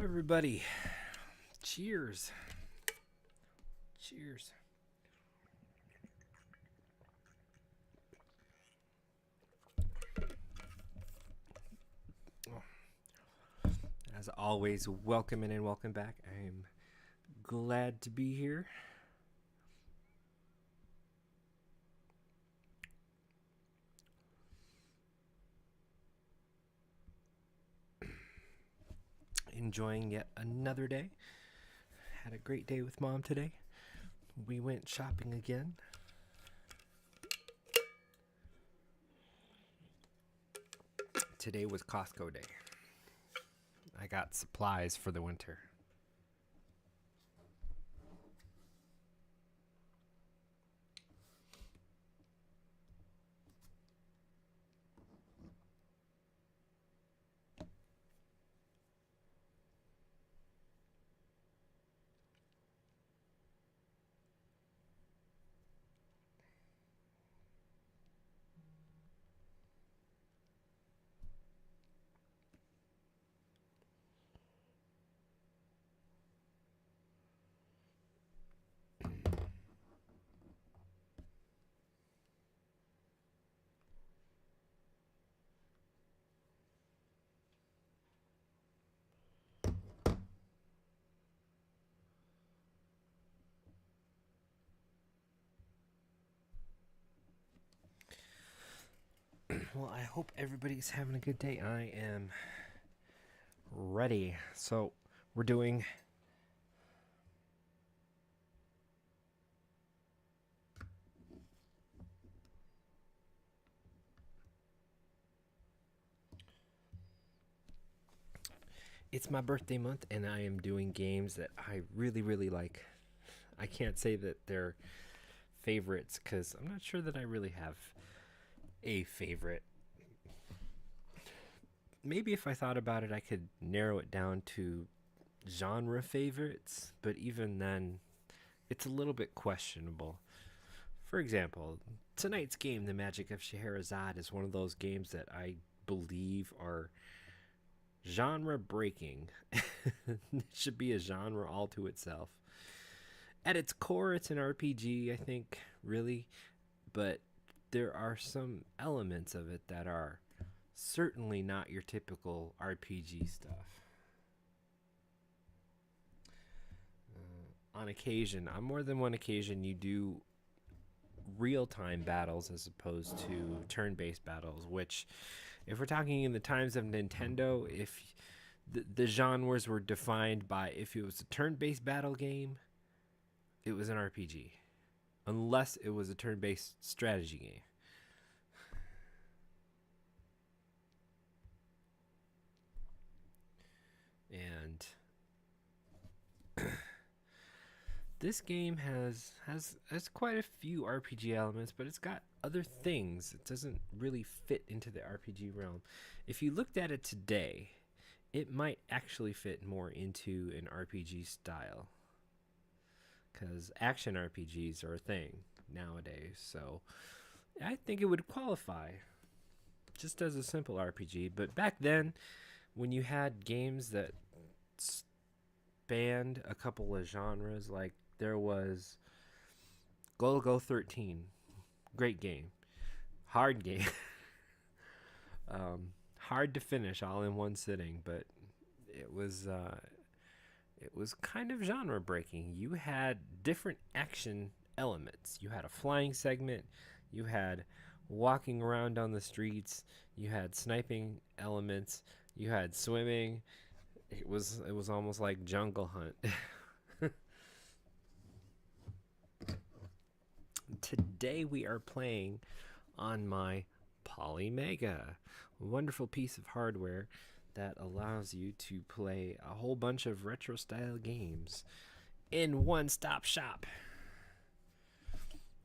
everybody. Cheers. Cheers. As always, welcome in and welcome back. I am glad to be here. Enjoying yet another day. Had a great day with Mom today. We went shopping again. Today was Costco day. I got supplies for the winter. Well, I hope everybody's having a good day. I am ready. So, we're doing it's my birthday month and I am doing games that I really, really like. I can't say that they're favorites because I'm not sure that I really have a favorite. Maybe if I thought about it, I could narrow it down to genre favorites, but even then, it's a little bit questionable. For example, tonight's game, The Magic of Scheherazade, is one of those games that I believe are genre breaking. It should be a genre all to itself. At its core, it's an RPG, I think, really, but there are some elements of it that are certainly not your typical RPG stuff. On occasion, on more than one occasion, you do real-time battles as opposed to turn-based battles, which, if we're talking in the times of Nintendo, if the genres were defined by if it was a turn-based battle game, it was an RPG, unless it was a turn-based strategy game. And this game has quite a few RPG elements, but it's got other things. It doesn't really fit into the RPG realm. If you looked at it today, it might actually fit more into an RPG style, because action RPGs are a thing nowadays. So I think it would qualify just as a simple RPG. But back then, when you had games that spanned a couple of genres, like there was Go 13, great game, hard game, hard to finish all in one sitting, but it was kind of genre breaking. You had different action elements. You had a flying segment, you had walking around on the streets, you had sniping elements, you had swimming. It was almost like Jungle Hunt. Today we are playing on my Polymega, a wonderful piece of hardware that allows you to play a whole bunch of retro style games in one stop shop.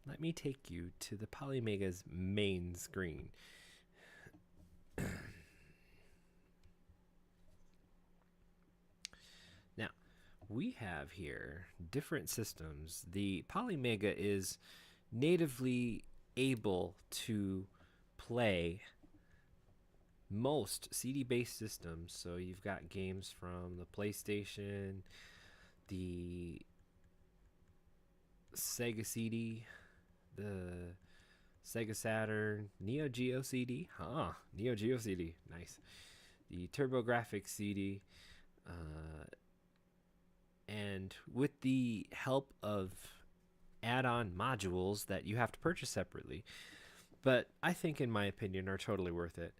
Let me take you to the Polymega's main screen. Now, we have here different systems. The Polymega is natively able to play most CD-based systems. So you've got games from the PlayStation, the Sega CD, the Sega Saturn, Neo Geo CD. Neo Geo CD. Nice. The TurboGrafx CD. And with the help of add-on modules that you have to purchase separately, but I think, in my opinion, are totally worth it.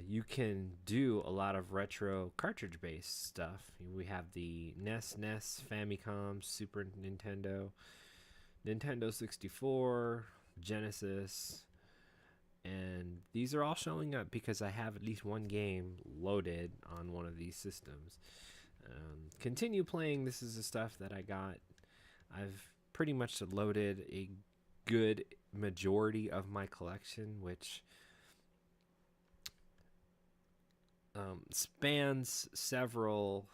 You can do a lot of retro cartridge-based stuff. We have the NES, Famicom, Super Nintendo, Nintendo 64, Genesis, and these are all showing up because I have at least one game loaded on one of these systems. Continue playing. This is the stuff that I got. I've pretty much loaded a good majority of my collection, which spans several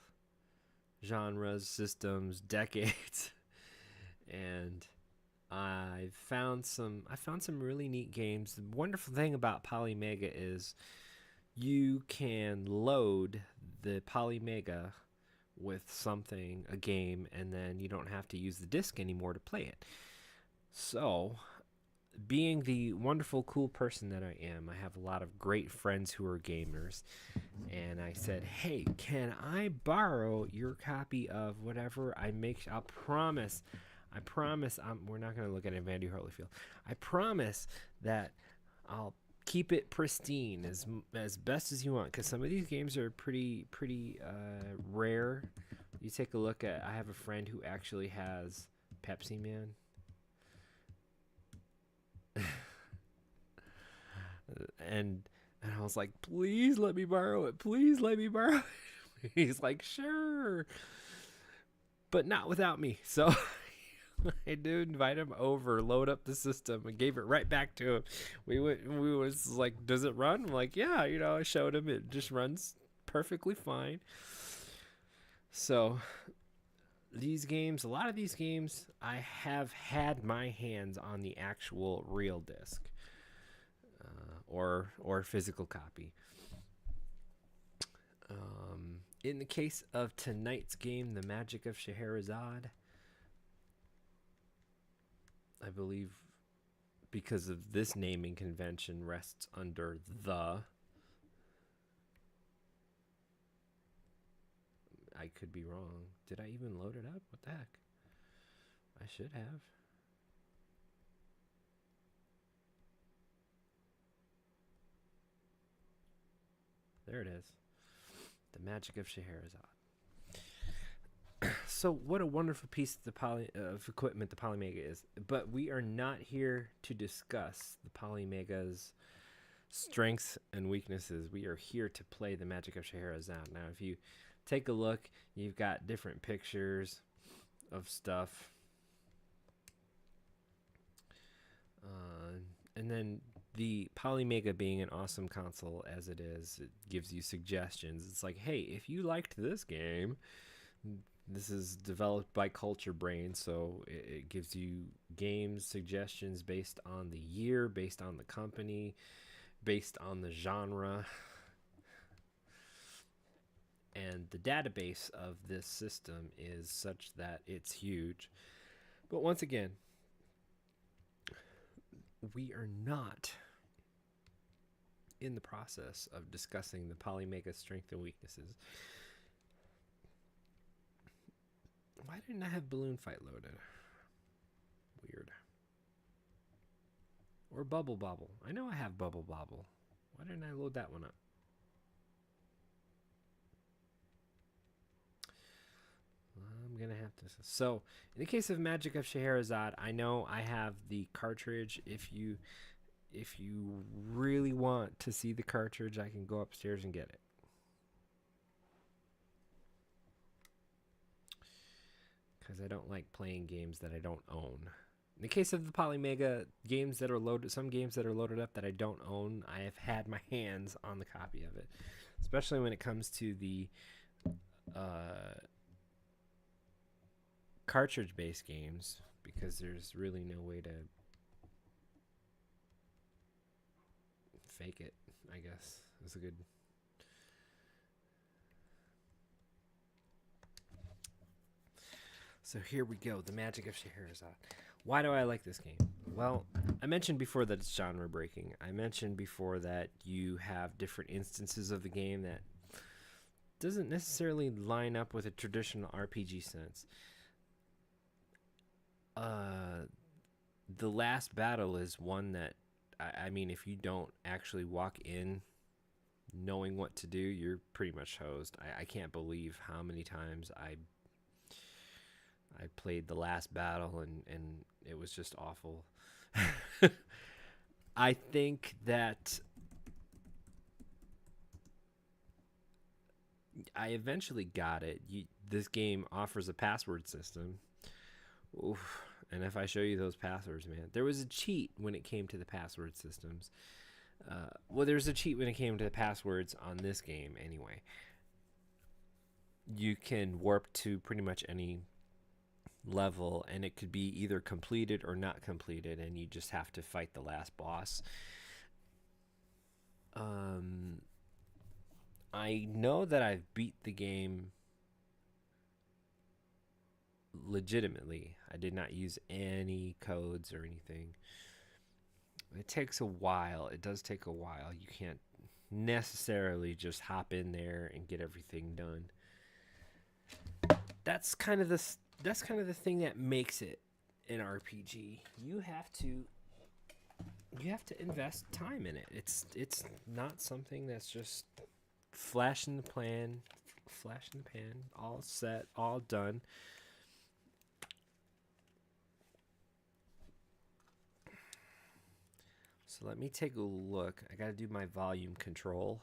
genres, systems, decades, and I found some really neat games. The wonderful thing about Polymega is you can load the Polymega with something, a game, and then you don't have to use the disc anymore to play it. So, being the wonderful, cool person that I am, I have a lot of great friends who are gamers, and I said, hey, can I borrow your copy of whatever I make? I promise, we're not going to look at Evander Holyfield. I promise that I'll keep it pristine as best as you want, because some of these games are pretty rare. You take a look at, I have a friend who actually has Pepsi Man. and I was like, please let me borrow it. Please let me borrow it. He's like, sure, but not without me. So I did invite him over, load up the system, and gave it right back to him. We was like, does it run? I'm like, yeah, I showed him. It just runs perfectly fine. So these games, a lot of these games, I have had my hands on the actual real disc or physical copy. In the case of tonight's game, The Magic of Scheherazade, I believe because of this naming convention rests under the. I could be wrong. Did I even load it up? What the heck? I should have. There it is. The Magic of Scheherazade. So what a wonderful piece of equipment the Polymega is. But we are not here to discuss the Polymega's strengths and weaknesses. We are here to play the Magic of Scheherazade. Now, if you take a look, you've got different pictures of stuff. And then the Polymega, being an awesome console as it is, it gives you suggestions. It's like, hey, if you liked this game, this is developed by Culture Brain, so it gives you game suggestions based on the year, based on the company, based on the genre. And the database of this system is such that it's huge. But once again, we are not in the process of discussing the Polymega's strengths and weaknesses. Why didn't I have Balloon Fight loaded? Weird. Or Bubble Bobble. I know I have Bubble Bobble. Why didn't I load that one up? I'm going to have to. So, in the case of Magic of Scheherazade, I know I have the cartridge. If you really want to see the cartridge, I can go upstairs and get it. Because I don't like playing games that I don't own. In the case of the Polymega, games that are loaded, some games that are loaded up that I don't own, I have had my hands on the copy of it. Especially when it comes to the cartridge-based games, because there's really no way to fake it, I guess. It was a good. So here we go, the Magic of Scheherazade. Why do I like this game? Well, I mentioned before that it's genre breaking. I mentioned before that you have different instances of the game that doesn't necessarily line up with a traditional RPG sense. The last battle is one that, I mean, if you don't actually walk in knowing what to do, you're pretty much hosed. I can't believe how many times I played the last battle and it was just awful. I think that I eventually got it. This game offers a password system. Oof. And if I show you those passwords, man, there was a cheat when it came to the password systems. Well, there's a cheat when it came to the passwords on this game anyway. You can warp to pretty much any level, and it could be either completed or not completed, and you just have to fight the last boss. I know that I've beat the game legitimately. I did not use any codes or anything. It takes a while. It does take a while. You can't necessarily just hop in there and get everything done. That's kind of the thing that makes it an RPG. You have to invest time in it. It's not something that's just flash in the pan, all set, all done. So let me take a look. I got to do my volume control.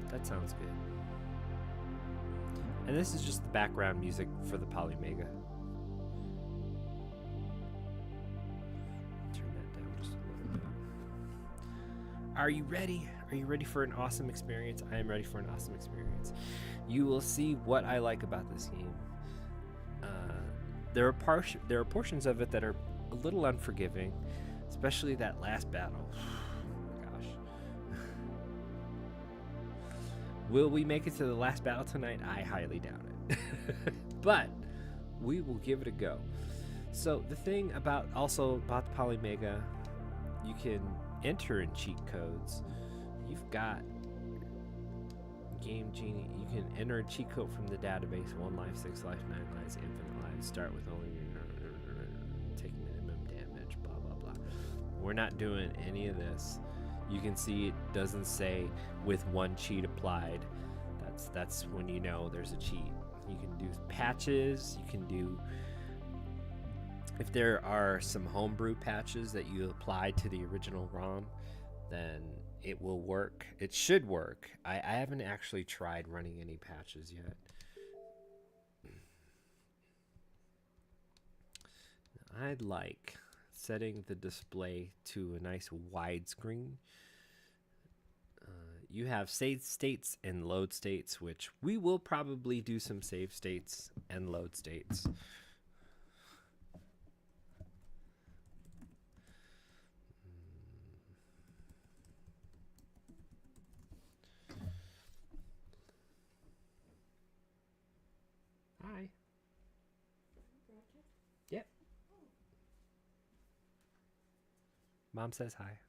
That sounds good. And this is just the background music for the Polymega. Turn that down just a little bit. Are you ready? Are you ready for an awesome experience? I am ready for an awesome experience. You will see what I like about this game. There are portions of it that are a little unforgiving, especially that last battle. Gosh. Will we make it to the last battle tonight? I highly doubt it. But we will give it a go. So the thing about the Polymega, you can enter in cheat codes. You've got Game Genie. You can enter a cheat code from the database: 1 life, 6 life, 9 lives, infinite lives. Start with only take minimum damage. Blah blah blah. We're not doing any of this. You can see it doesn't say with 1 cheat applied. That's when you know there's a cheat. You can do patches. You can do, if there are some homebrew patches that you apply to the original ROM, then it will work. It should work. I haven't actually tried running any patches yet. I'd like setting the display to a nice widescreen. You have save states and load states, which we will probably do some save states and load states. Hi. Yep. Mom says hi.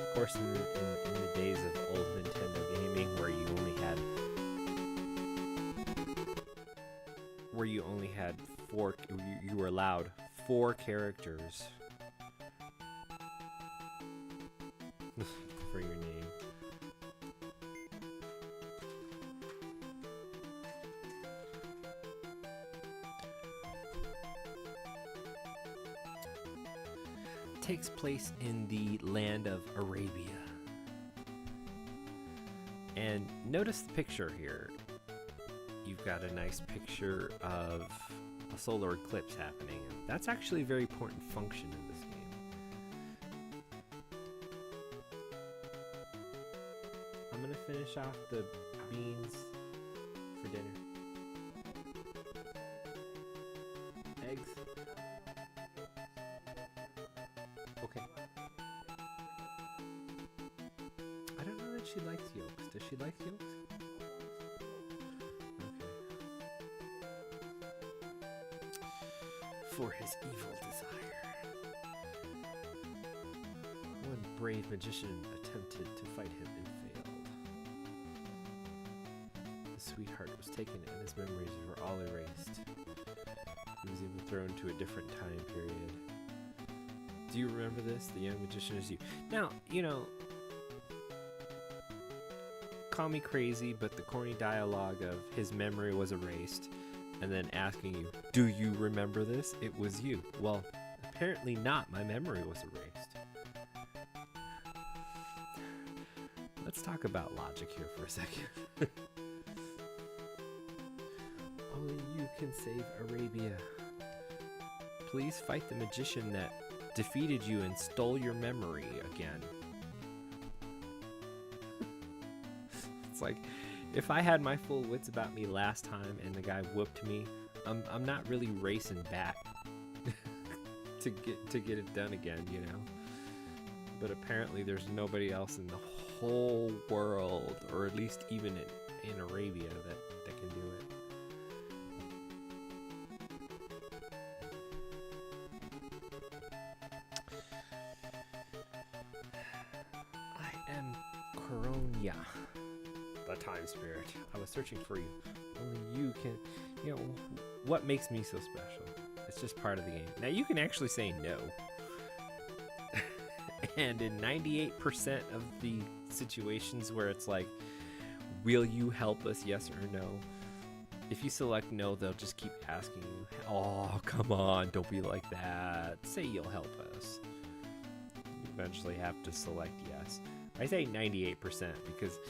Of course, in the days of old Nintendo gaming, where you only had 4, you were allowed 4 characters for your name. takes place in the land of Arabia. And notice the picture here. You've got a nice picture of a solar eclipse happening. That's actually a very important function in this game. I'm gonna finish off the beans for dinner. Eggs. Okay. I don't know that she likes yolks. Does she like yolks? For his evil desire. One brave magician attempted to fight him and failed. The sweetheart was taken and his memories were all erased. He was even thrown to a different time period. Do you remember this? The young magician is you. Now, you know, call me crazy, but the corny dialogue of his memory was erased and then asking you, do you remember this? It was you. Well, apparently not. My memory was erased. Let's talk about logic here for a second. Only you can save Arabia. Please fight the magician that defeated you and stole your memory again. It's like, if I had my full wits about me last time and the guy whooped me, I'm not really racing back to get it done again, you know. But apparently there's nobody else in the whole world, or at least even in Arabia, that can do it. I am Coronia, the time spirit. I was searching for you. Only you can, you know, what makes me so special? It's just part of the game. Now you can actually say no. And in 98% of the situations where it's like, will you help us, yes or no? If you select no, they'll just keep asking you, oh, come on, don't be like that. Say you'll help us. You eventually have to select yes. I say 98% because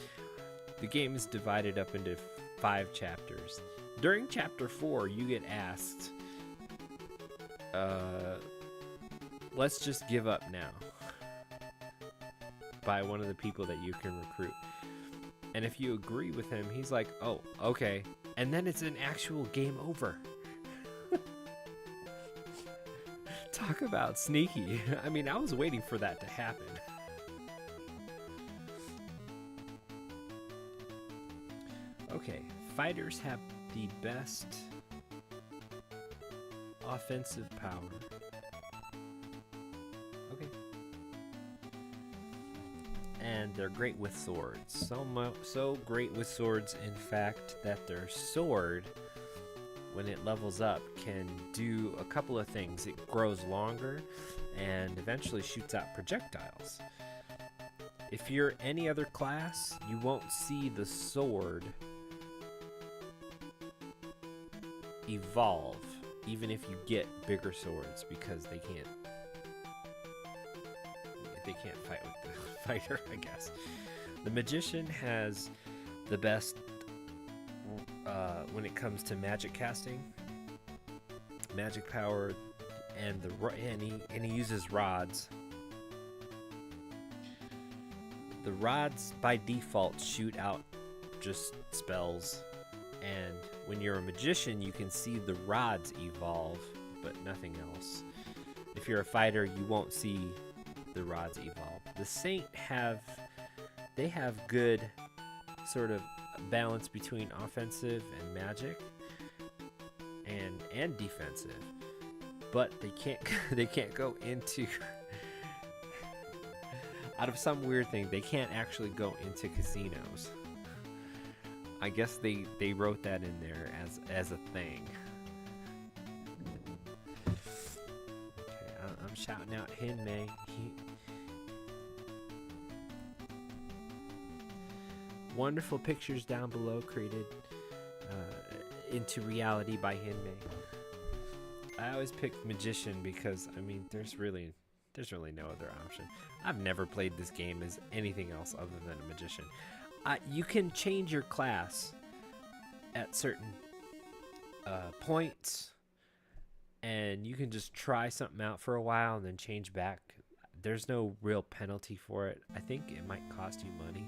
the game is divided up into 5 chapters. During chapter 4, you get asked, let's just give up now, by one of the people that you can recruit. And if you agree with him, he's like, oh, okay. And then it's an actual game over. Talk about sneaky. I mean, I was waiting for that to happen. Okay, fighters have the best offensive power. Okay. And they're great with swords. So great with swords, in fact, that their sword, when it levels up, can do a couple of things. It grows longer and eventually shoots out projectiles. If you're any other class, you won't see the sword evolve, even if you get bigger swords, because they can't fight with the fighter, I guess. The magician has the best when it comes to magic casting, magic power, and he uses rods. The rods by default shoot out just spells, and when you're a magician, you can see the rods evolve, but nothing else. If you're a fighter, you won't see the rods evolve. The Saint have good sort of balance between offensive and magic and defensive, but they can't go into out of some weird thing, they can't actually go into casinos. I guess they wrote that in there as a thing. Okay, I'm shouting out Hinmei. Wonderful pictures down below created into reality by Hinmei. I always pick magician because, I mean, there's really There's really no other option. I've never played this game as anything else other than a magician. You can change your class at certain points, and you can just try something out for a while and then change back. There's no real penalty for it. I think it might cost you money.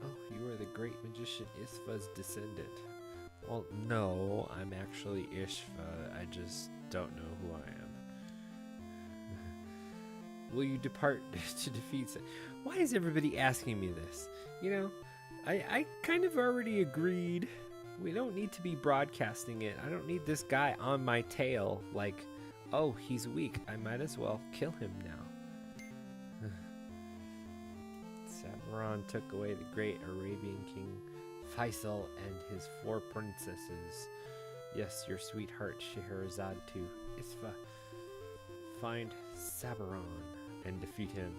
Oh, you are the great magician Isfa's descendant. Well, no, I'm actually Ishfa. I just don't know who I am. Will you depart to defeat Sa-" Why is everybody asking me this? You know, I kind of already agreed. We don't need to be broadcasting it. I don't need this guy on my tail like, oh, he's weak. I might as well kill him now. Sabaron took away the great Arabian king Faisal and his 4 princesses. Yes, your sweetheart Scheherazade too. Isfa. Find Sabaron and defeat him.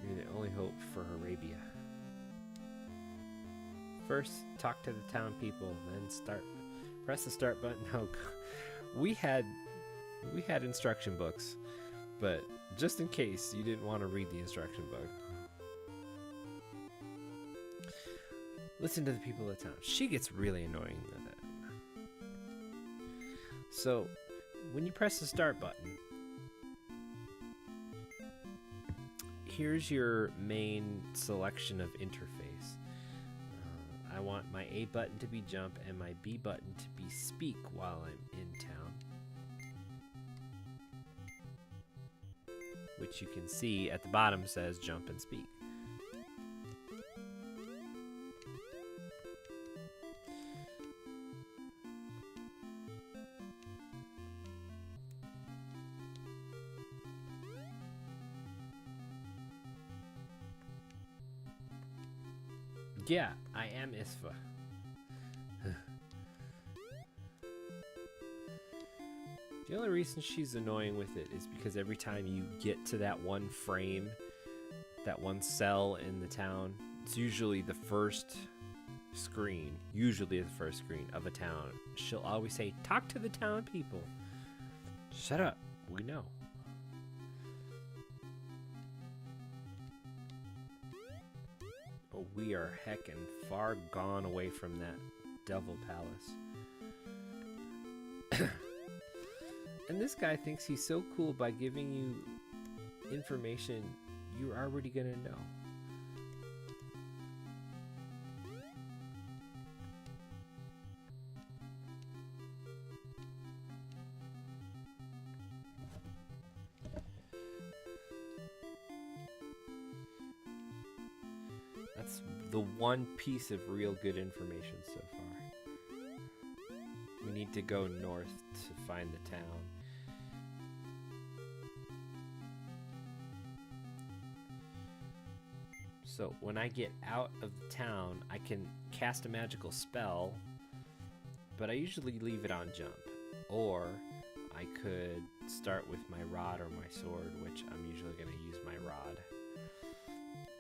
You're the only hope for Arabia. First, talk to the town people, then press the start button. Oh, we had instruction books, but just in case you didn't want to read the instruction book. Listen to the people of the town. She gets really annoying with it. So, when you press the start button, here's your main selection of interface. I want my A button to be jump and my B button to be speak while I'm in town. Which you can see at the bottom says jump and speak. Yeah, I am Isfa. The only reason she's annoying with it is because every time you get to that one frame, that one cell in the town, it's usually the first screen, of a town. She'll always say, talk to the town people. Shut up, we know. Oh, we are heckin' far gone away from that devil palace. And this guy thinks he's so cool by giving you information you're already gonna know. That's the one piece of real good information so far. We need to go north to find the town. So when I get out of the town, I can cast a magical spell, but I usually leave it on jump. Or I could start with my rod or my sword, which I'm usually going to use my rod.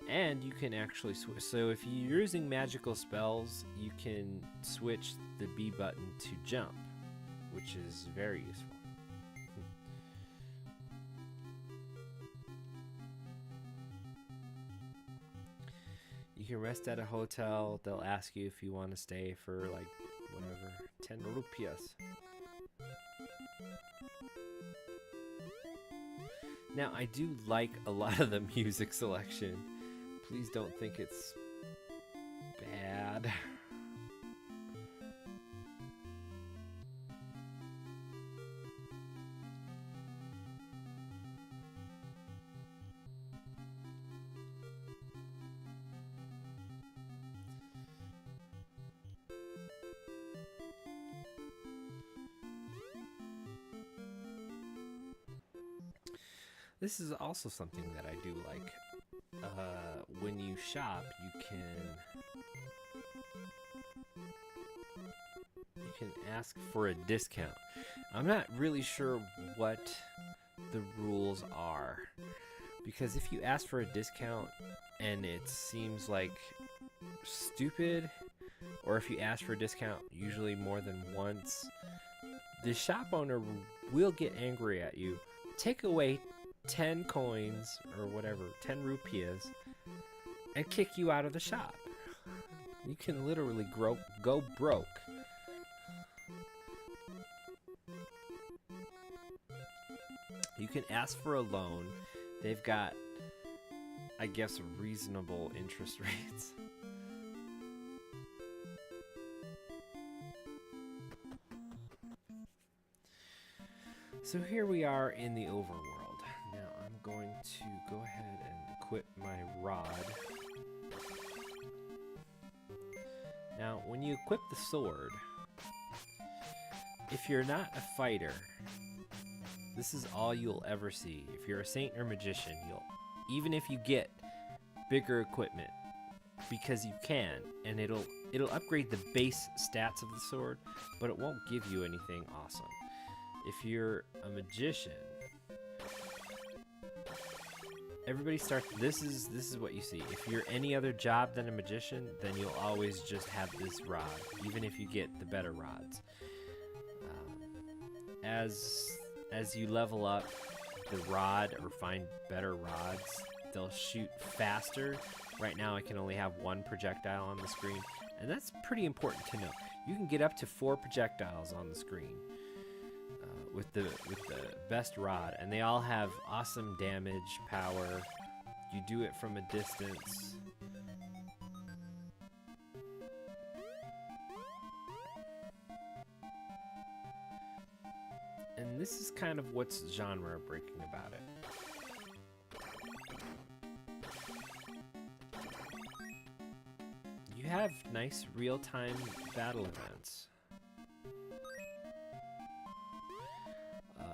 And you can actually switch. So if you're using magical spells, you can switch the B button to jump, which is very useful. You can rest at a hotel. They'll ask you if you want to stay for like whatever, 10 rupias. Now I do like a lot of the music selection. Please don't think it's bad. This is also something that I do like. When you shop, you can ask for a discount. I'm not really sure what the rules are, because if you ask for a discount and it seems like stupid, or if you ask for a discount, usually more than once, the shop owner will get angry at you, take away 10 coins or whatever, 10 rupees, and kick you out of the shop. You can literally go broke. You can ask for a loan. They've got, I guess, reasonable interest rates. So here we are in the overworld. Now I'm going to go ahead and equip my rod. Now, when you equip the sword, if you're not a fighter, this is all you'll ever see. If you're a saint or magician, even if you get bigger equipment, because you can, and it'll upgrade the base stats of the sword, but it won't give you anything awesome. If you're a magician, everybody starts. This is what you see. If you're any other job than a magician, then you'll always just have this rod, even if you get the better rods. As you level up the rod or find better rods, they'll shoot faster. Right now I can only have one projectile on the screen, and that's pretty important to know. You can get up to 4 projectiles on the screen with the best rod, and they all have awesome damage, power. You do it from a distance. And this is kind of what's genre breaking about it. You have nice real-time battle events.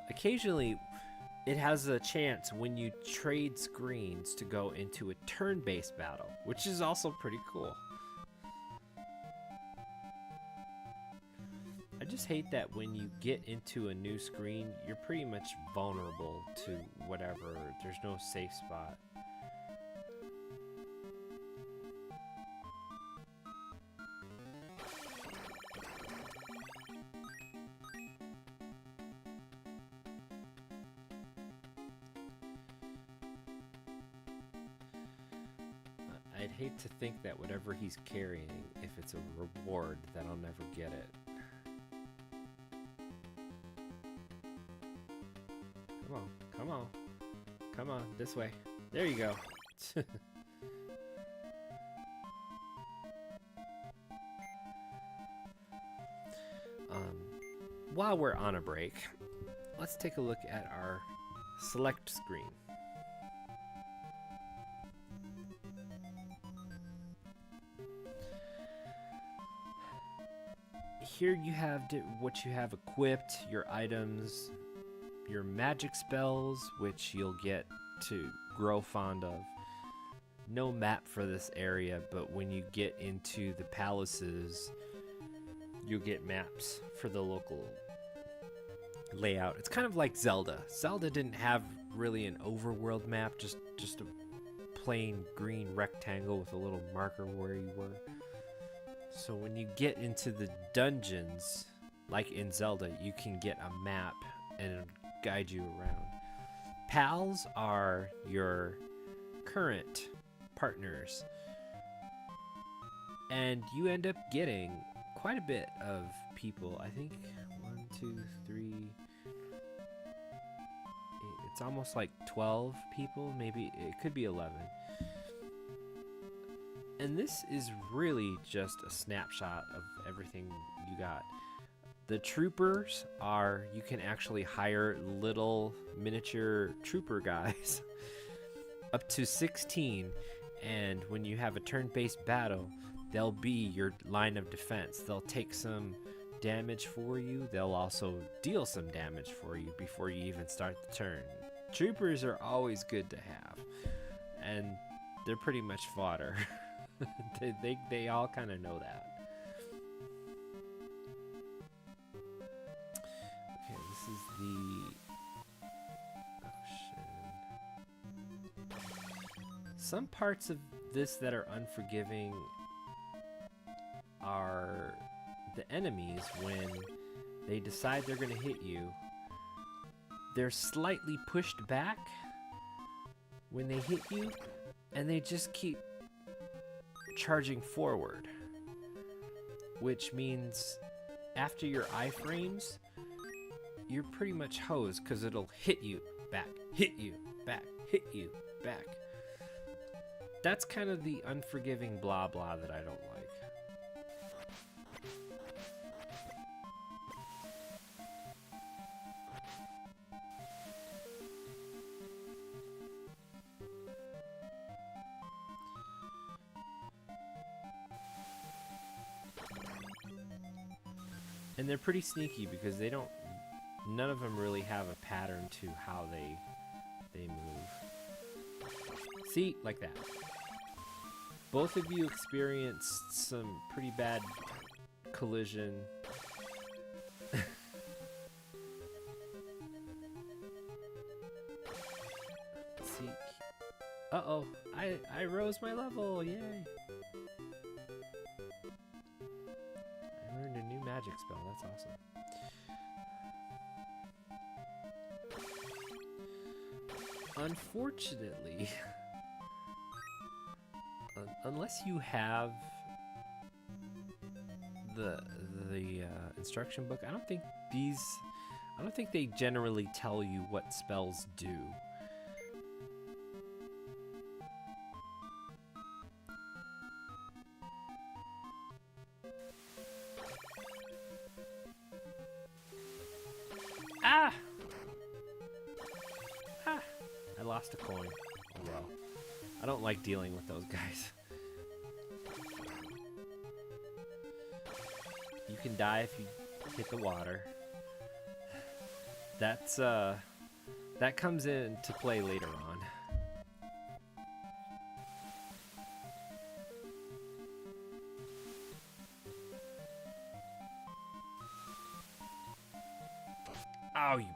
Occasionally, it has a chance when you trade screens to go into a turn-based battle, which is also pretty cool. I just hate that when you get into a new screen, you're pretty much vulnerable to whatever. There's no safe spot. I'd hate to think that whatever he's carrying, if it's a reward, that I'll never get it. Come on, come on, come on, this way. There you go. While we're on a break, let's take a look at our select screen. Here you have what you have equipped, your items, your magic spells, which you'll get to grow fond of. No map for this area, but when you get into the palaces, you'll get maps for the local layout. It's kind of like Zelda. Zelda didn't have really an overworld map, just a plain green rectangle with a little marker where you were. So when you get into the dungeons, like in Zelda, you can get a map and it'll guide you around. Pals are your current partners, and you end up getting quite a bit of people. I think 1, 2, 3. It's almost like 12 people, maybe it could be 11. And this is really just a snapshot of everything you got. The troopers are, you can actually hire little miniature trooper guys up to 16, and when you have a turn-based battle, they'll be your line of defense. They'll take some damage for you. They'll also deal some damage for you before you even start the turn. Troopers are always good to have, and they're pretty much fodder. They all kind of know that. Okay, this is the ocean. Some parts of this that are unforgiving are the enemies when they decide they're going to hit you. They're slightly pushed back when they hit you, and they just keep charging forward, which means after your iframes, you're pretty much hosed because it'll hit you back, hit you back, hit you back. That's kind of the unforgiving blah blah that I don't like. And they're pretty sneaky because they don't, none of them really have a pattern to how they move. See, like that. Both of you experienced some pretty bad collision. See, uh-oh, I rose my level, yay. Magic spell, that's awesome. Unfortunately, unless you have the instruction book, I don't think they generally tell you what spells do. I lost a coin. Oh well. I don't like dealing with those guys. You can die if you hit the water. That's that comes into play later on. Oh, you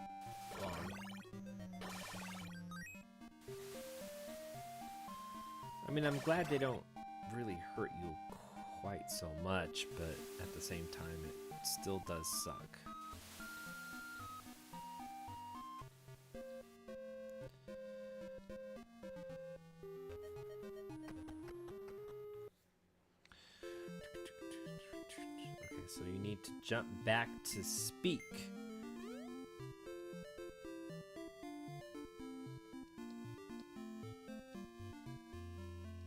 bum. I mean, I'm glad they don't really hurt you quite so much, but at the same time, it still does suck. Okay, so you need to jump back to speak.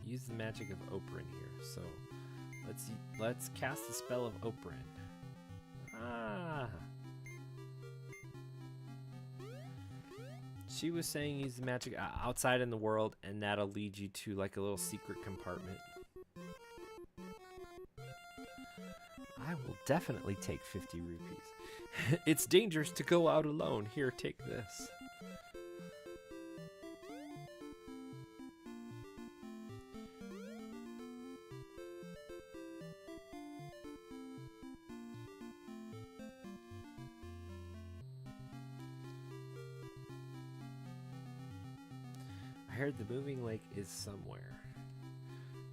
Use the magic of Operin here. So let's cast the spell of Operin. Ah. She was saying use the magic outside in the world, and that'll lead you to like a little secret compartment. I will definitely take 50 rupees. It's dangerous to go out alone. Here, take this. I heard the moving lake is somewhere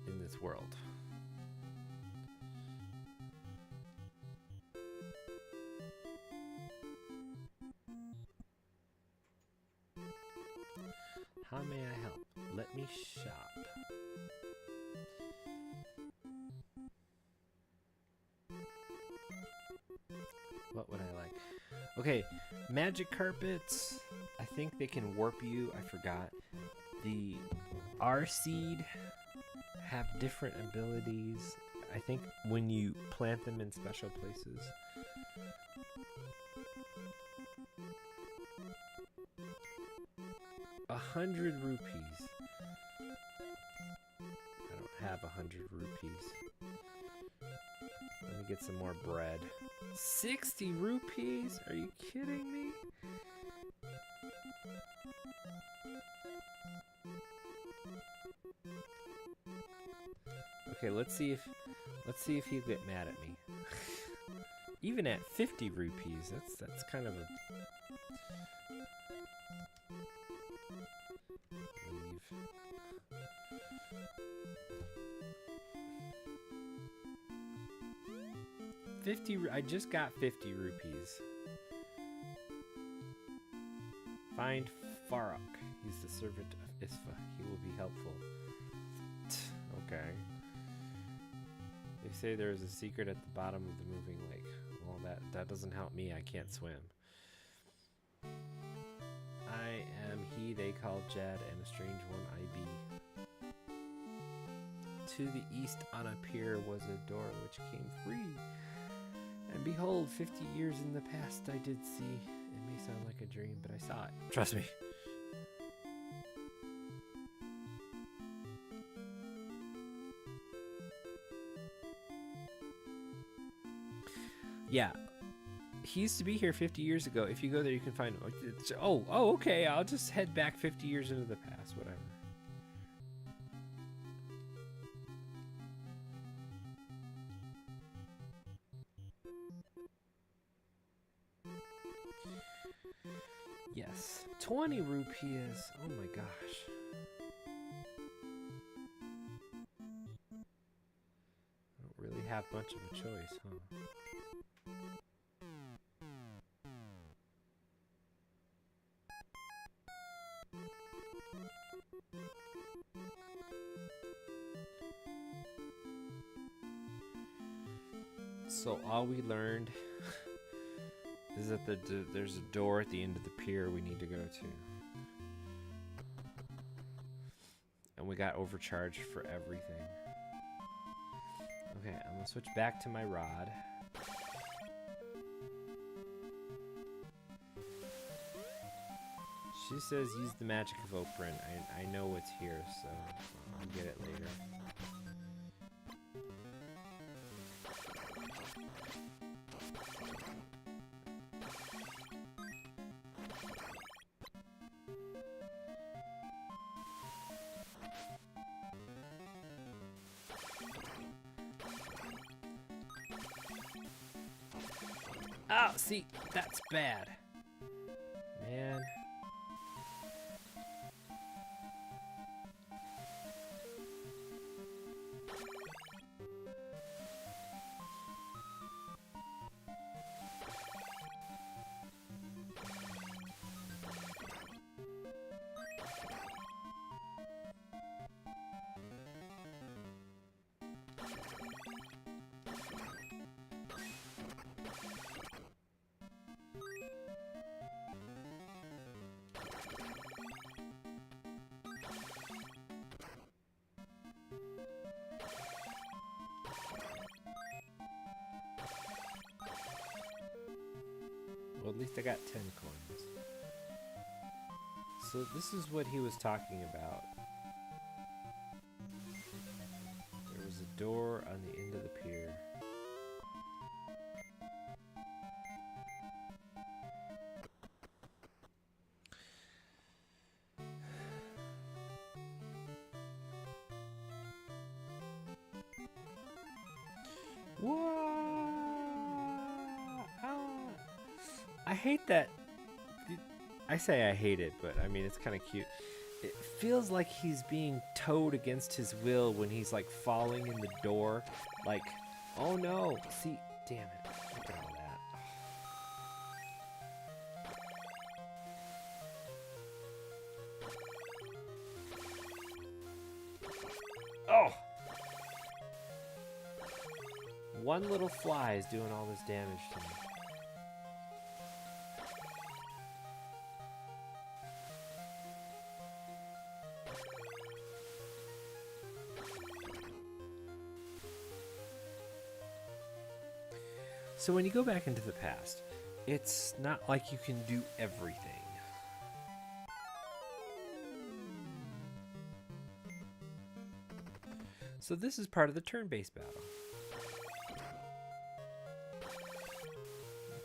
in this world. How may I help? Let me shop. What would I like? Okay, magic carpets. I think they can warp you. I forgot. The R-Seed have different abilities. I think when you plant them in special places. 100 rupees. I don't have 100 rupees. Let me get some more bread. 60 rupees? Are you kidding me? Okay, let's see if he'll get mad at me. Even at 50 rupees, that's kind of a leave. I just got 50 rupees. Find Farak. He's the servant of Isfa. He will be helpful. Okay. They say there is a secret at the bottom of the moving lake. Well, that doesn't help me. I can't swim. I am he they call Jad, and a strange one I be. To the east on a pier was a door which came free. And behold, 50 years in the past I did see. It may sound like a dream, but I saw it. Trust me. Yeah. He used to be here 50 years ago. If you go there, you can find him. Oh, okay. I'll just head back 50 years into the past. Whatever. Yes. 20 rupees. Oh my gosh. I don't really have much of a choice, huh? So all we learned is that there's a door at the end of the pier we need to go to. And we got overcharged for everything. Okay, I'm gonna switch back to my rod. She says use the magic of Oprah. I know what's here, so I'll get it later. Oh, see, that's bad. Man. Well, at least I got 10 coins. So this is what he was talking about. There was a door on the end of the pier. I hate that. I say I hate it, but I mean, it's kind of cute. It feels like he's being towed against his will when he's like falling in the door. Like, oh no. See, damn it. Look at all that. Oh! One little fly is doing all this damage to me. So when you go back into the past, it's not like you can do everything. So this is part of the turn-based battle.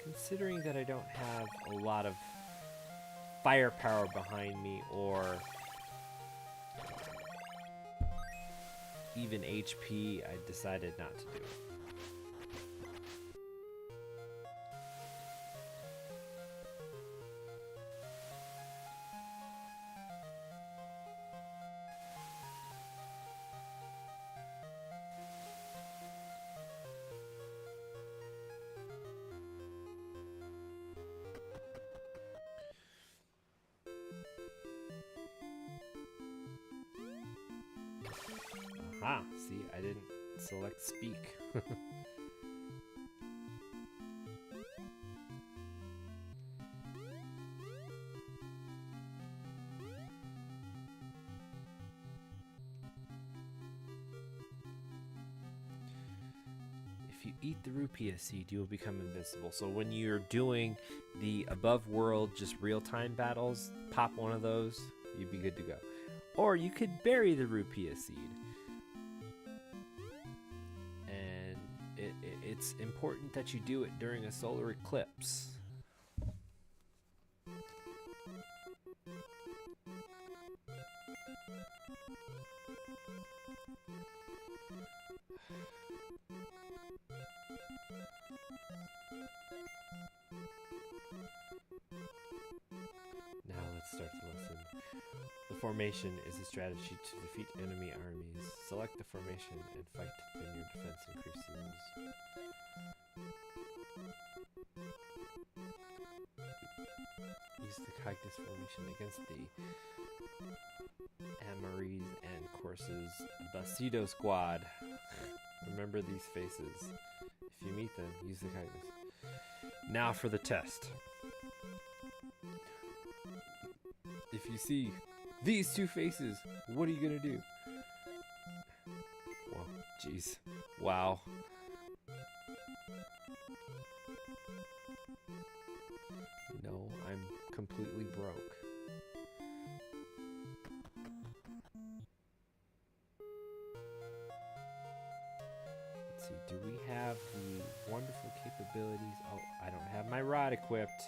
Considering that I don't have a lot of firepower behind me or even HP, I decided not to do it. Aha, see, I didn't select speak. If you eat the rupia seed, you will become invincible. So when you're doing the above world, just real-time battles, pop one of those, you'd be good to go. Or you could bury the rupia seed. And it's important that you do it during a solar eclipse. Now let's start the lesson. The formation is a strategy to defeat enemy armies. Select the formation and fight, then your defense increases. Use the cactus formation against the Amaris and Courses Basido squad. Remember these faces. If you meet them, use the cactus. Now for the test. If you see these two faces, what are you gonna do? Well, jeez. Wow. No, I'm completely broke. Let's see, do we have the wonderful capabilities? Oh, I don't have my rod equipped.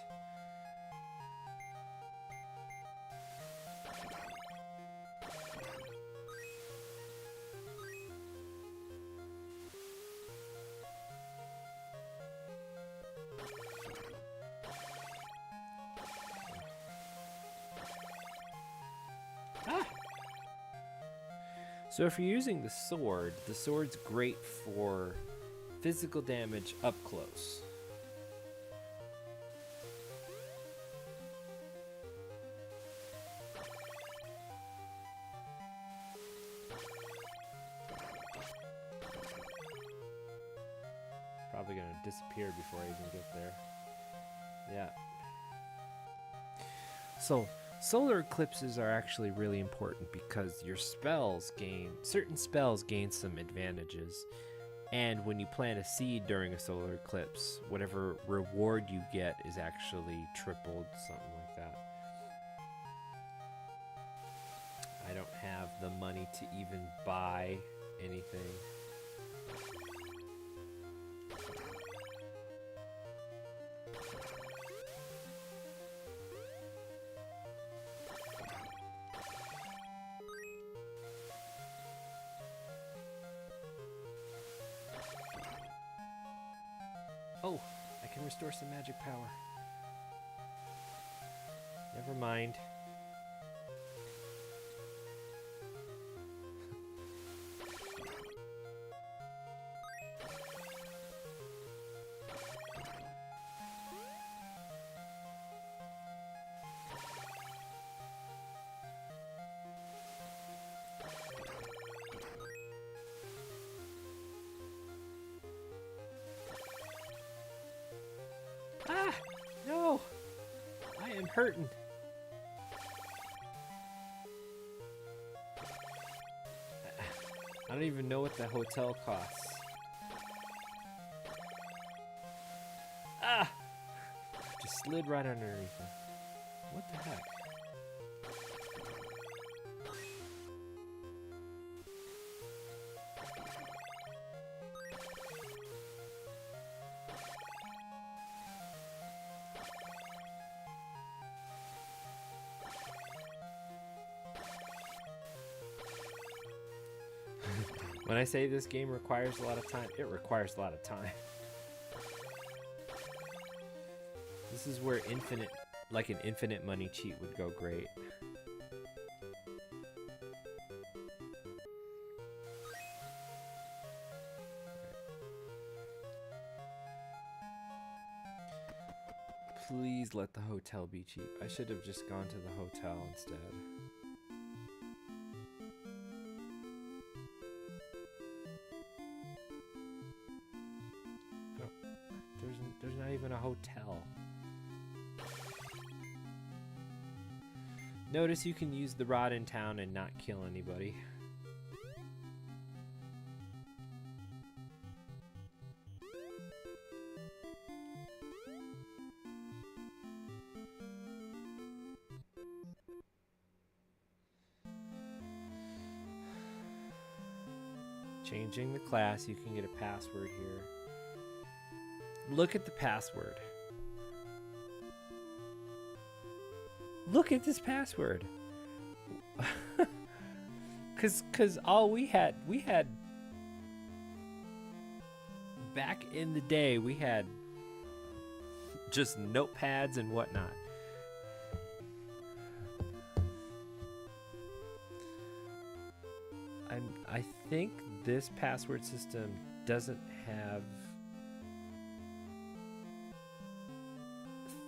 So if you're using the sword's great for physical damage up close. Probably gonna disappear before I even get there. Yeah. So solar eclipses are actually really important because your certain spells gain some advantages. And when you plant a seed during a solar eclipse, whatever reward you get is actually tripled, something like that. I don't have the money to even buy anything. Oh, I can restore some magic power. Never mind. Ah! No! I am hurting. I don't even know what the hotel costs. Ah! Just slid right underneath it. What the heck? When I say this game requires a lot of time, it requires a lot of time. This is where an infinite money cheat would go great. Please let the hotel be cheap. I should have just gone to the hotel instead. not even a hotel. Notice you can use the rod in town and not kill anybody. Changing the class, you can get a password here. Look at the password. Look at this password. Cause all we had back in the day, we had just notepads and whatnot. I think this password system doesn't have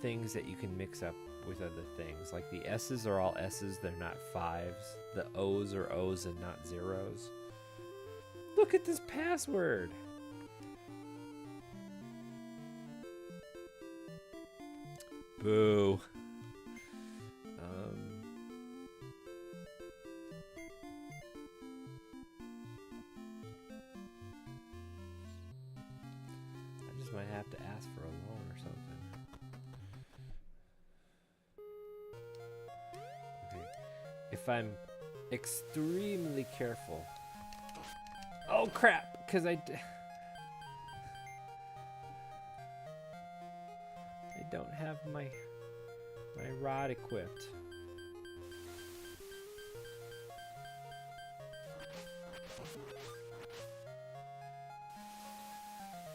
things that you can mix up with other things. Like the S's are all S's, they're not 5s. The O's are O's and not 0s. Look at this password. Boo. Might have to ask for a loan or something. Okay. If I'm extremely careful. Oh crap! Because I don't have my rod equipped.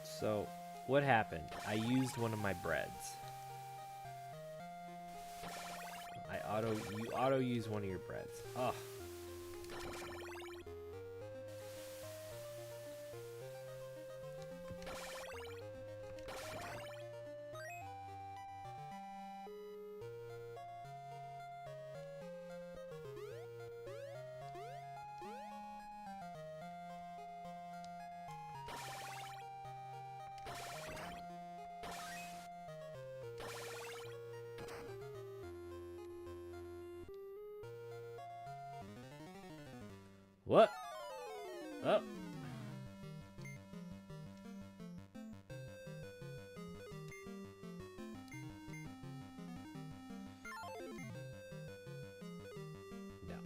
So what happened? I used one of my breads. You auto use one of your breads. Ugh. What? Oh. No.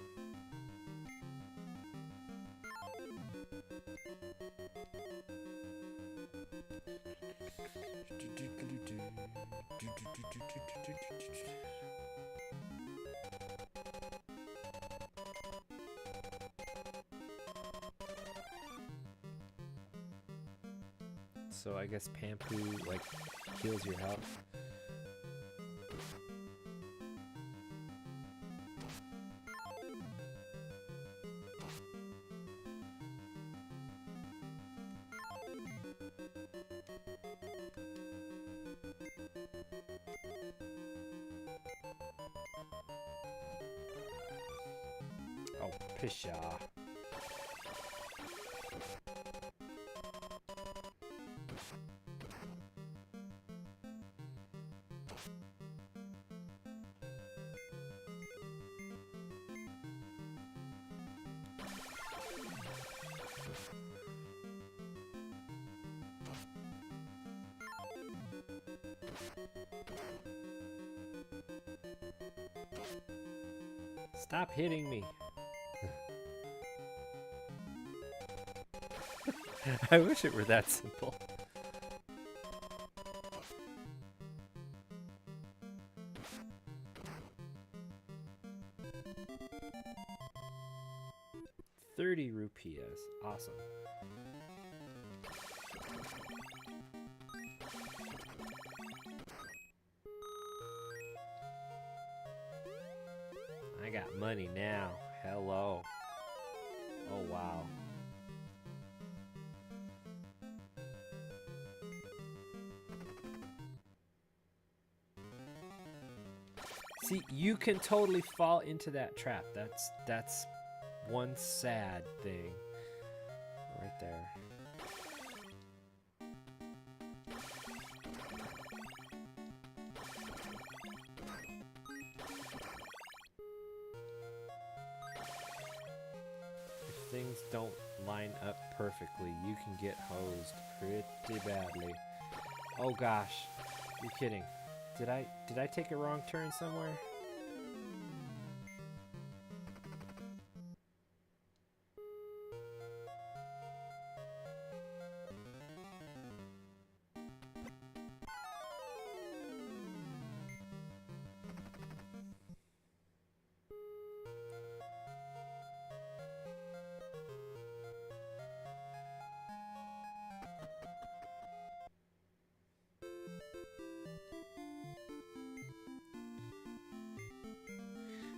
So I guess Pampu like heals your health. Oh, pisha. Stop hitting me. I wish it were that simple. ₹30. Awesome. I got money now. Hello. Oh, wow. See, you can totally fall into that trap. That's one sad thing right there. things don't line up perfectly, you can get hosed pretty badly. Oh gosh, you're kidding. Did I take a wrong turn somewhere?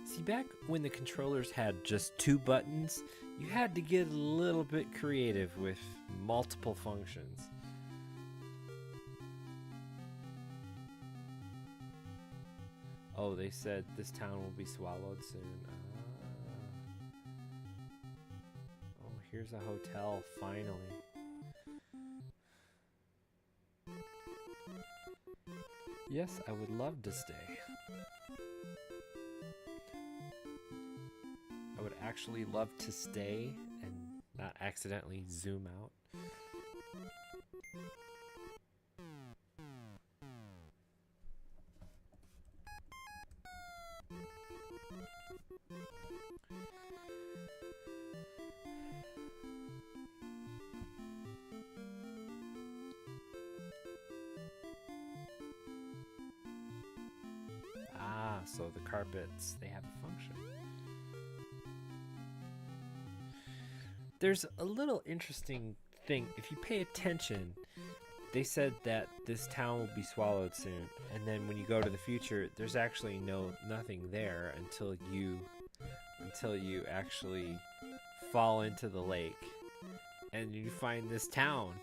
See, back when the controllers had just 2 buttons, you had to get a little bit creative with multiple functions. Oh, they said this town will be swallowed soon. Oh, here's a hotel, finally. Yes, I would love to stay. I would actually love to stay and not accidentally zoom out. Ah, so the carpets, they have a function. There's a little interesting thing. If you pay attention, they said that this town will be swallowed soon, and then when you go to the future, there's actually nothing there until you actually fall into the lake and you find this town.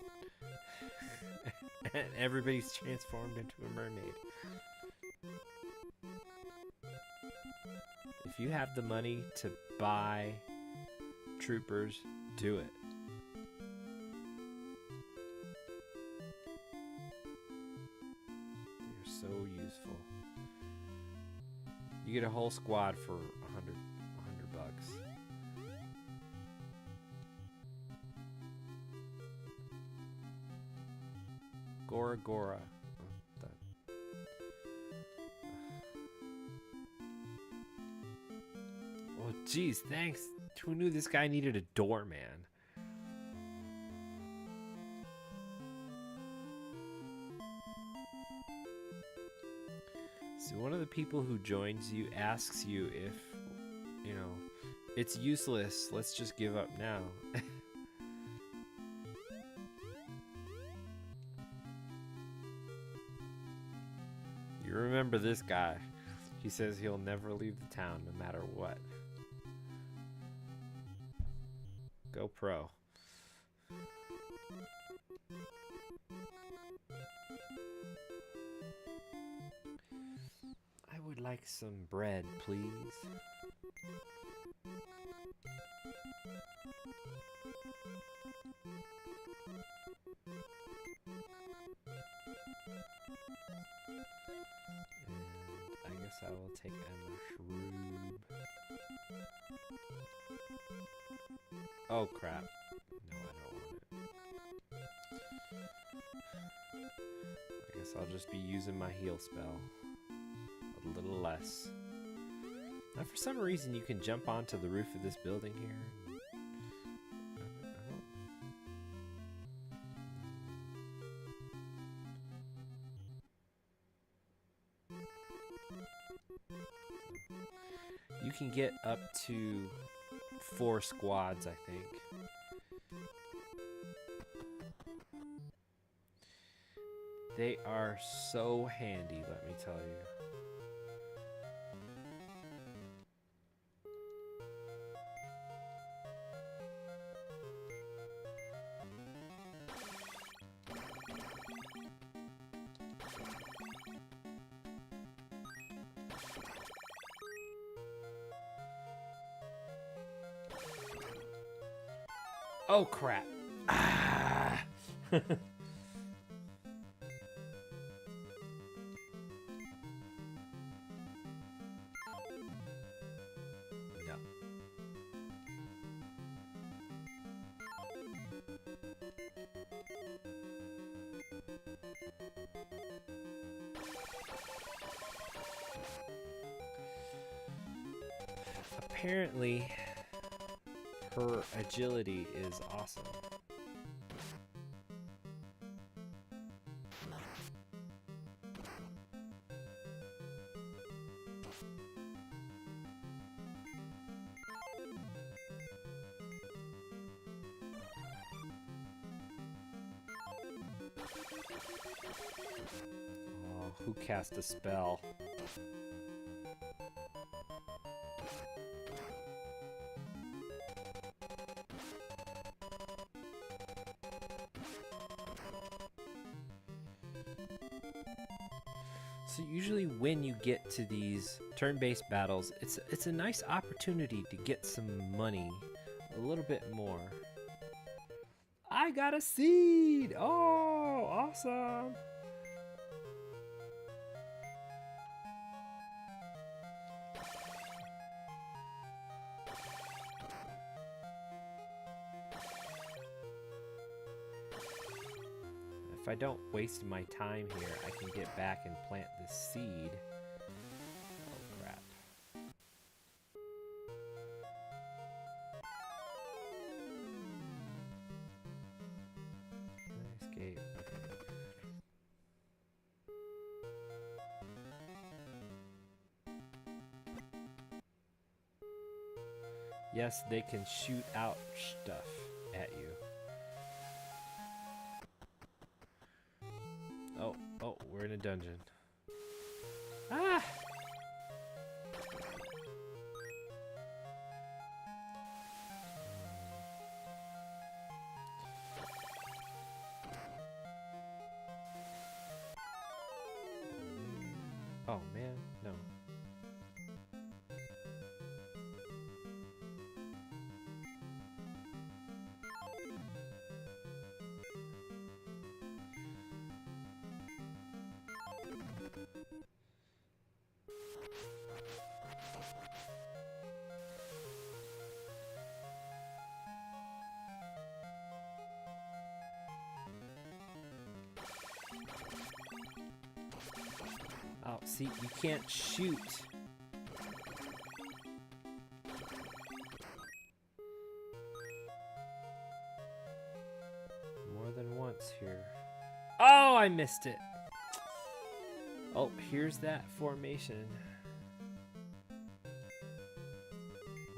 And everybody's transformed into a mermaid. If you have the money to buy troopers, do it. They're so useful. You get a whole squad for $100 bucks. Gora Gora. Oh, geez, thanks. Who knew this guy needed a doorman? So one of the people who joins you asks you if, it's useless, let's just give up now. You remember this guy. He says he'll never leave the town no matter what. Go pro. I would like some bread, please. And I guess I will take a mushroom. Oh crap. No, I don't want it. I guess I'll just be using my heal spell. A little less. Now for some reason you can jump onto the roof of this building here. You can get up to 4 squads, I think. They are so handy, let me tell you. Oh crap. Ah. No. apparently her agility is awesome. Oh, who cast a spell? So usually when you get to these turn-based battles, it's a nice opportunity to get some money, a little bit more. I got a seed! Oh, awesome! If I don't waste my time here, I can get back and plant this seed. Oh, crap. Can I escape? Okay. Yes, they can shoot out stuff at you. Oh, we're in a dungeon. Ah! Oh man, no. Oh, see, you can't shoot. More than once here. Oh, I missed it. Oh, here's that formation.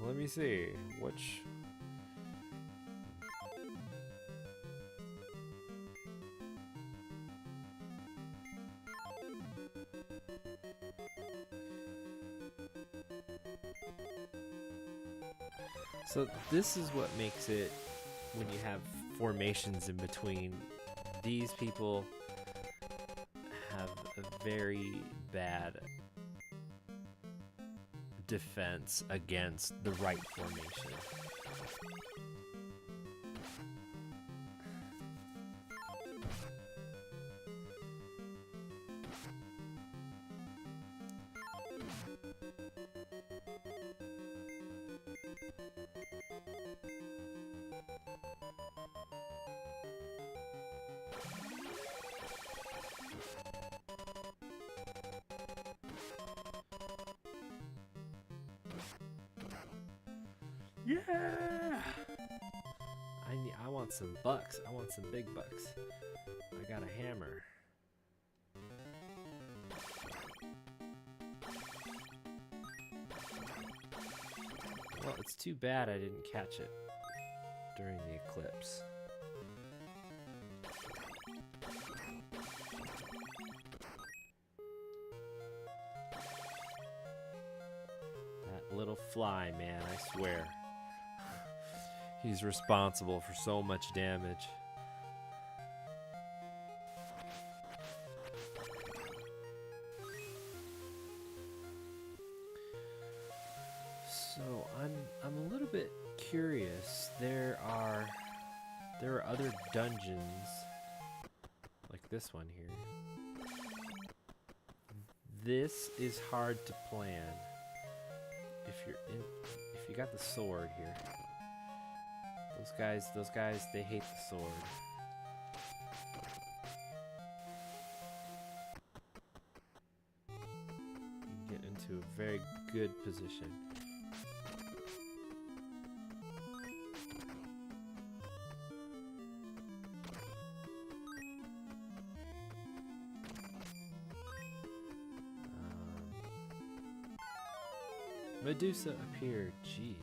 Let me see. Which... So this is what makes it when you have formations in between. These people have a very bad defense against the right formation. Yeah! I want some bucks. I want some big bucks. I got a hammer. Well, it's too bad I didn't catch it during the eclipse. That little fly, man, I swear. He's responsible for so much damage. So I'm a little bit curious. There are other dungeons like this one here. This is hard to plan if you got the sword here. Those guys, they hate the sword. You can get into a very good position. Medusa appeared. Jeez.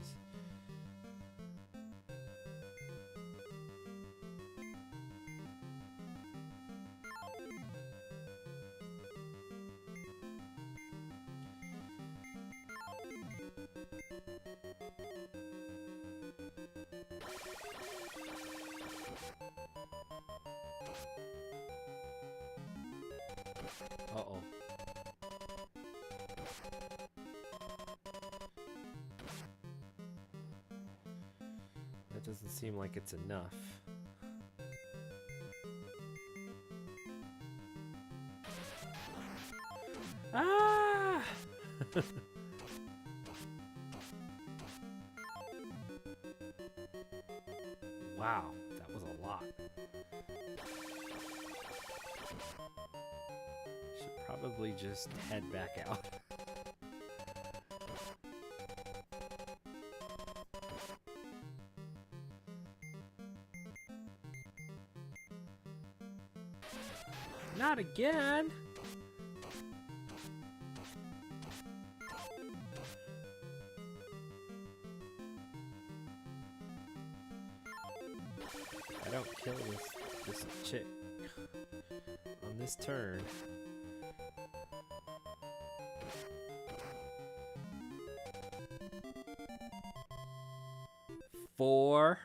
Uh-oh. That doesn't seem like it's enough. Ah! Wow, that was a lot. Should probably just head back out. Not again! I don't kill this chick on this turn. Four.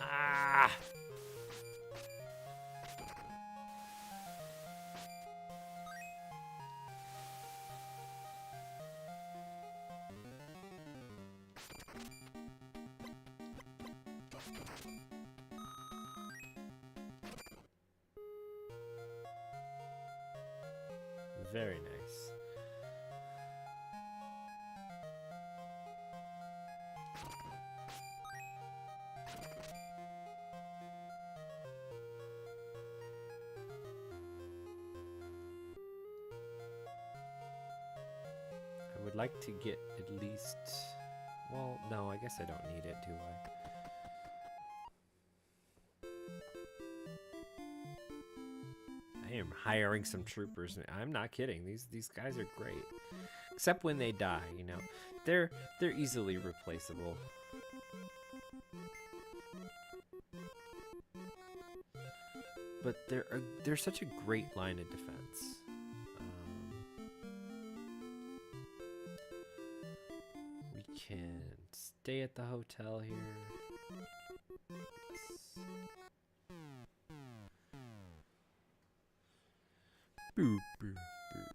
Ah! Very nice. I would like to get at least... Well, no, I guess I don't need it, do I? I am hiring some troopers. I'm not kidding. These guys are great. Except when they die, you know. They're easily replaceable. But they're such a great line of defense. We can stay at the hotel here. Boop, boop, boop.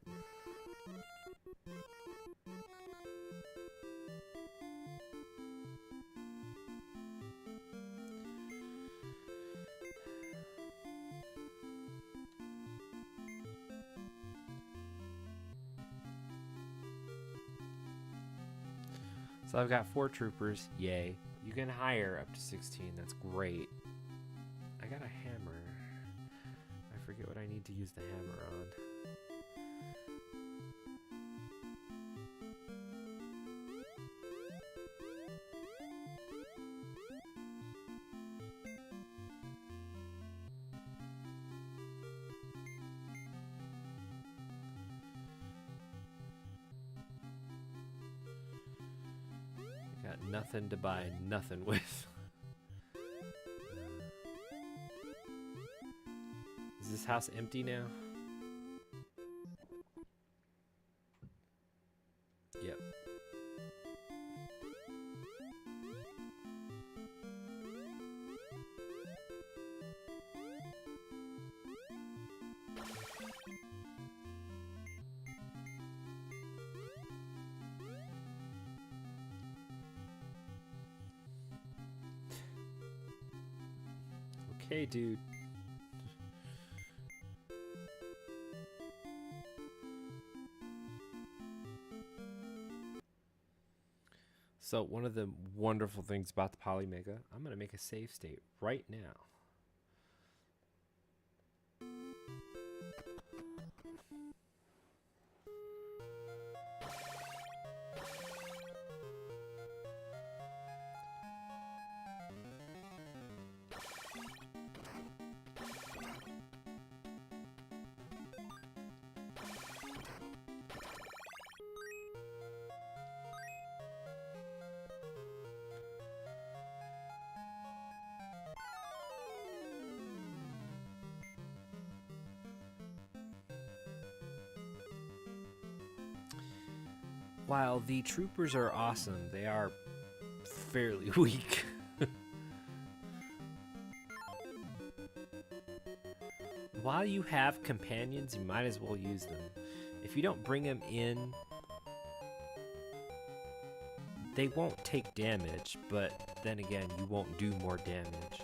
So I've got 4 troopers. Yay. You can hire up to 16. That's great. I got a hammer. I forget what I need to use the hammer on. I got nothing to buy nothing with. Is this house empty now? Yep. Okay, dude. So one of the wonderful things about the Polymega, I'm going to make a save state right now. While the troopers are awesome, they are fairly weak. While you have companions, you might as well use them. If you don't bring them in, they won't take damage, but then again, you won't do more damage.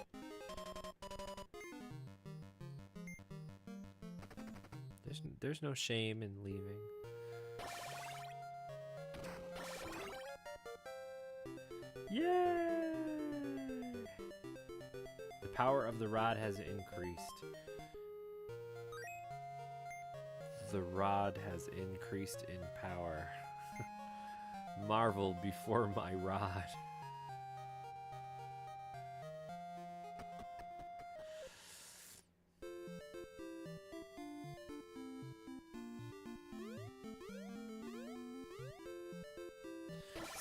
There's no shame in leaving. Yay! The power of the rod has increased. The rod has increased in power. Marveled before my rod.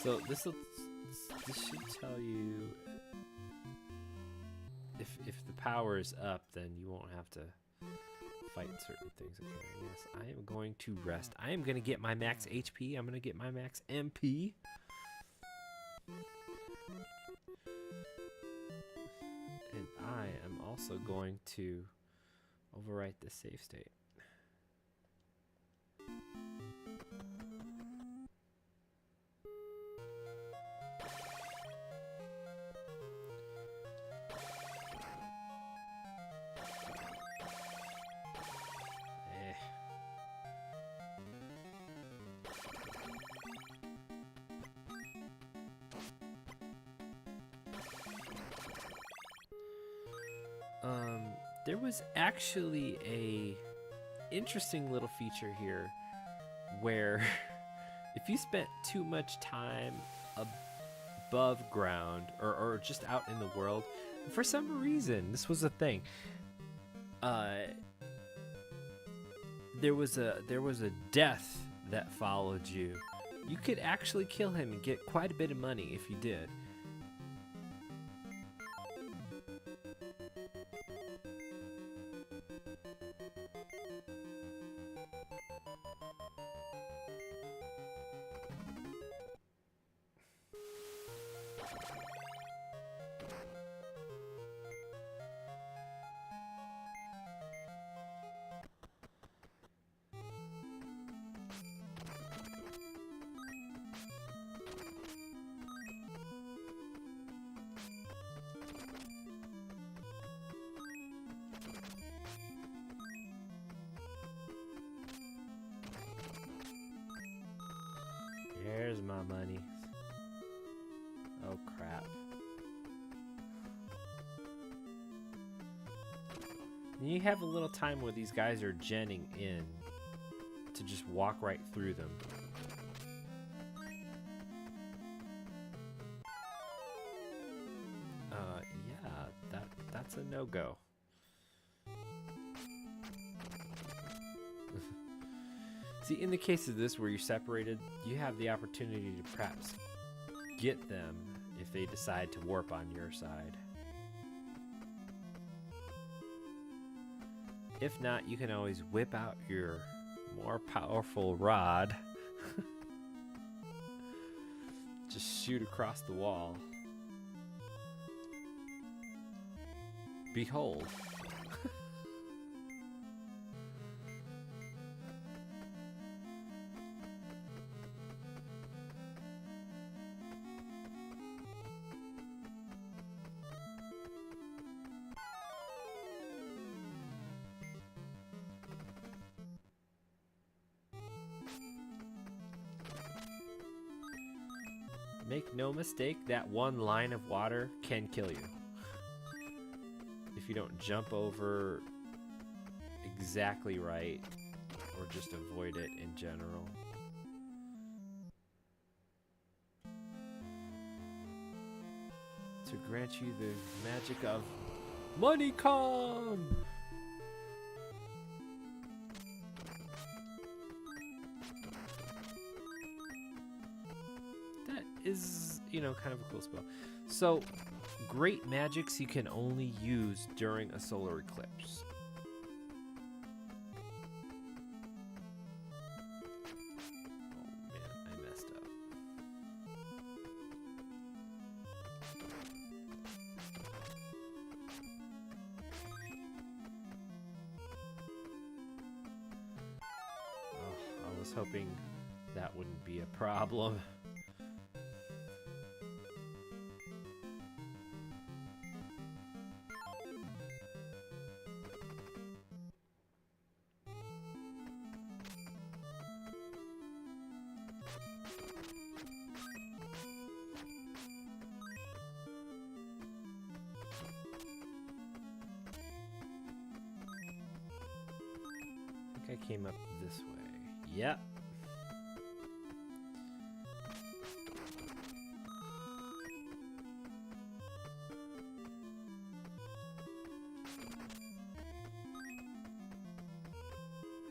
So this should tell you if the power is up, then you won't have to fight certain things. Okay, yes, I am going to rest. I am going to get my max HP. I'm going to get my max MP. And I am also going to overwrite the save state. There was actually a interesting little feature here where if you spent too much time above ground or just out in the world, for some reason, this was a thing. There was a death that followed you. You could actually kill him and get quite a bit of money if you did. Here's my money. Oh crap. And you have a little time where these guys are genning in to just walk right through them. Yeah, that's a no-go. See, in the case of this where you're separated, you have the opportunity to perhaps get them if they decide to warp on your side. If not, you can always whip out your more powerful rod. Just shoot across the wall. Behold. Make no mistake, that one line of water can kill you. If you don't jump over exactly right, or just avoid it in general. To grant you the magic of money come! That is, you know, kind of a cool spell. So, great magics you can only use during a solar eclipse. Oh man, I messed up. Oh, I was hoping that wouldn't be a problem. I came up this way. Yep.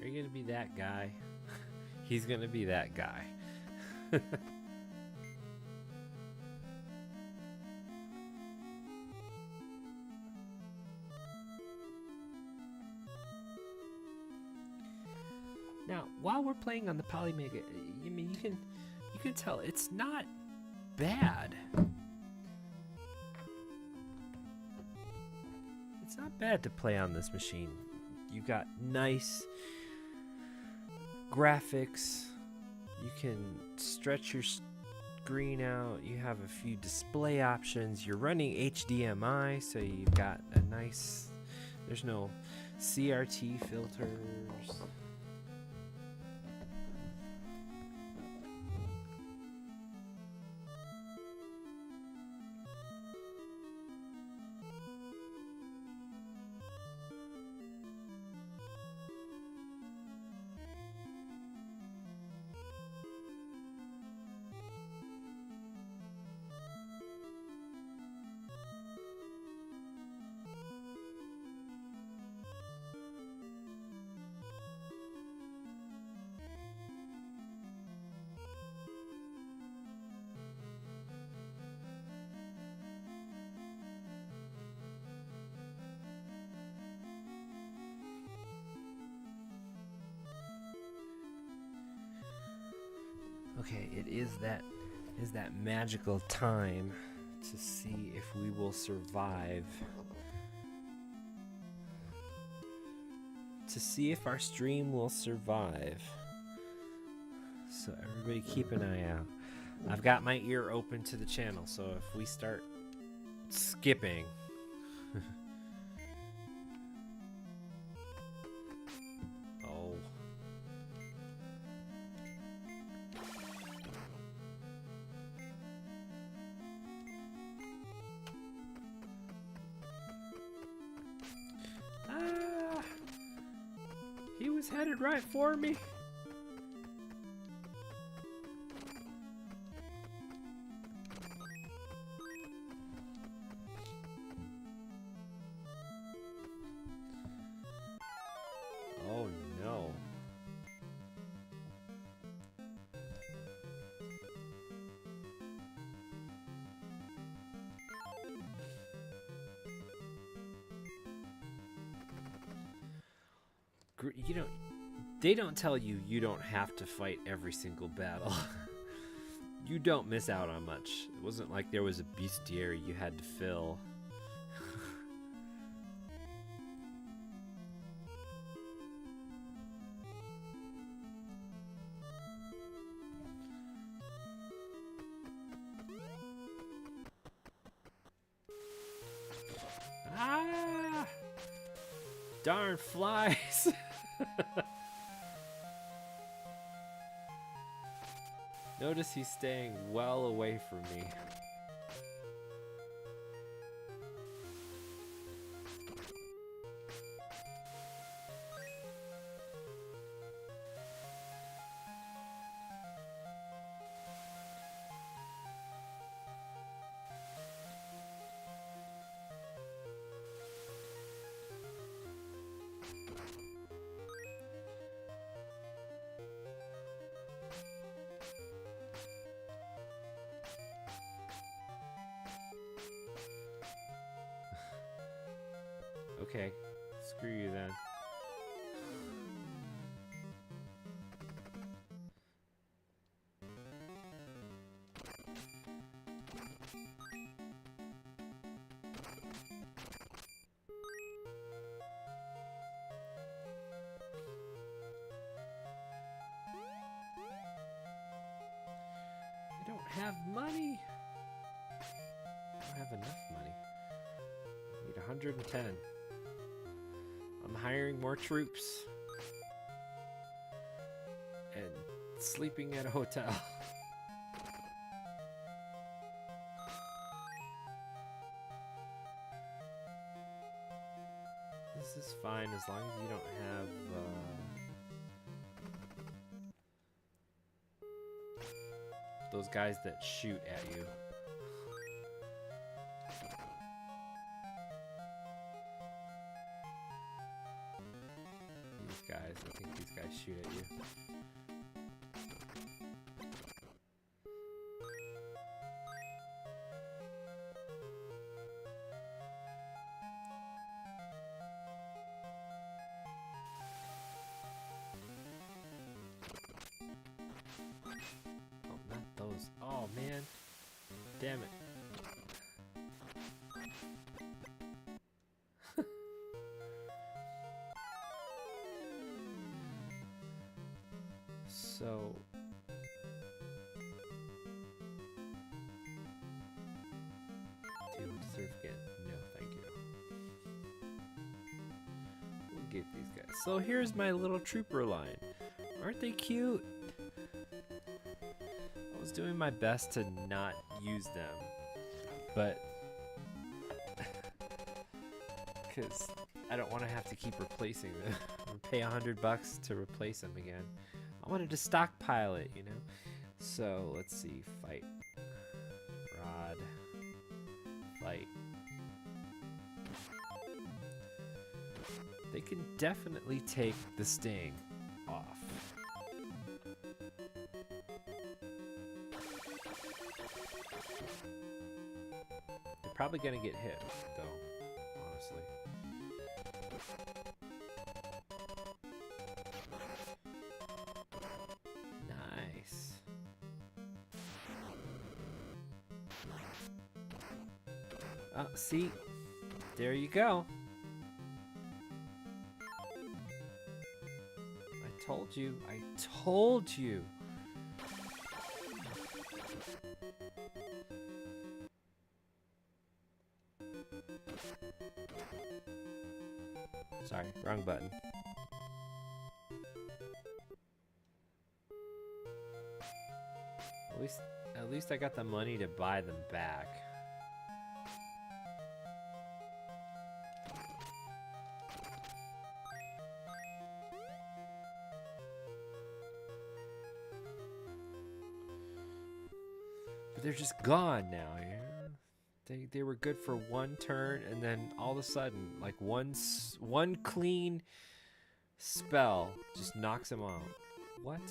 Are you gonna be that guy? He's gonna be that guy. Now, while we're playing on the Polymega, I mean, you can tell it's not bad. It's not bad to play on this machine. You got nice graphics. You can stretch your screen out. You have a few display options. You're running HDMI, so you've got a nice. There's no CRT filters. Okay, it is that magical time to see if we will survive. To see if our stream will survive. So everybody keep an eye out. I've got my ear open to the channel, so if we start skipping oh. He was headed right for me. Oh no. You know, they don't tell you you don't have to fight every single battle. You don't miss out on much. It wasn't like there was a bestiary you had to fill. Ah! Darn flies! Notice he's staying well away from me. Okay, screw you then. I don't have money. I don't have enough money. I need 110. I'm hiring more troops. And sleeping at a hotel. This is fine as long as you don't have those guys that shoot at you. These guys, I think these guys shoot at you. Oh, not those. Oh, man. Damn it. So... do you deserve again? No, thank you. We'll get these guys. So here's my little trooper line. Aren't they cute? I was doing my best to not use them, but because I don't want to have to keep replacing them. Pay $100 to replace them again. I wanted to stockpile it, you know? So let's see, fight. Rod. Fight. They can definitely take the sting off. They're probably gonna get hit, though, honestly. Nice. See? There you go. I told you. I told you. Sorry, wrong button. At least I got the money to buy them back. But they're just gone now, yeah? They were good for one turn, and then all of a sudden, like one clean spell just knocks them out. What?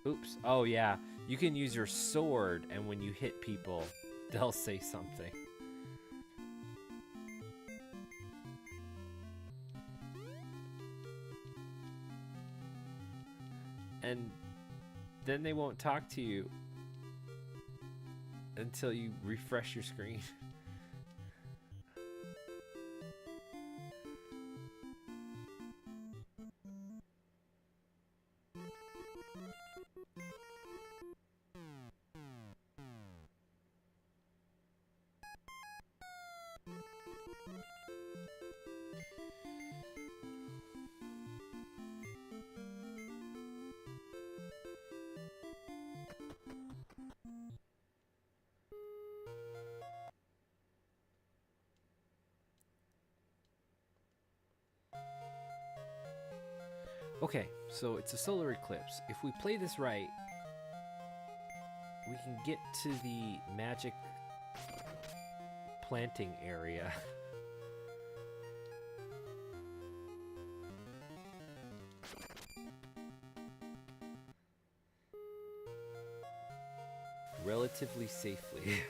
Oops. Oh yeah, you can use your sword, and when you hit people, they'll say something. And then they won't talk to you until you refresh your screen. Okay, so it's a solar eclipse. If we play this right, we can get to the magic planting area. Relatively safely.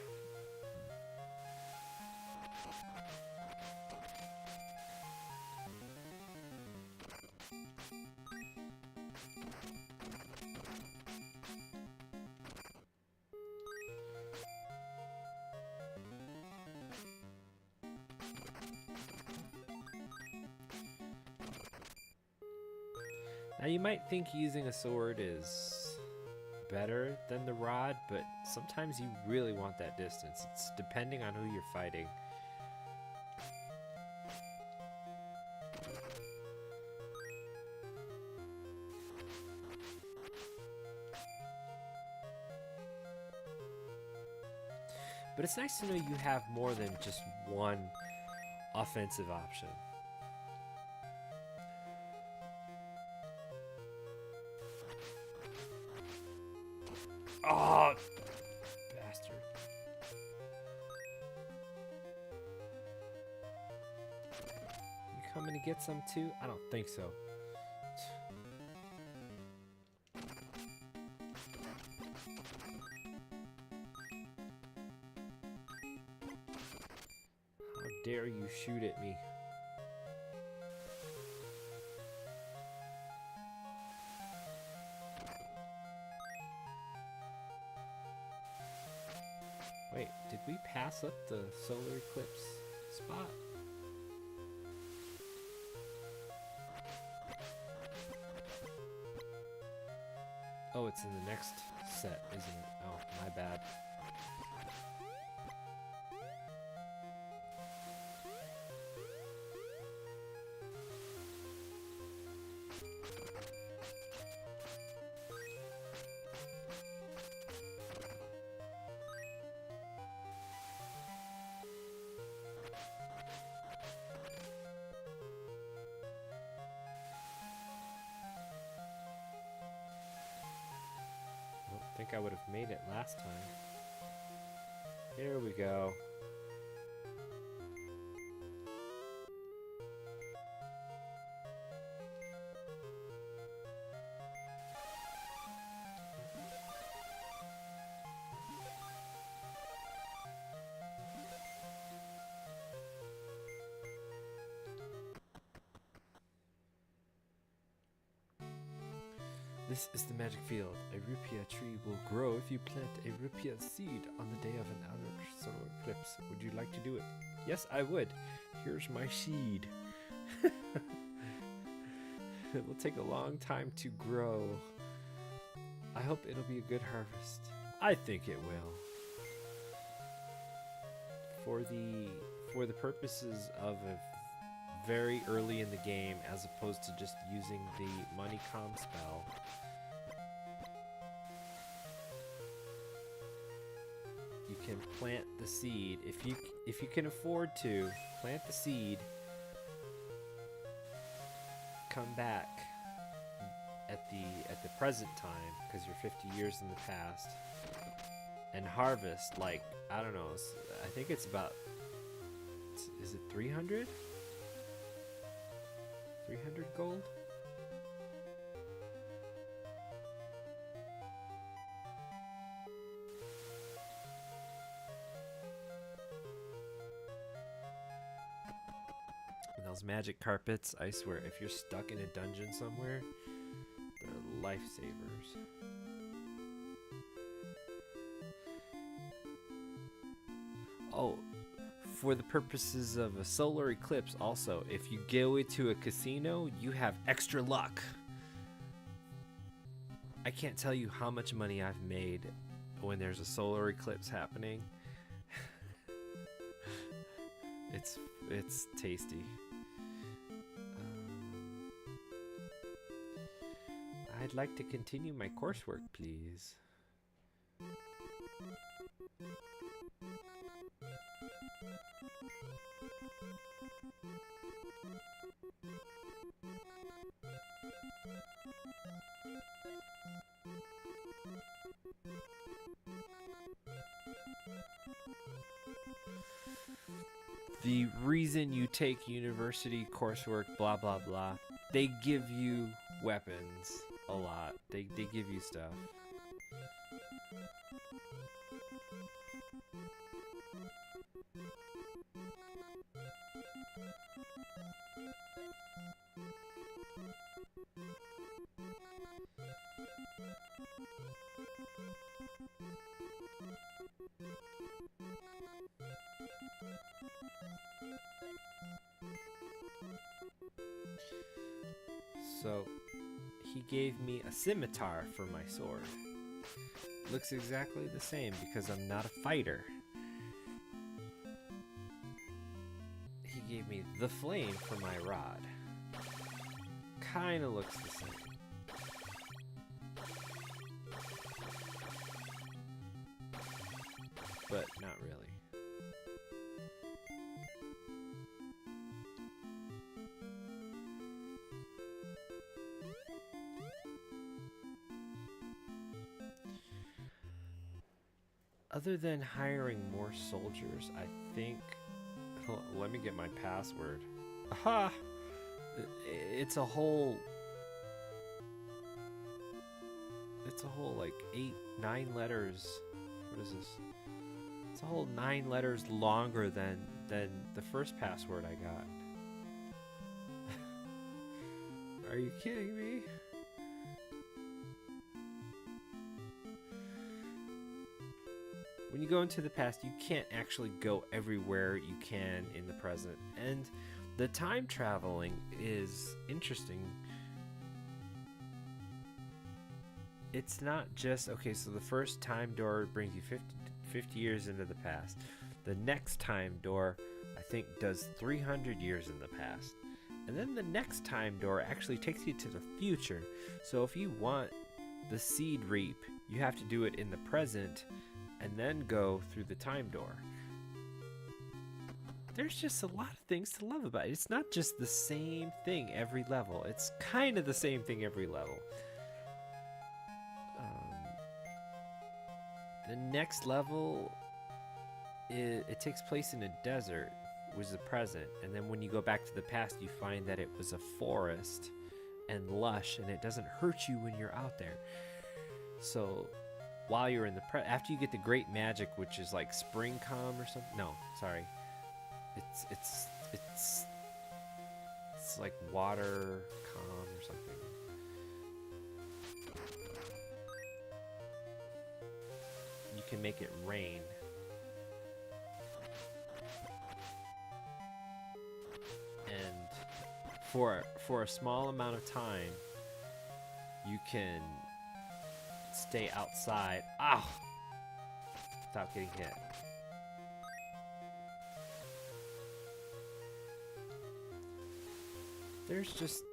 Now you might think using a sword is better than the rod, but sometimes you really want that distance. It's depending on who you're fighting. But it's nice to know you have more than just one offensive option. Oh, bastard. You coming to get some too? I don't think so. How dare you shoot at me? Wait, did we pass up the solar eclipse spot? Oh, it's in the next set, isn't it? Oh, my bad. I think I would have made it last time. Here we go. This is the magic field. A rupia tree will grow if you plant a rupia seed on the day of an outer solar eclipse. Would you like to do it? Yes, I would. Here's my seed. It will take a long time to grow. I hope it'll be a good harvest. I think it will. For the purposes of a very early in the game, as opposed to just using the money com spell, you can plant the seed. If you can afford to plant the seed, come back at the present time, because you're 50 years in the past, and harvest, like, I don't know, I think it's about, is it 300? 300 gold? And those magic carpets, I swear, if you're stuck in a dungeon somewhere, they're lifesavers. Oh, for the purposes of a solar eclipse also, if you go into a casino, you have extra luck. I can't tell you how much money I've made when there's a solar eclipse happening. It's tasty. I'd like to continue my coursework, please. the reason you take university coursework, blah, blah, blah. They give you weapons a lot. They give you stuff. So, he gave me a scimitar for my sword. Looks exactly the same because I'm not a fighter. He gave me the flame for my rod. Kinda looks the same. But not really. Other than hiring more soldiers, I think... Let me get my password. Aha! It's a whole... It's a whole, like, 9 letters. What is this? It's a whole 9 letters longer than the first password I got. Are you kidding me? When you go into the past, you can't actually go everywhere you can in the present. And the time traveling is interesting. It's not just, okay, so the first time door brings you 50 years into the past. The next time door, I think, does 300 years in the past. And then the next time door actually takes you to the future. So if you want the seed reap, you have to do it in the present and then go through the time door. There's just a lot of things to love about it. It's not just the same thing every level. It's kind of the same thing every level. The next level, it takes place in a desert, which is the present. And then when you go back to the past, you find that it was a forest and lush, and it doesn't hurt you when you're out there. So while you're in the after you get the great magic, which is like spring calm or something. No, sorry. It's like water calm or something. You can make it rain. And for a small amount of time, you can stay outside. Ow! Without getting hit.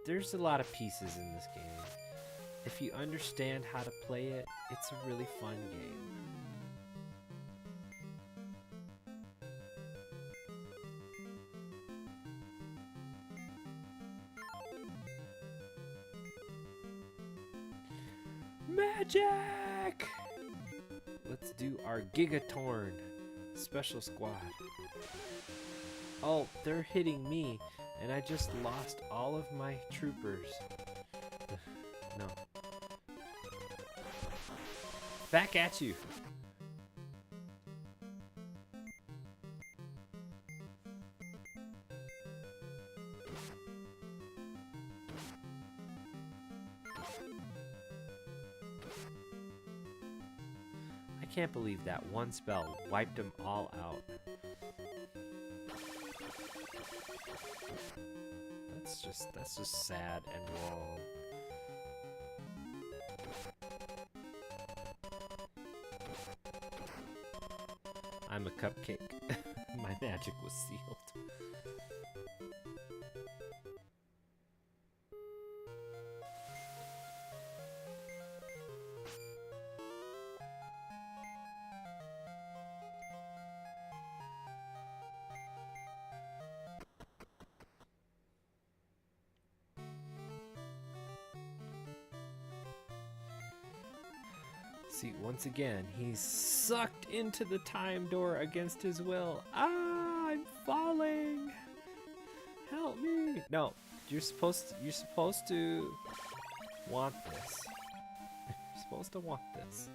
There's a lot of pieces in this game. If you understand how to play it, it's a really fun game. Magic! Let's do our Gigatorn special squad. Oh, they're hitting me, and I just lost all of my troopers. No. Back at you. I can't believe that one spell wiped them all out. That's just sad and wrong. I'm a cupcake. My magic was sealed. See, once again, he's sucked into the time door against his will. Ah, I'm falling! No, you're supposed to want this. You're supposed to want this.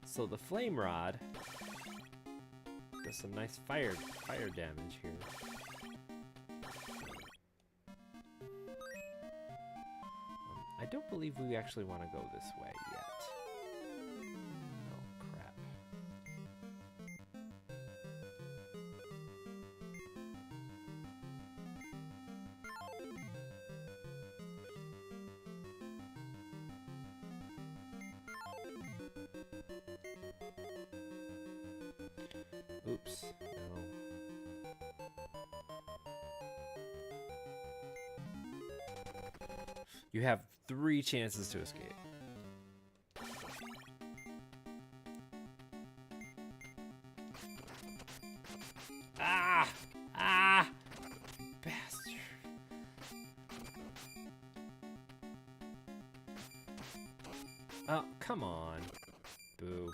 So the flame rod does some nice fire damage here. I don't believe we actually want to go this way yet. Oh crap. Oops. No. You have 3 chances to escape. Ah! Ah! Bastard. Oh, come on. Boo.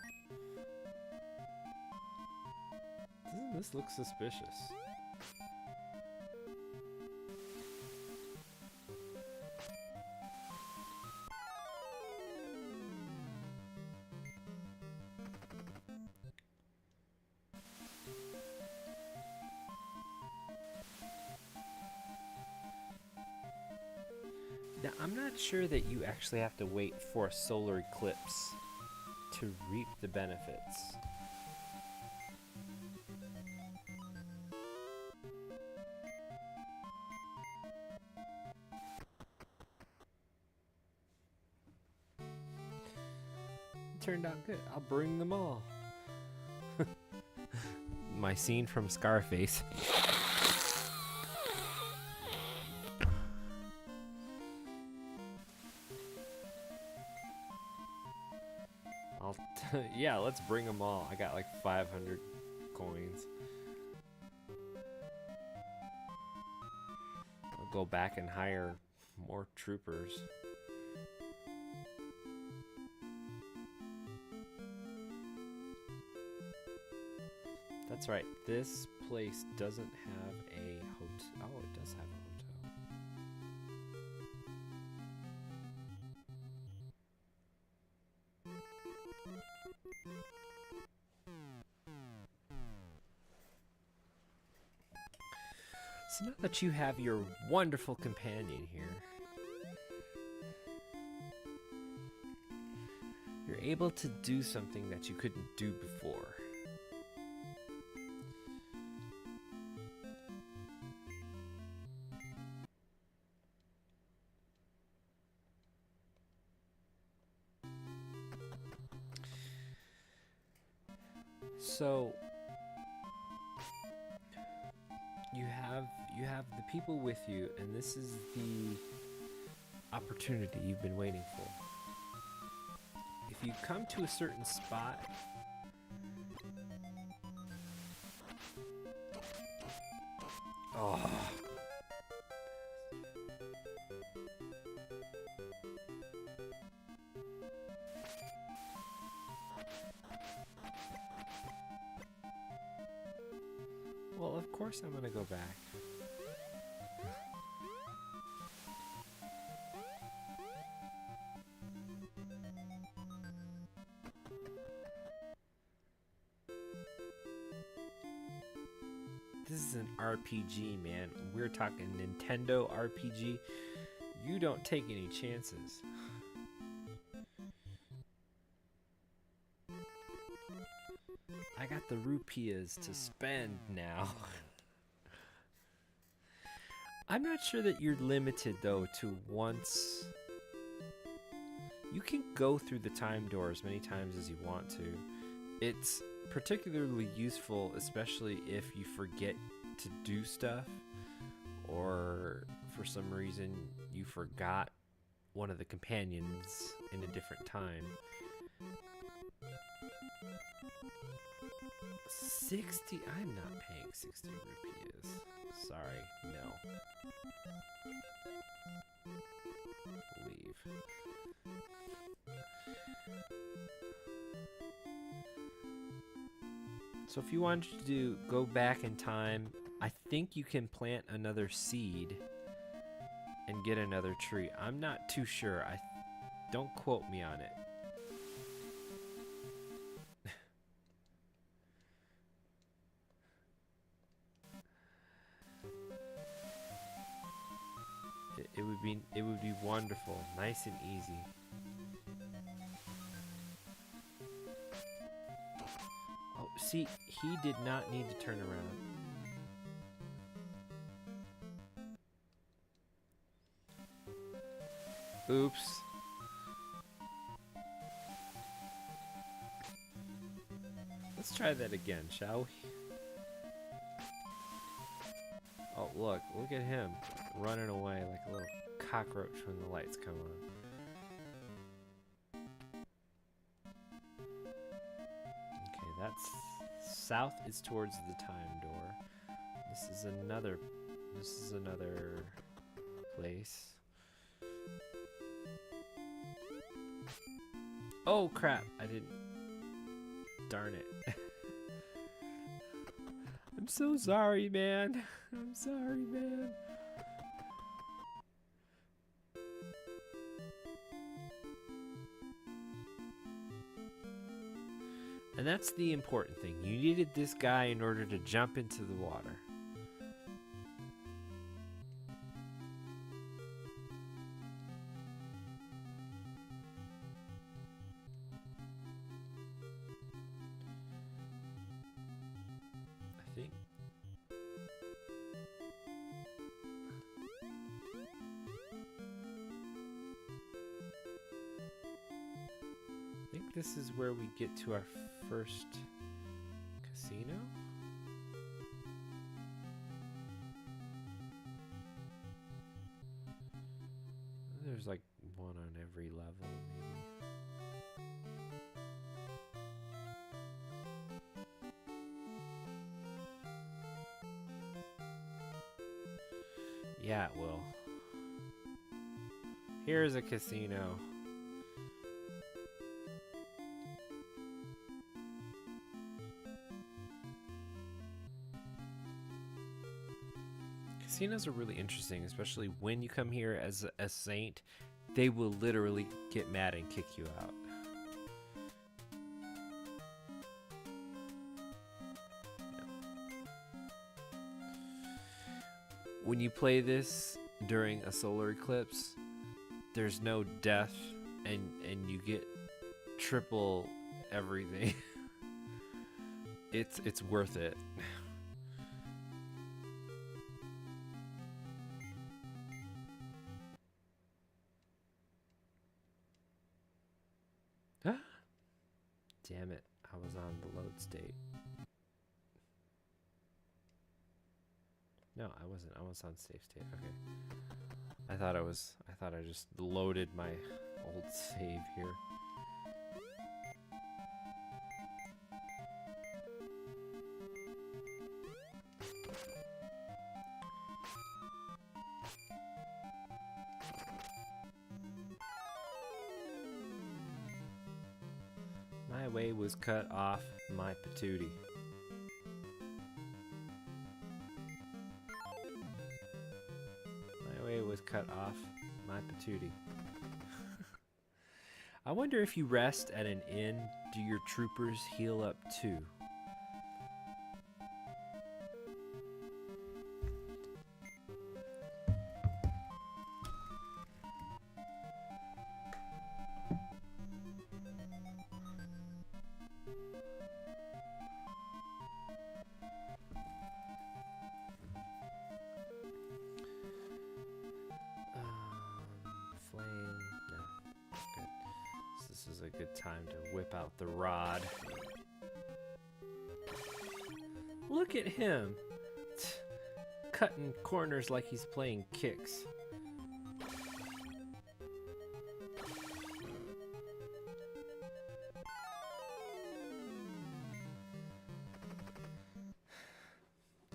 Doesn't this look suspicious? Now, I'm not sure that you actually have to wait for a solar eclipse to reap the benefits. Turned out good. I'll bring them all. My scene from Scarface. Yeah, let's bring them all. I got like 500 coins. I'll go back and hire more troopers. That's right. This place doesn't have a hotel. Oh, it does have a hotel. So now that you have your wonderful companion here, you're able to do something that you couldn't do before. So you have the people with you, and this is the opportunity you've been waiting for. If you come to a certain spot, oh. Well, of course I'm gonna go back. This is an RPG, man. We're talking Nintendo RPG. You don't take any chances. I got the rupees to spend now. I'm not sure that you're limited, though, to once. You can go through the time door as many times as you want to. It's particularly useful, especially if you forget to do stuff, or for some reason you forgot one of the companions in a different time. 60? I'm not paying 60 rupees. Sorry, no. Leave. So if you wanted to go back in time, I think you can plant another seed and get another tree. I'm not too sure. Don't quote me on it. It would be wonderful, nice and easy. Oh, see, he did not need to turn around. Oops. Let's try that again, shall we? Oh, look at him running away like a little cockroach when the lights come on. Okay, that's south is towards the time door. This is another place. Oh crap, I didn't. Darn it. I'm so sorry, man. I'm sorry, man. And that's the important thing. You needed this guy in order to jump into the water. I think. I think this is where we get to our first casino. There's like one on every level, maybe. Yeah, it will. Here's a casino. Casinos are really interesting, especially when you come here as a saint. They will literally get mad and kick you out. When you play this during a solar eclipse, there's no death, and you get triple everything. It's worth it. Damn it, I was on the load state. No, I wasn't. I was on safe state. Okay. I thought I just loaded my old save here. My way was cut off, my patootie. My way was cut off, my patootie. I wonder if you rest at an inn, do your troopers heal up too? This is a good time to whip out the rod. Look at him! Cutting corners like he's playing kicks.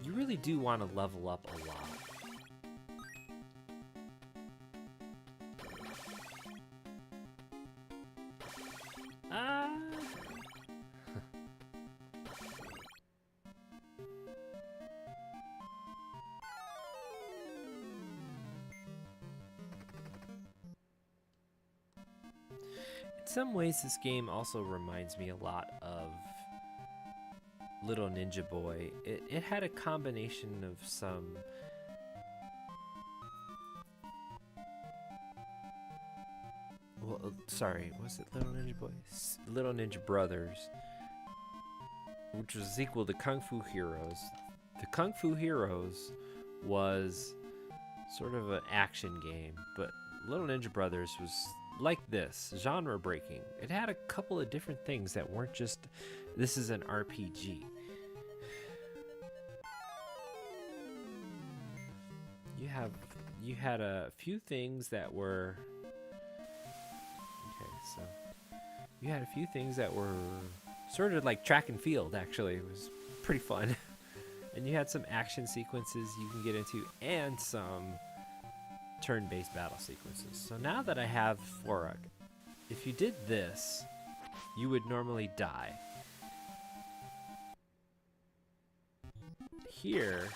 You really do want to level up a lot. some ways, this game also reminds me a lot of Little Ninja Boy. It had a combination of some... Well, sorry, was it Little Ninja Boy? Little Ninja Brothers, which was equal to Kung Fu Heroes. The Kung Fu Heroes was sort of an action game, but Little Ninja Brothers was like this, genre breaking. It had a couple of different things that weren't just, this is an RPG. You had a few things that were, okay, so you had a few things that were sort of like track and field, actually. It was pretty fun. And you had some action sequences you can get into and some turn-based battle sequences. So now that I have Foruk, if you did this, you would normally die. Here,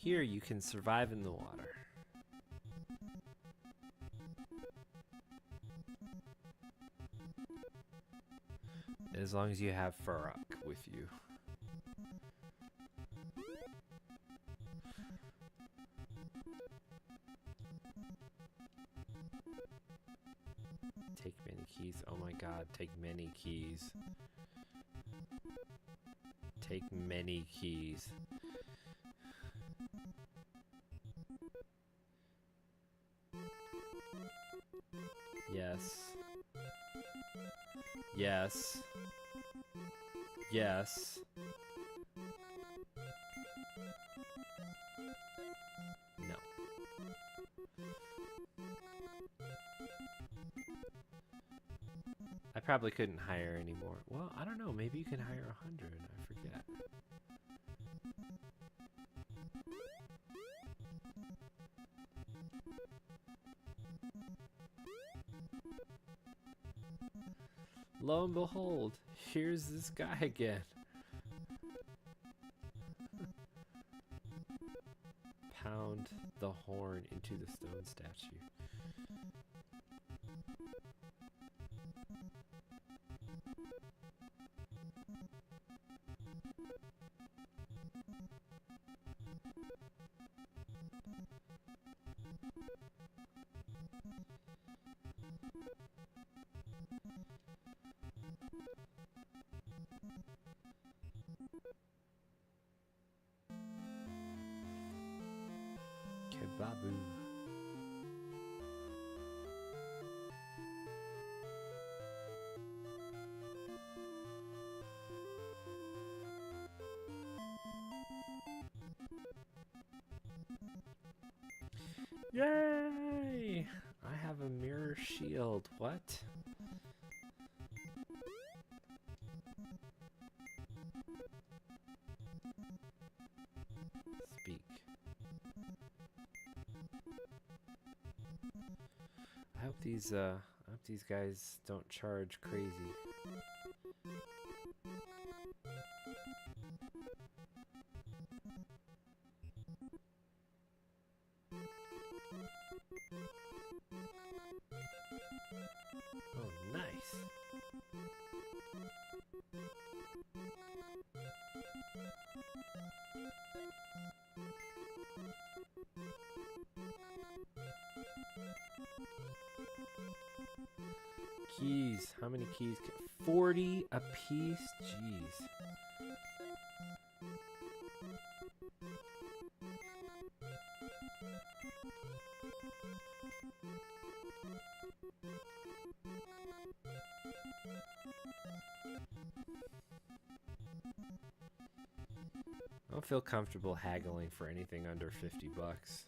here you can survive in the water. As long as you have Faruk with you. Take many keys. Oh my god, take many keys. Take many keys. Yes. Yes. Yes. No. I probably couldn't hire any more. Well, I don't know. Maybe you can hire 100. I forget. Lo and behold, here's this guy again. Pound the horn into the stone statue. Kebabu. Yay! I have a mirror shield. What? Speak. I hope these guys don't charge crazy. Oh, nice. Keys. How many keys? 40 a piece? Jeez. I don't feel comfortable haggling for anything under 50 bucks.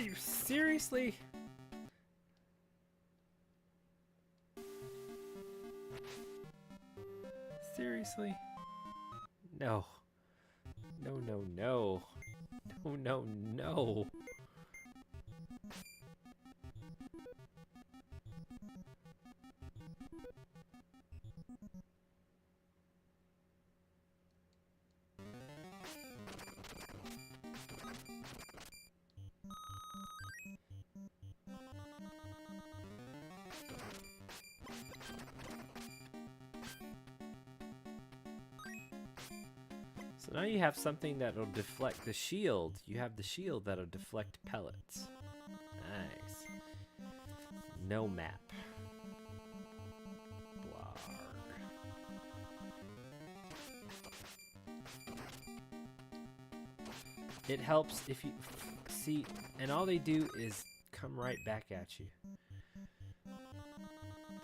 you seriously? Seriously? No. No, no, no. No, no, no. So now you have something that'll deflect the shield. You have the shield that'll deflect pellets. Nice. No map. Blarg. It helps if you see, and all they do is come right back at you.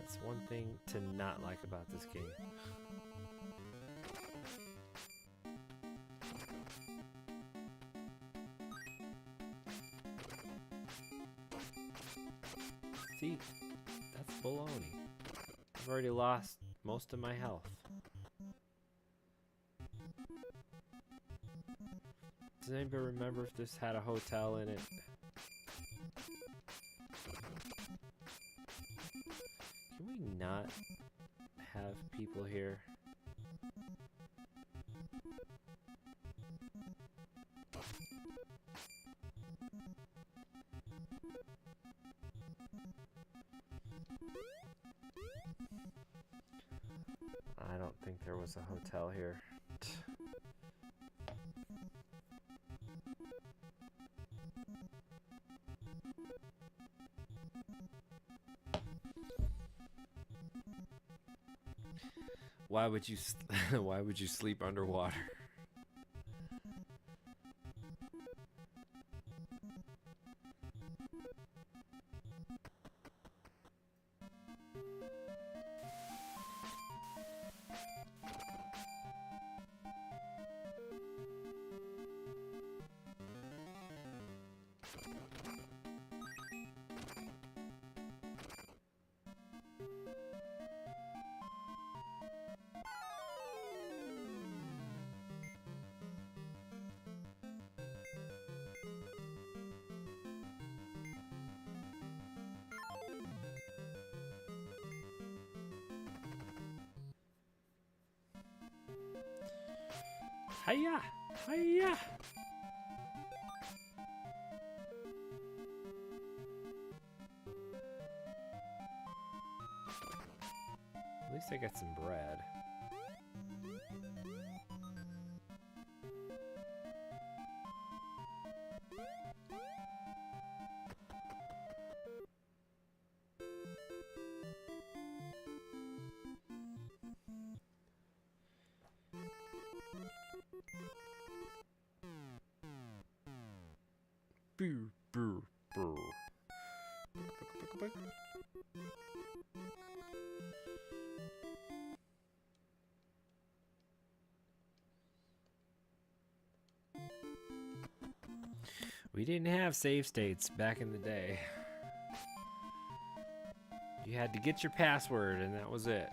That's one thing to not like about this game. See, that's baloney. I've already lost most of my health. Does anybody remember if this had a hotel in it? Can we not have people here? I don't think there was a hotel here. Why would you why would you sleep underwater? Hiya! Hiya! At least I got some bread. Boo, boo, boo. We didn't have save states back in the day. You had to get your password and that was it.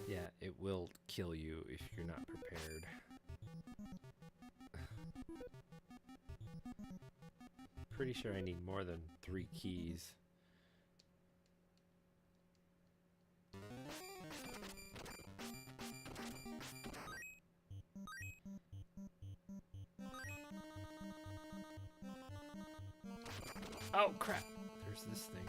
Yeah, it will kill you if you're not prepared. Pretty sure I need more than 3 keys. Oh, crap. There's this thing.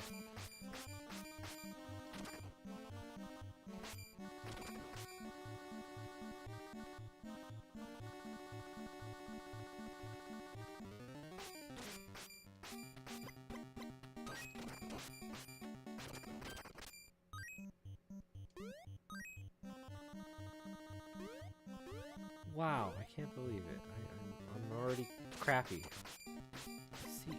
Wow, I can't believe it. I'm already crappy. See.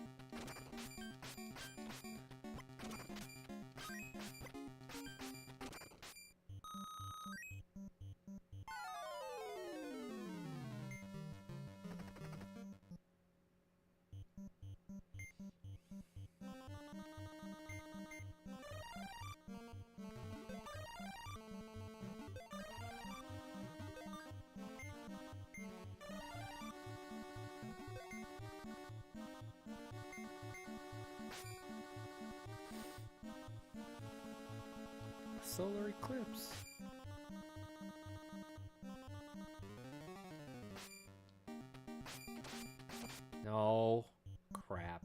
Solar eclipse. No. Crap.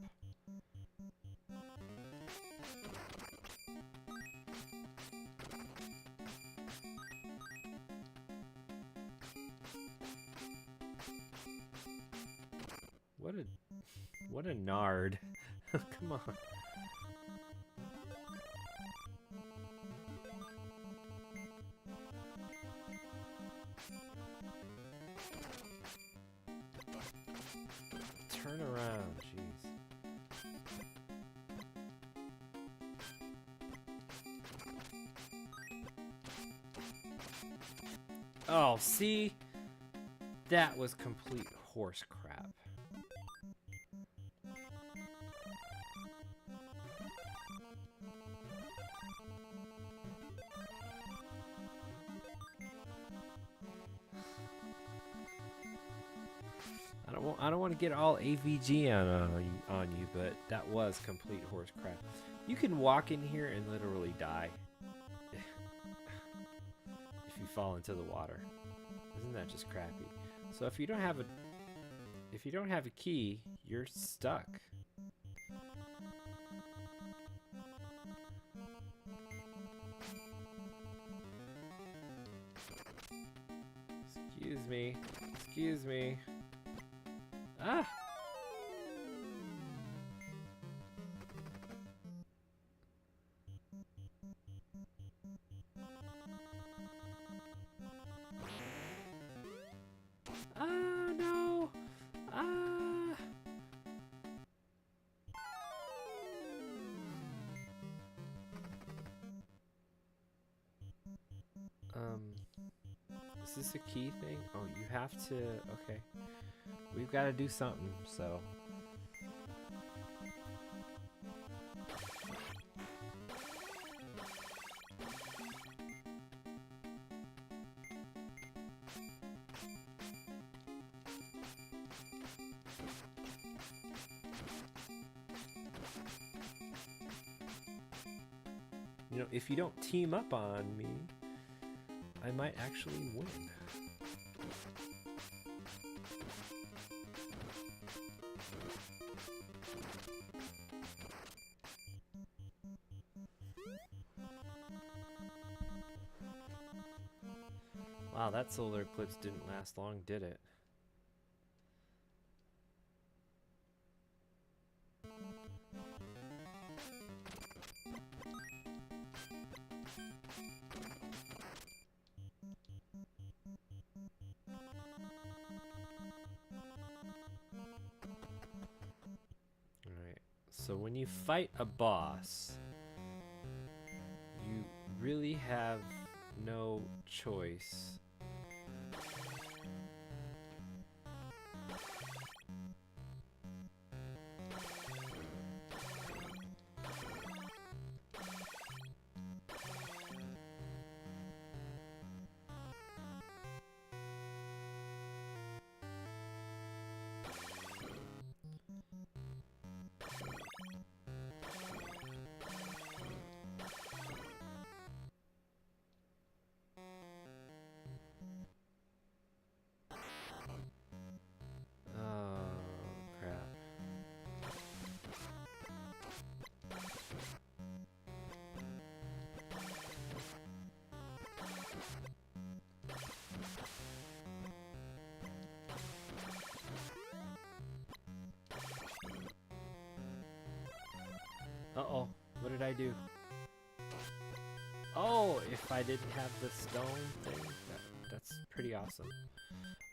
What a nard. Come on. Turn around, jeez. Oh, see? That was complete horse crap. I don't want to get all AVG on you, but that was complete horse crap. You can walk in here and literally die if you fall into the water. Isn't that just crappy? So if you don't have a key, you're stuck. Excuse me. Excuse me. Ah! Ah, no! Ah! Is this a key thing? Oh, you have to... Okay. We've got to do something, so... You know, if you don't team up on me, I might actually win. Wow, that solar eclipse didn't last long, did it? Alright, so when you fight a boss, you really have no choice. Uh-oh. What did I do? Oh, if I didn't have the stone thing, that's pretty awesome.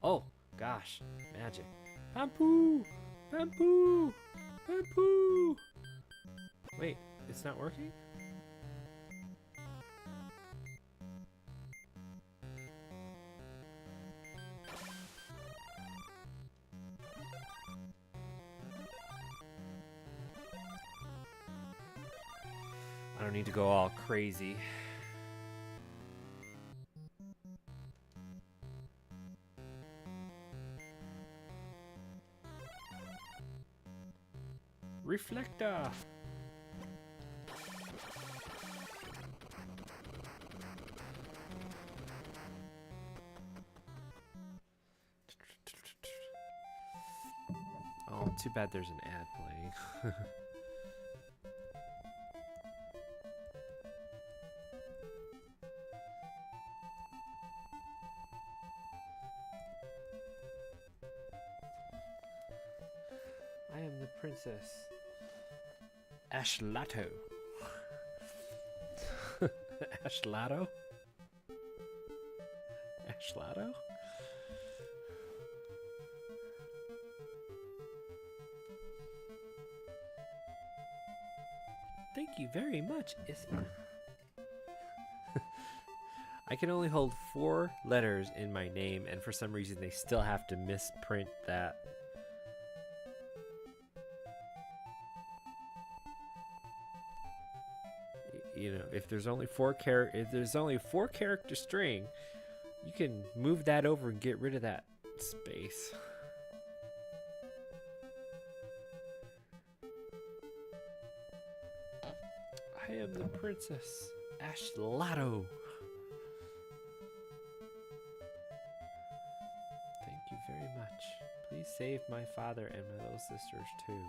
Oh, gosh. Magic. Pampoo! Pampoo! Pampoo! Wait, it's not working? I don't need to go all crazy. Reflector! Oh, too bad there's an ad playing. I am the princess. Ashlato. Ashlato? Ashlato? Thank you very much, Isma. I can only hold 4 letters in my name, and for some reason they still have to misprint that. You know, if there's only 4 character string, you can move that over and get rid of that space. I am the princess Ashlato. Thank you very much. Please save my father and my little sisters too.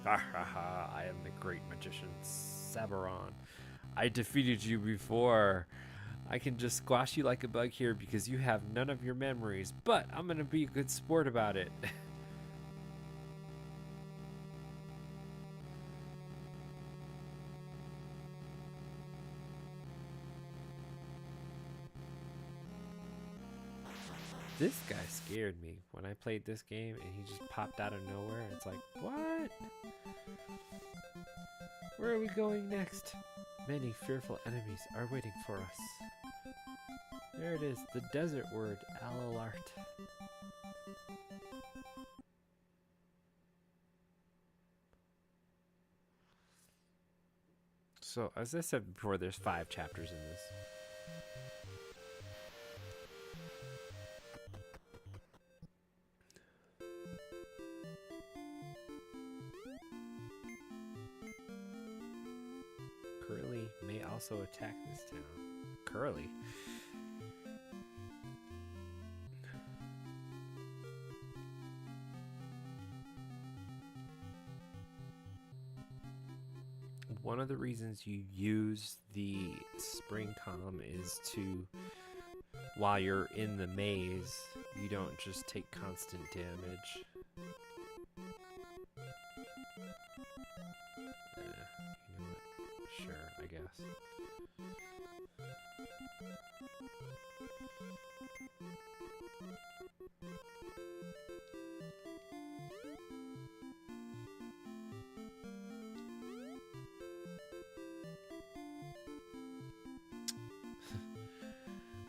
Ha ha ha, I am the great magician Sabaron. I defeated you before. I can just squash you like a bug here because you have none of your memories, but I'm gonna be a good sport about it. This guy scared me when I played this game and he just popped out of nowhere. It's like, what? Where are we going next? Many fearful enemies are waiting for us. There it is, the desert word, Alalart. So, as I said before, there's 5 chapters in this. Curly may also attack this town. Curly? One of the reasons you use the spring column is to, while you're in the maze, you don't just take constant damage. You know what? Sure, I guess.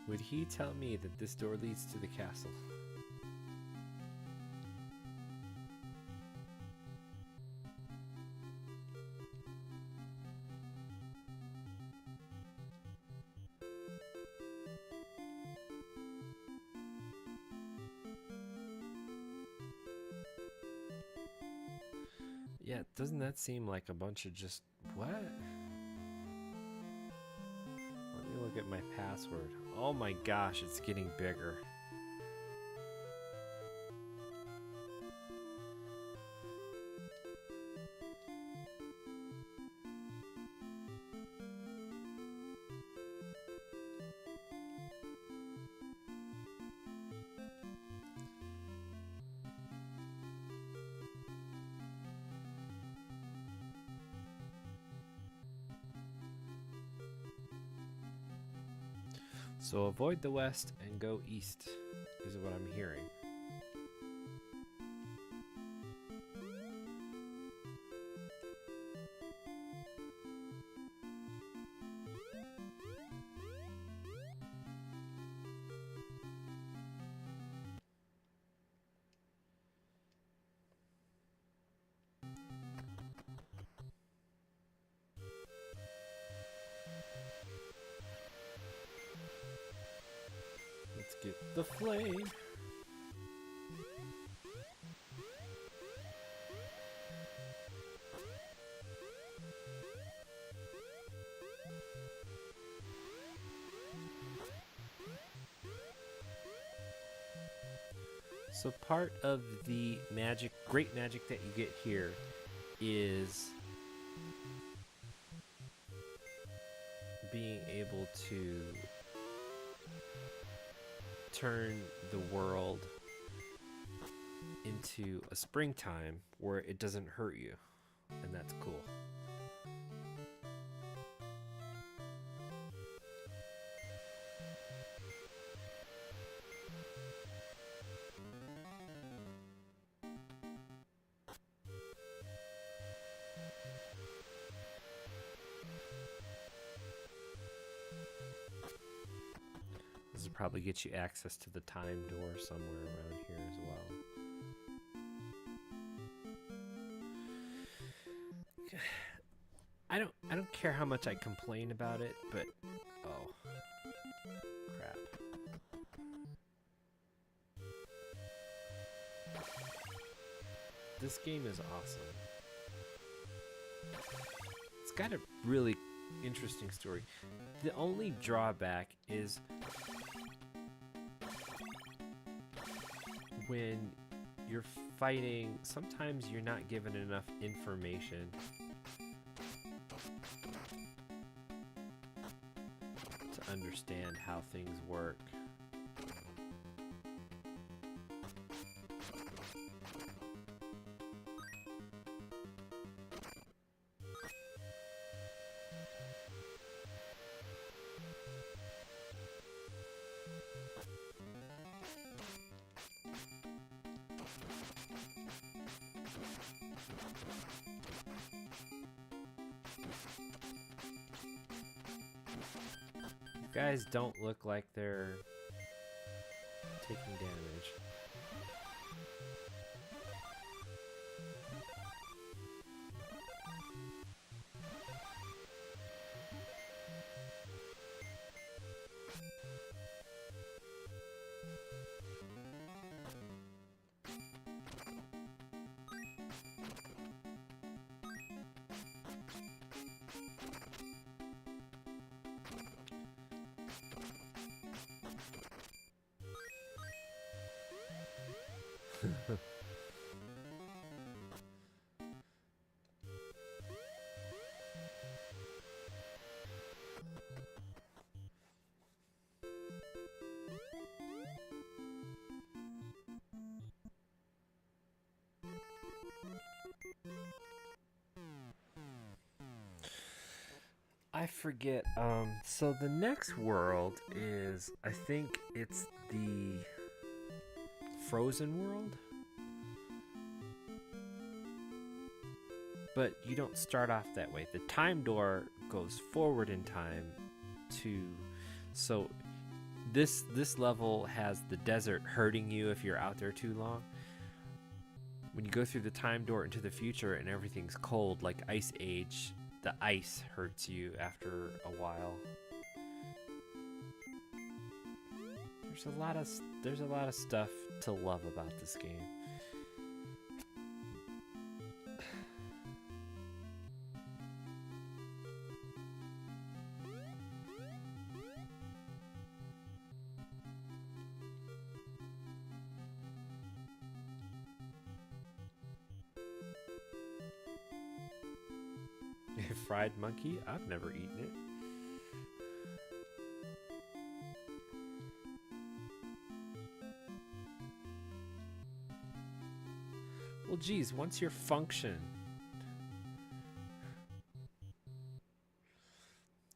Would he tell me that this door leads to the castle? Yeah, doesn't that seem like a bunch of just... what? Let me look at my password. Oh my gosh, it's getting bigger. So avoid the west and go east, is what I'm hearing. Let's get the flame. So part of the magic, great magic that you get here is being able to turn the world into a springtime where it doesn't hurt you, and that's cool. This will probably get you access to the time door somewhere around here as well. I don't care how much I complain about it, but oh crap. This game is awesome. It's got a really interesting story. The only drawback is when you're fighting, sometimes you're not given enough information to understand how things work. Guys don't look like they're taking damage. I forget. So the next world is, I think it's the frozen world. But you don't start off that way. The time door goes forward in time to, so this level has the desert hurting you if you're out there too long. When you go through the time door into the future and everything's cold, like Ice Age, the ice hurts you after a while. There's a lot of stuff to love about this game. Fried monkey? I've never eaten it. Well, geez, what's your function?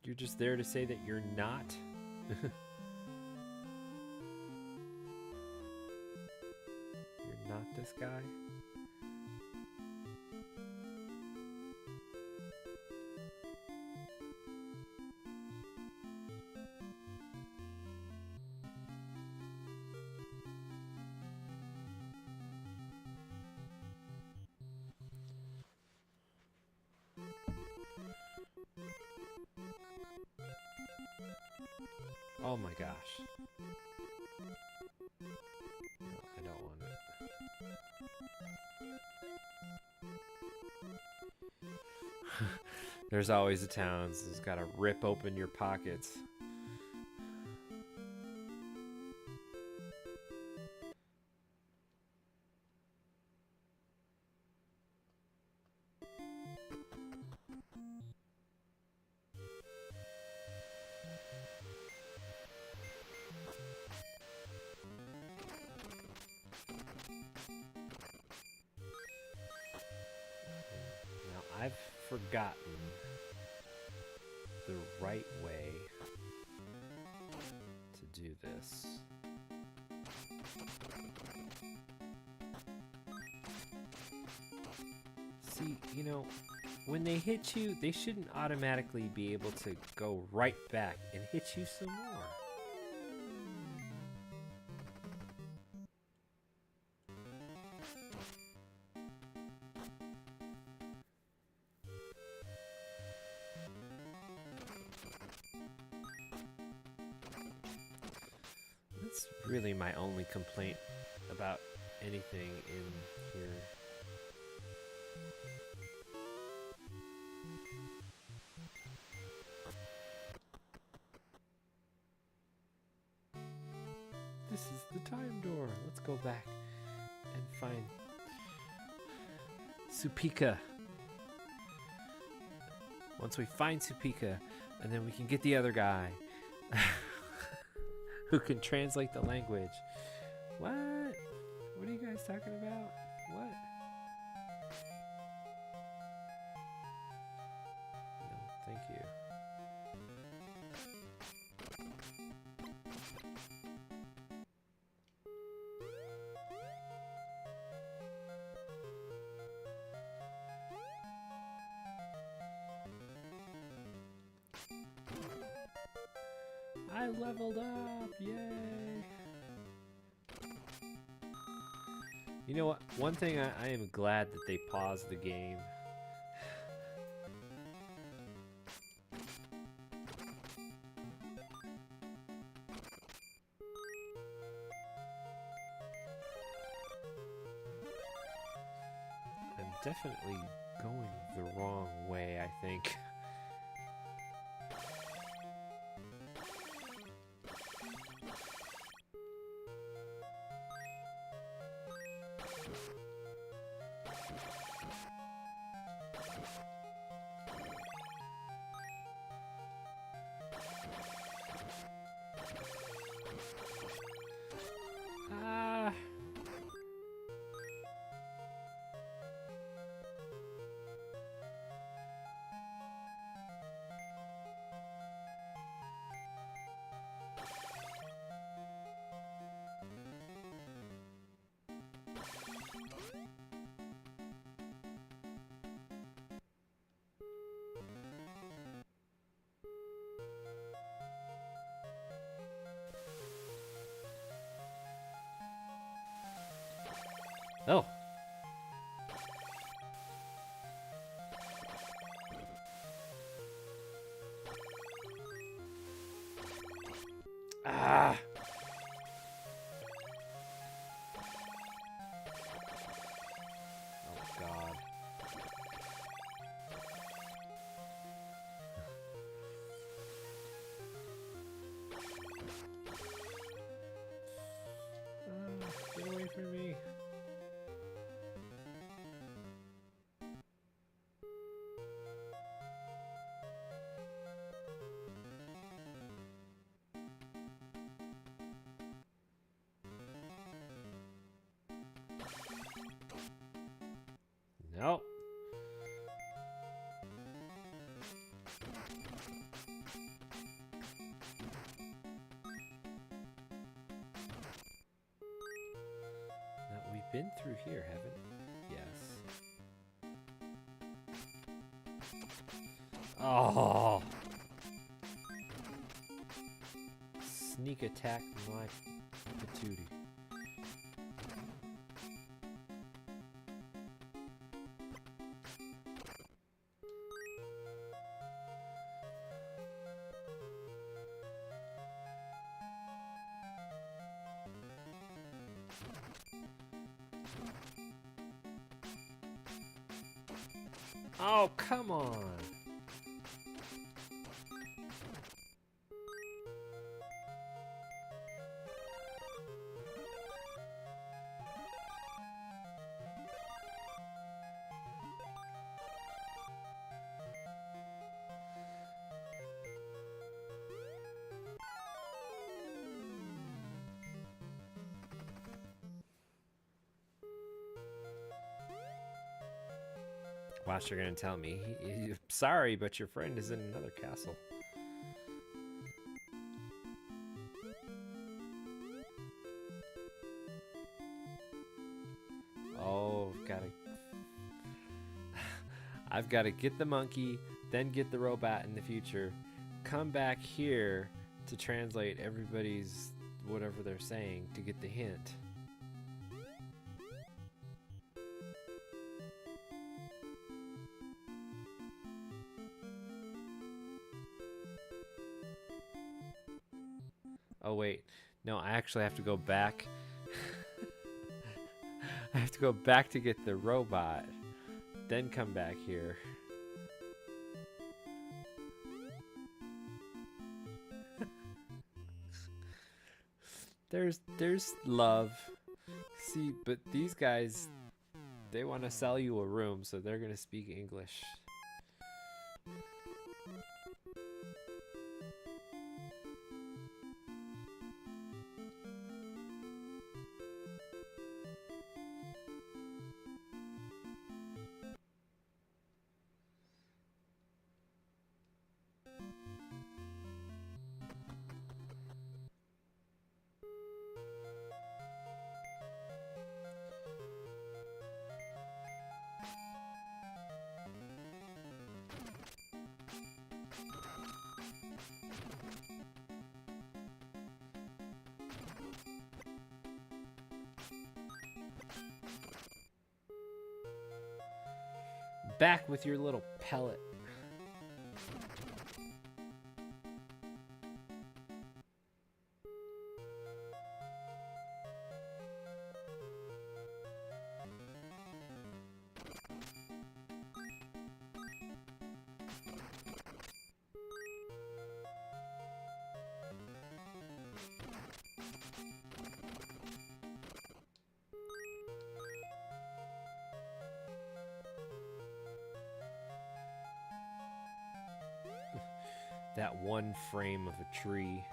You're just there to say that you're not? with this guy? Oh my gosh. No, I don't want it. There's always the towns that's gotta rip open your pockets. I've forgotten the right way to do this. See, you know, when they hit you, they shouldn't automatically be able to go right back and hit you some more. That's really my only complaint about anything in here. This is the time door. Let's go back and find Supika. Once we find Supika, and then we can get the other guy who can translate the language. What? What are you guys talking about? What? No, thank you. I leveled up! Yay! You know what? One thing I am glad that they paused the game. I'm definitely going the wrong way, I think. Oh. Ah. Oh God. Get away from me. Nope. Now we been through here, haven't we? Yes. Oh! Sneak attack my patootie. Oh, come on! Watch, you're gonna tell me. Sorry, but your friend is in another castle. Oh, I've gotta get the monkey, then get the robot in the future, come back here to translate everybody's whatever they're saying to get the hint. Oh wait, no, I actually have to go back. I have to go back to get the robot, then come back here. There's love. See, but these guys, they want to sell you a room, so they're gonna speak English. Back with your little pellet. That one frame of a tree.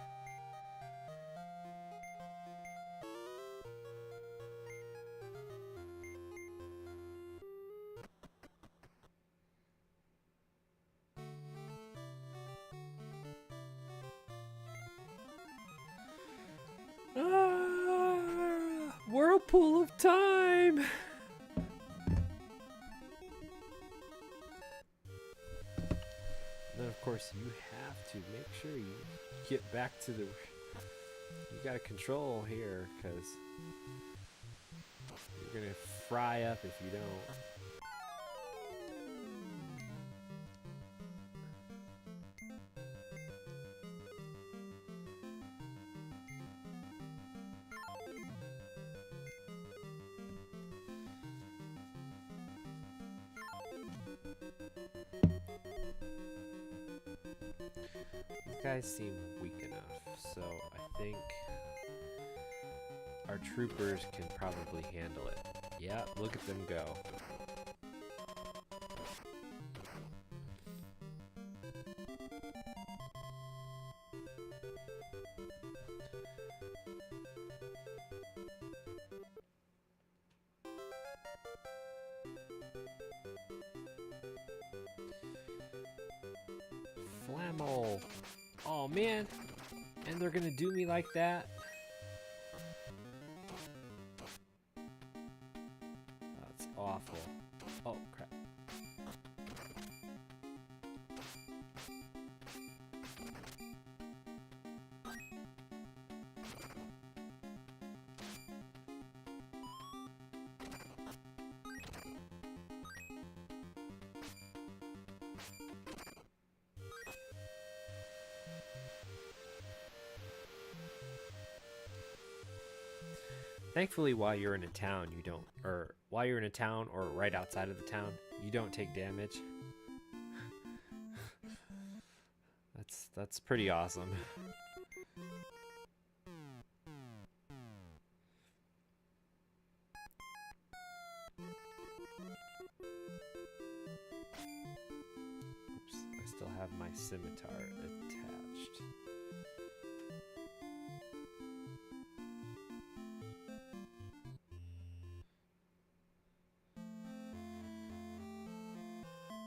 Whirlpool of time! Then of course you have to make sure you get back to the... You gotta control here, because you're gonna fry up if you don't. These guys seem weak enough, so I think our troopers can probably handle it. Yeah, look at them go. Flammo. Oh man, and they're gonna do me like that? awful. Oh, crap. Thankfully, while you're in a town, you don't, or while you're in a town or right outside of the town, you don't take damage. That's pretty awesome. Oops, I still have my scimitar attached.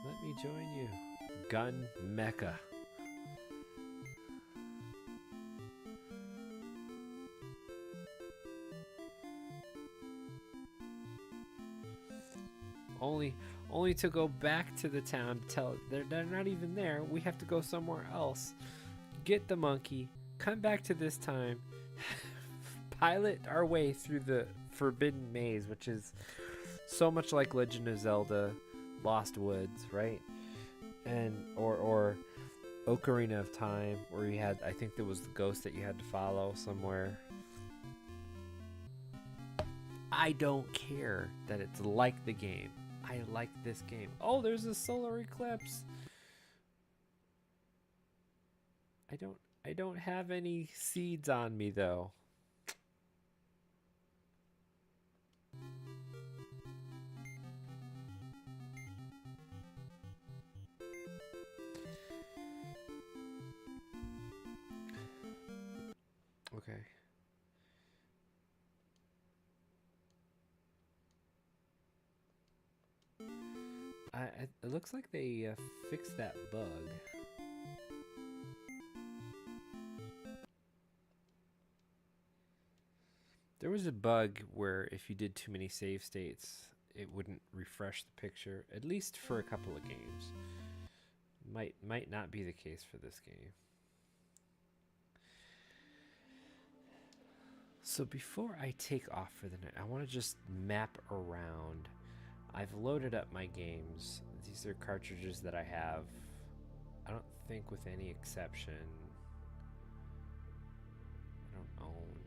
Let me join you. Gun Mecha. Only to go back to the town to tell it they're not even there. We have to go somewhere else. Get the monkey. Come back to this time. Pilot our way through the Forbidden Maze, which is so much like Legend of Zelda Lost Woods, right? And or Ocarina of Time, where you had, I think there was the ghost that you had to follow somewhere. I don't care that it's like the game. I like this game. Oh, there's a solar eclipse. I don't have any seeds on me though. Okay. It looks like they fixed that bug. There was a bug where if you did too many save states, it wouldn't refresh the picture, at least for a couple of games. Might not be the case for this game. So before I take off for the night, I want to just map around. I've loaded up my games. These are cartridges that I have. I don't think with any exception, I don't own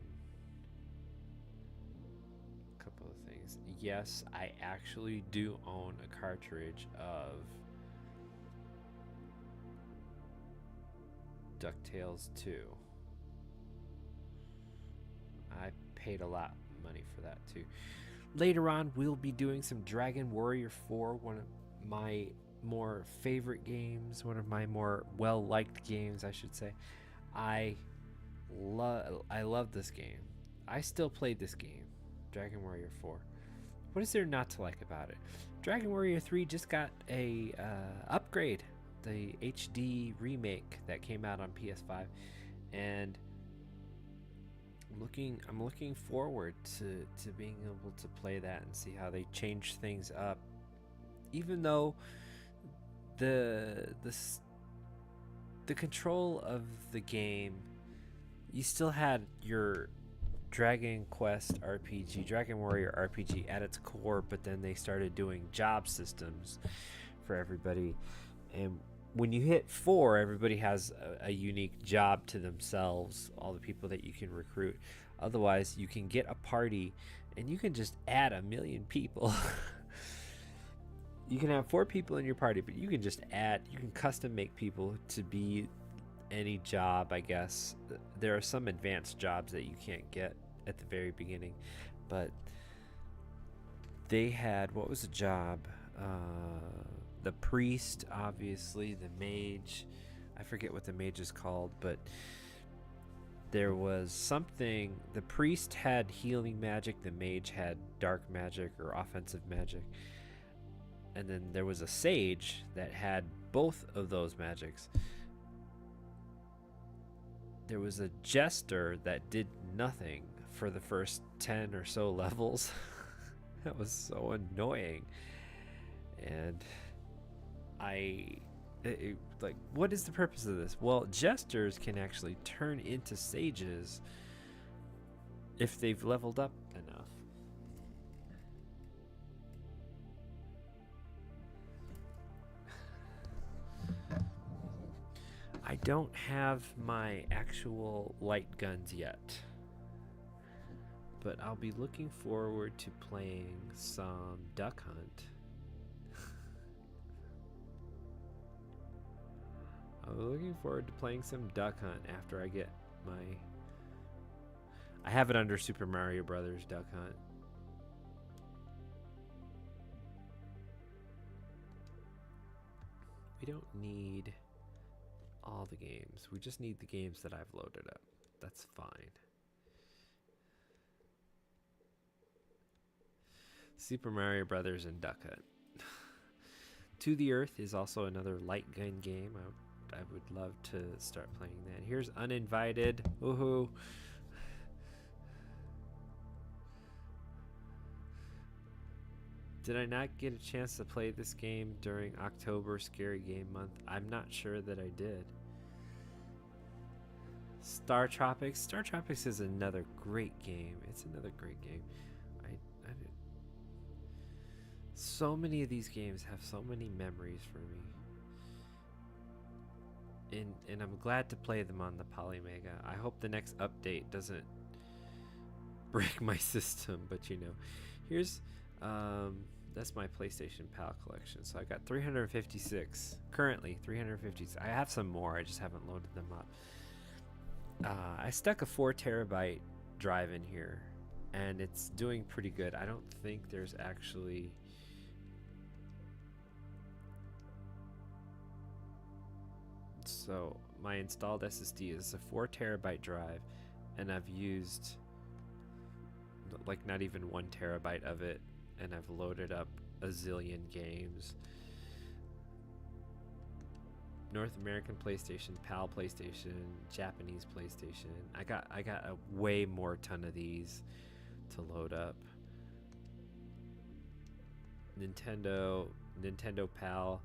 a couple of things. Yes, I actually do own a cartridge of DuckTales 2. I paid a lot of money for that too. Later on, we'll be doing some Dragon Warrior 4, one of my more favorite games, one of my more well-liked games, I should say. I love this game. I still played this game, Dragon Warrior 4. What is there not to like about it? Dragon Warrior 3 just got a upgrade, the HD remake that came out on PS5, and I'm looking forward to being able to play that and see how they change things up. Even though the control of the game, you still had your Dragon Quest RPG, Dragon Warrior RPG at its core, but then they started doing job systems for everybody. And when you hit 4, everybody has a unique job to themselves, all the people that you can recruit. Otherwise, you can get a party and you can just add 1 million people. You can have 4 people in your party, but you can just add, you can custom make people to be any job, I guess. There are some advanced jobs that you can't get at the very beginning, but they had, what was the job? The priest, obviously, the mage. I forget what the mage is called, but there was something. The priest had healing magic, the mage had dark magic or offensive magic. And then there was a sage that had both of those magics. There was a jester that did nothing for the first 10 or so levels. That was so annoying. And like, what is the purpose of this? Well, jesters can actually turn into sages if they've leveled up enough. I don't have my actual light guns yet, but I'll be looking forward to playing some Duck Hunt. I'm looking forward to playing some Duck Hunt after I get my... I have it under Super Mario Brothers Duck Hunt. We don't need all the games. We just need the games that I've loaded up. That's fine. Super Mario Brothers and Duck Hunt. To the Earth is also another light gun game. I would love to start playing that. Here's Uninvited. Woohoo! Did I not get a chance to play this game during October Scary Game Month? I'm not sure that I did. Star Tropics. Star Tropics is another great game. It's another great game. So many of these games have so many memories for me. And I'm glad to play them on the Polymega. I hope the next update doesn't break my system, but you know. Here's that's my PlayStation PAL collection. So I got 356. Currently 356. I have some more, I just haven't loaded them up. I stuck a 4 terabyte drive in here and it's doing pretty good. I don't think there's actually so my installed SSD is a 4 terabyte drive and I've used like not even 1 terabyte of it, and I've loaded up a zillion games. North American PlayStation, PAL PlayStation, Japanese PlayStation. I got a way more ton of these to load up. Nintendo PAL.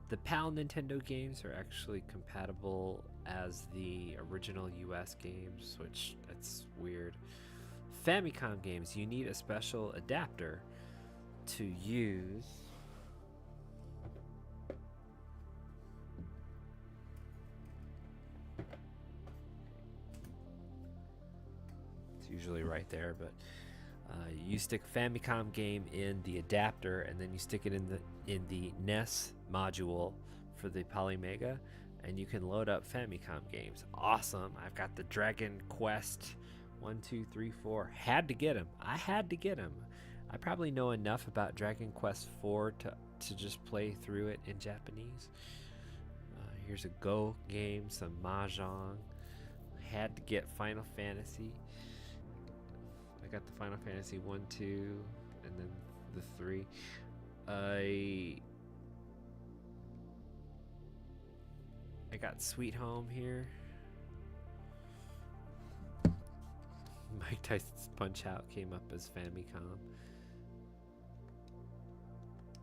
The PAL Nintendo games are actually compatible as the original US games, which that's weird. Famicom games, you need a special adapter to use. It's usually right there, but you stick Famicom game in the adapter, and then you stick it in the NES module for the Polymega, and you can load up Famicom games. Awesome! I've got the Dragon Quest 1, 2, 3, 4. Had to get him. I had to get him. I probably know enough about Dragon Quest 4 to just play through it in Japanese. Here's a Go game, some Mahjong. Had to get Final Fantasy. I got the Final Fantasy 1, 2, and then the 3. I got Sweet Home here. Mike Tyson's Punch Out came up as Famicom.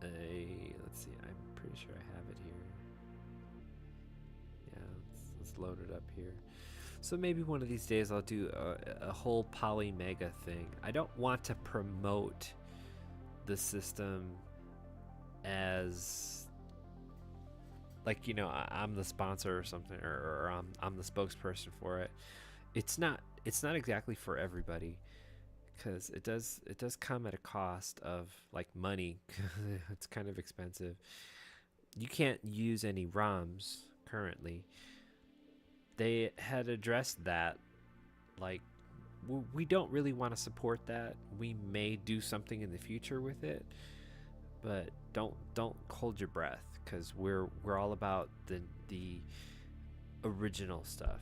Let's see, I'm pretty sure I have it here. Yeah, let's load it up here. So maybe one of these days I'll do a whole Polymega thing. I don't want to promote the system as like, you know, I'm the sponsor or something, or I'm the spokesperson for it. It's not exactly for everybody, because it does come at a cost of like money. It's kind of expensive. You can't use any ROMs currently. They had addressed that, like, we don't really want to support that. We may do something in the future with it, but don't hold your breath, because we're all about the original stuff.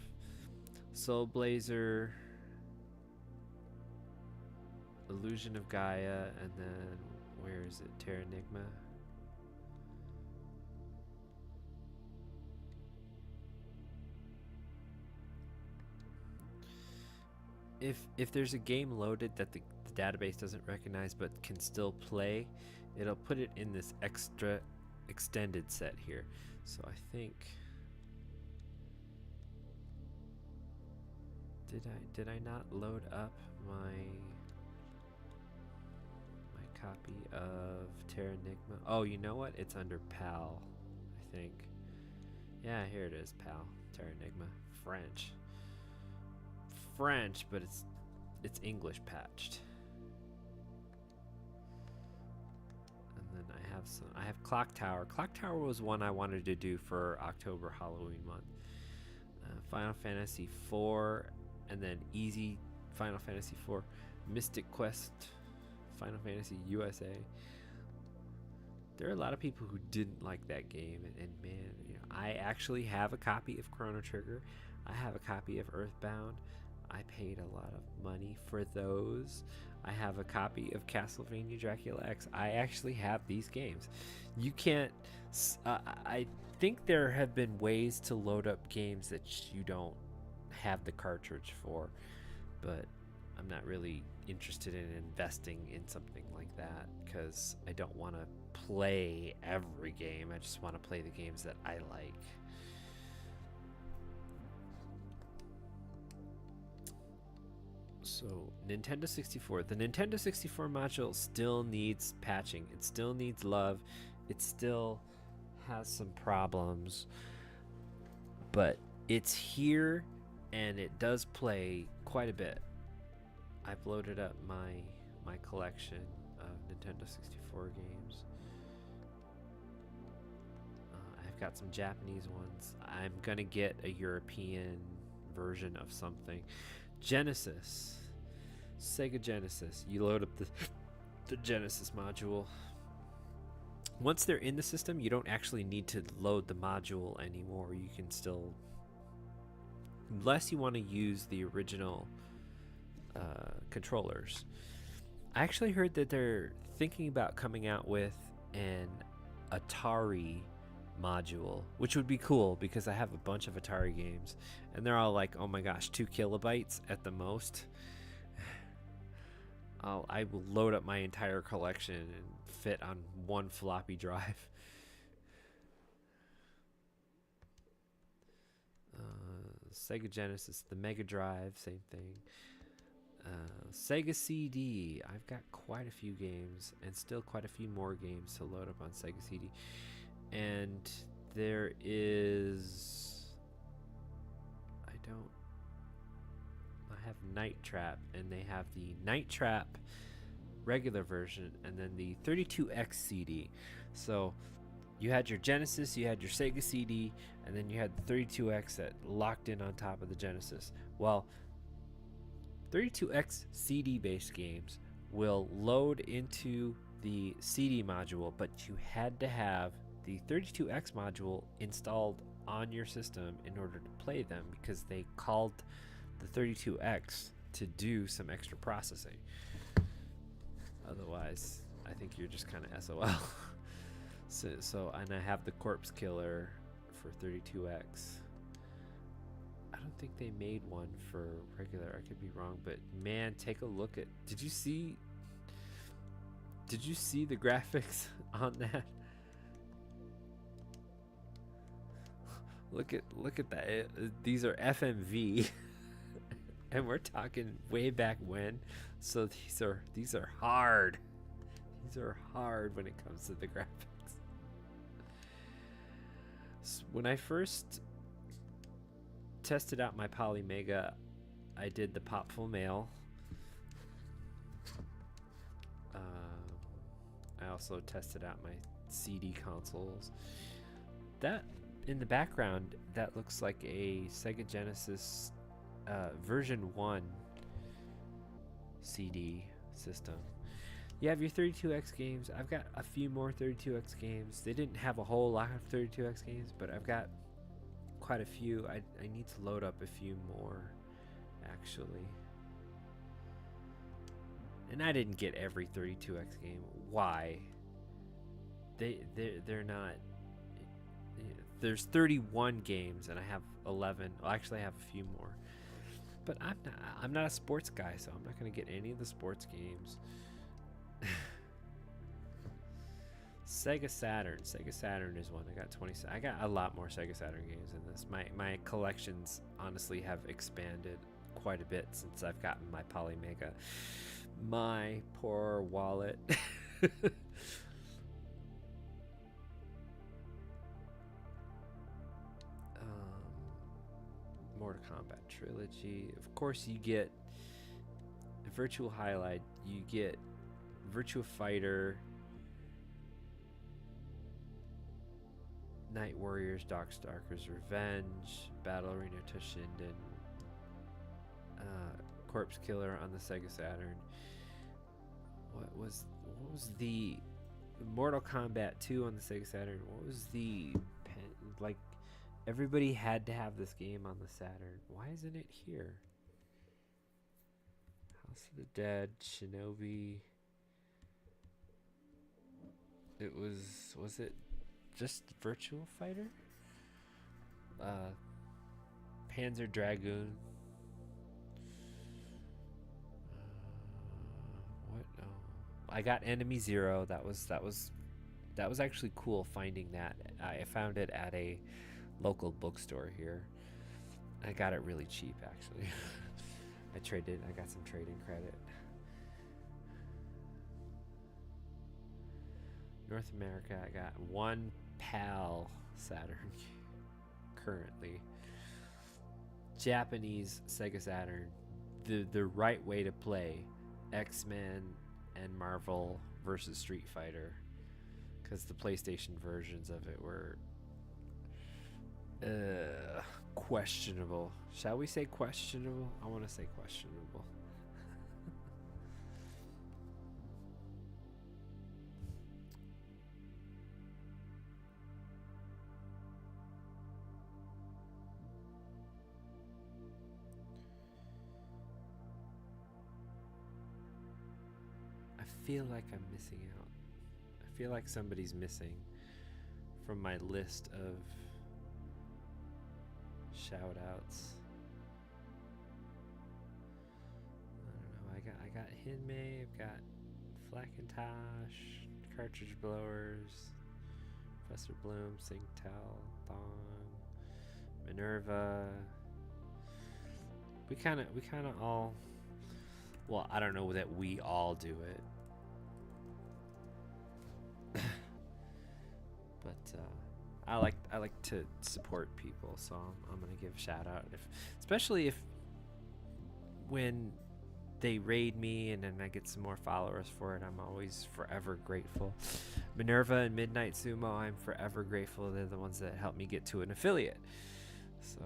Soul Blazer, Illusion of Gaia, and then where is it? Terranigma. If there's a game loaded that the database doesn't recognize but can still play, it'll put it in this extra extended set here. So I think, did I not load up my copy of Terranigma? Oh, you know what? It's under PAL, I think. Yeah, here it is, PAL, Terranigma, French, but it's English patched. And then I have Clock Tower. Clock Tower was one I wanted to do for October Halloween month. Final Fantasy 4, and then Easy Final Fantasy 4, Mystic Quest, Final Fantasy USA. There are a lot of people who didn't like that game, and man, you know, I actually have a copy of Chrono Trigger. I have a copy of Earthbound. I paid a lot of money for those. I have a copy of Castlevania Dracula X. I actually have these games. You can't. I think there have been ways to load up games that you don't have the cartridge for, but I'm not really interested in investing in something like that because I don't want to play every game. I just want to play the games that I like. So Nintendo 64. The Nintendo 64 module still needs patching. It still needs love. It still has some problems. But it's here and it does play quite a bit. I've loaded up my collection of Nintendo 64 games. I've got some Japanese ones. I'm gonna get a European version of something. Genesis. Sega Genesis. You load up the Genesis module. Once they're in the system, you don't actually need to load the module anymore. You can still, unless you want to use the original controllers. I actually heard that they're thinking about coming out with an Atari module, which would be cool because I have a bunch of Atari games and they're all like, oh my gosh, 2 kilobytes at the most. I will load up my entire collection and fit on one floppy drive. Sega Genesis, the Mega Drive, same thing. Sega CD. I've got quite a few games and still quite a few more games to load up on Sega CD. And there is, I have Night Trap, and they have the Night Trap regular version and then the 32X CD. So you had your Genesis, you had your Sega CD, and then you had the 32X that locked in on top of the Genesis. Well, 32X CD based games will load into the CD module, but you had to have the 32X module installed on your system in order to play them because they called the 32X to do some extra processing. Otherwise, I think you're just kind of SOL. So, and I have the Corpse Killer for 32X. I don't think they made one for regular. I could be wrong, but man, take a look at. Did you see the graphics on that? Look at that. These are FMV, and we're talking way back when. So these are hard. These are hard when it comes to the graphics. So when I first tested out my Polymega, I did the Popful Mail. I also tested out my CD consoles. That in the background, that looks like a Sega Genesis version 1 CD system. You have your 32X games. I've got a few more 32X games. They didn't have a whole lot of 32X games, but I've got quite a few. I need to load up a few more, actually. And I didn't get every 32X game. Why? They're not. There's 31 games, and I have 11. Well, actually, I have a few more. But I'm not a sports guy, so I'm not gonna get any of the sports games. Sega Saturn. Sega Saturn is one. I got 20. I got a lot more Sega Saturn games than this. My collections honestly have expanded quite a bit since I've gotten my Polymega. My poor wallet. Mortal Kombat Trilogy. Of course, you get Virtual Highlight. You get Virtua Fighter, Night Warriors, Darkstalkers Revenge, Battle Arena Toshinden, Corpse Killer on the Sega Saturn. What was the Mortal Kombat 2 on the Sega Saturn? What was the like? Everybody had to have this game on the Saturn. Why isn't it here? House of the Dead, Shinobi. It was it just Virtua Fighter? Panzer Dragoon. What? Oh, I got Enemy Zero. That was actually cool finding that. I found it at a local bookstore here. I got it really cheap, actually. I got some trading credit. North America, I got one PAL Saturn currently. Japanese Sega Saturn, the right way to play X-Men and Marvel versus Street Fighter, because the PlayStation versions of it were questionable. Shall we say questionable? I want to say questionable. I feel like I'm missing out. I feel like somebody's missing from my list of shout outs. I don't know. I got Hinmei, I've got Flackintosh, Cartridge Blowers, Professor Bloom, Singtel, Thong, Minerva. We kinda all, well, I don't know that we all do it. But I like to support people, so I'm gonna give a shout out, especially if when they raid me and then I get some more followers for it. I'm always forever grateful. Minerva and Midnight Sumo, I'm forever grateful. They're the ones that helped me get to an affiliate. So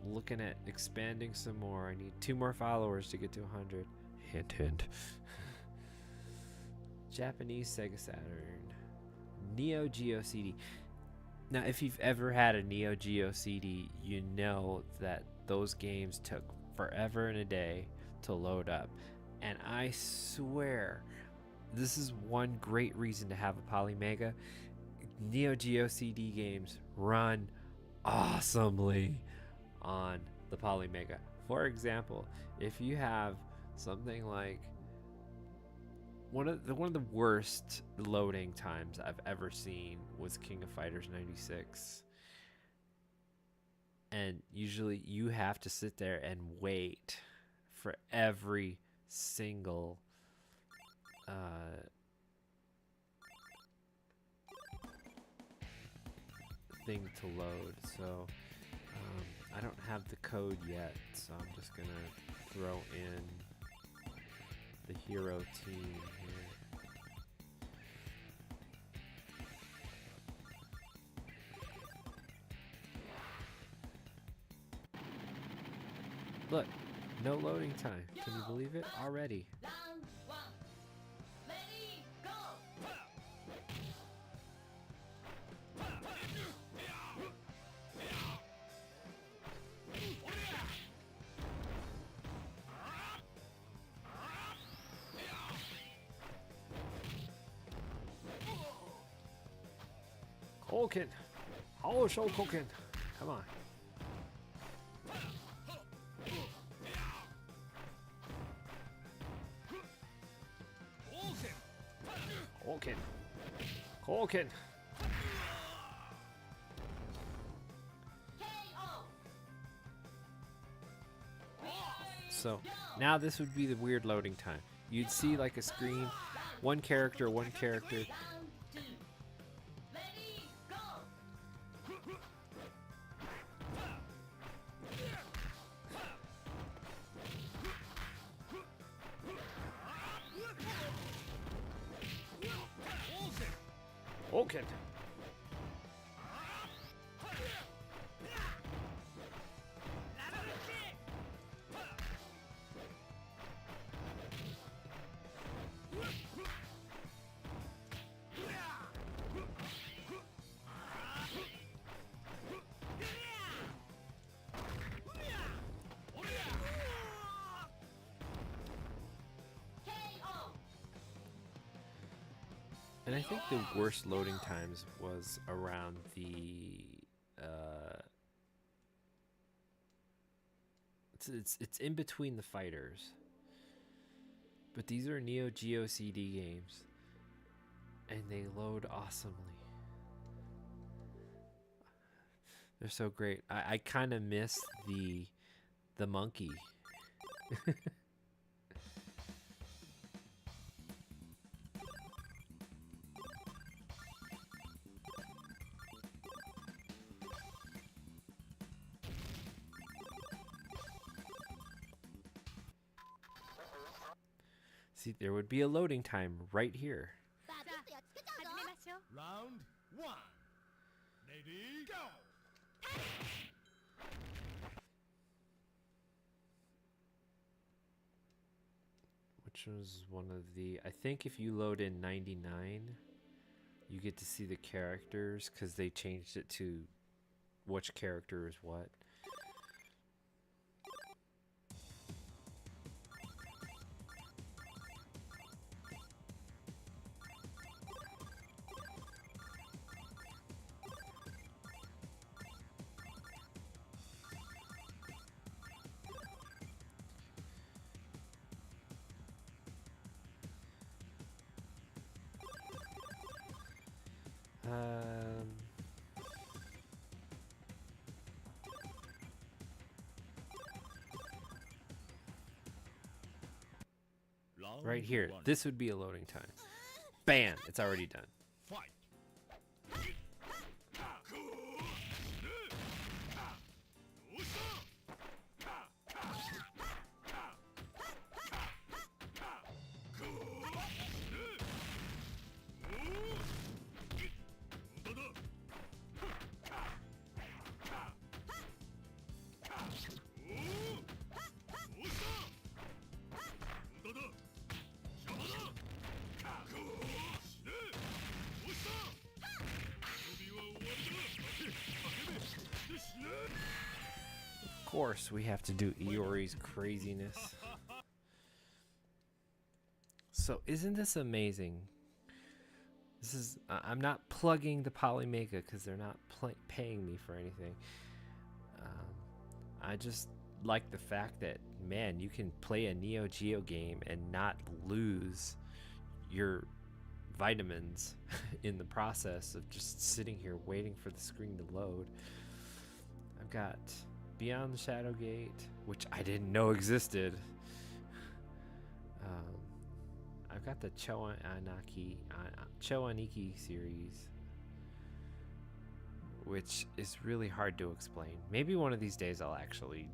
looking at expanding some more. I need 2 more followers to get to 100. Hint, hint. Japanese Sega Saturn. Neo Geo CD. Now, if you've ever had a Neo Geo CD, you know that those games took forever and a day to load up. And I swear, this is one great reason to have a Polymega. Neo Geo CD games run awesomely on the Polymega. For example, if you have something like one of the worst loading times I've ever seen was King of Fighters 96. And usually you have to sit there and wait for every single thing to load. So I don't have the code yet, so I'm just gonna throw in the hero team here. Look, no loading time. Can you believe it? Already. Koken! How show Koken! Come on. Colkin. Colkin. So now this would be the weird loading time. You'd see like a screen, one character. Okay. And I think the worst loading times was around the it's in between the fighters. But these are Neo Geo CD games and they load awesomely. They're so great. I kind of miss the monkey. See, there would be a loading time right here. Round 1. Lady, go! Which was one of the... I think if you load in 99, you get to see the characters because they changed it to which character is what. Right here. This would be a loading time. Bam! It's already done. Fight. Of course, we have to do Iori's craziness. So, isn't this amazing? This is... I'm not plugging the Polymega because they're not paying me for anything. I just like the fact that, man, you can play a Neo Geo game and not lose your vitamins in the process of just sitting here waiting for the screen to load. I've got Beyond the Shadow Gate, which I didn't know existed. I've got the Choaniki series, which is really hard to explain. Maybe one of these days I'll actually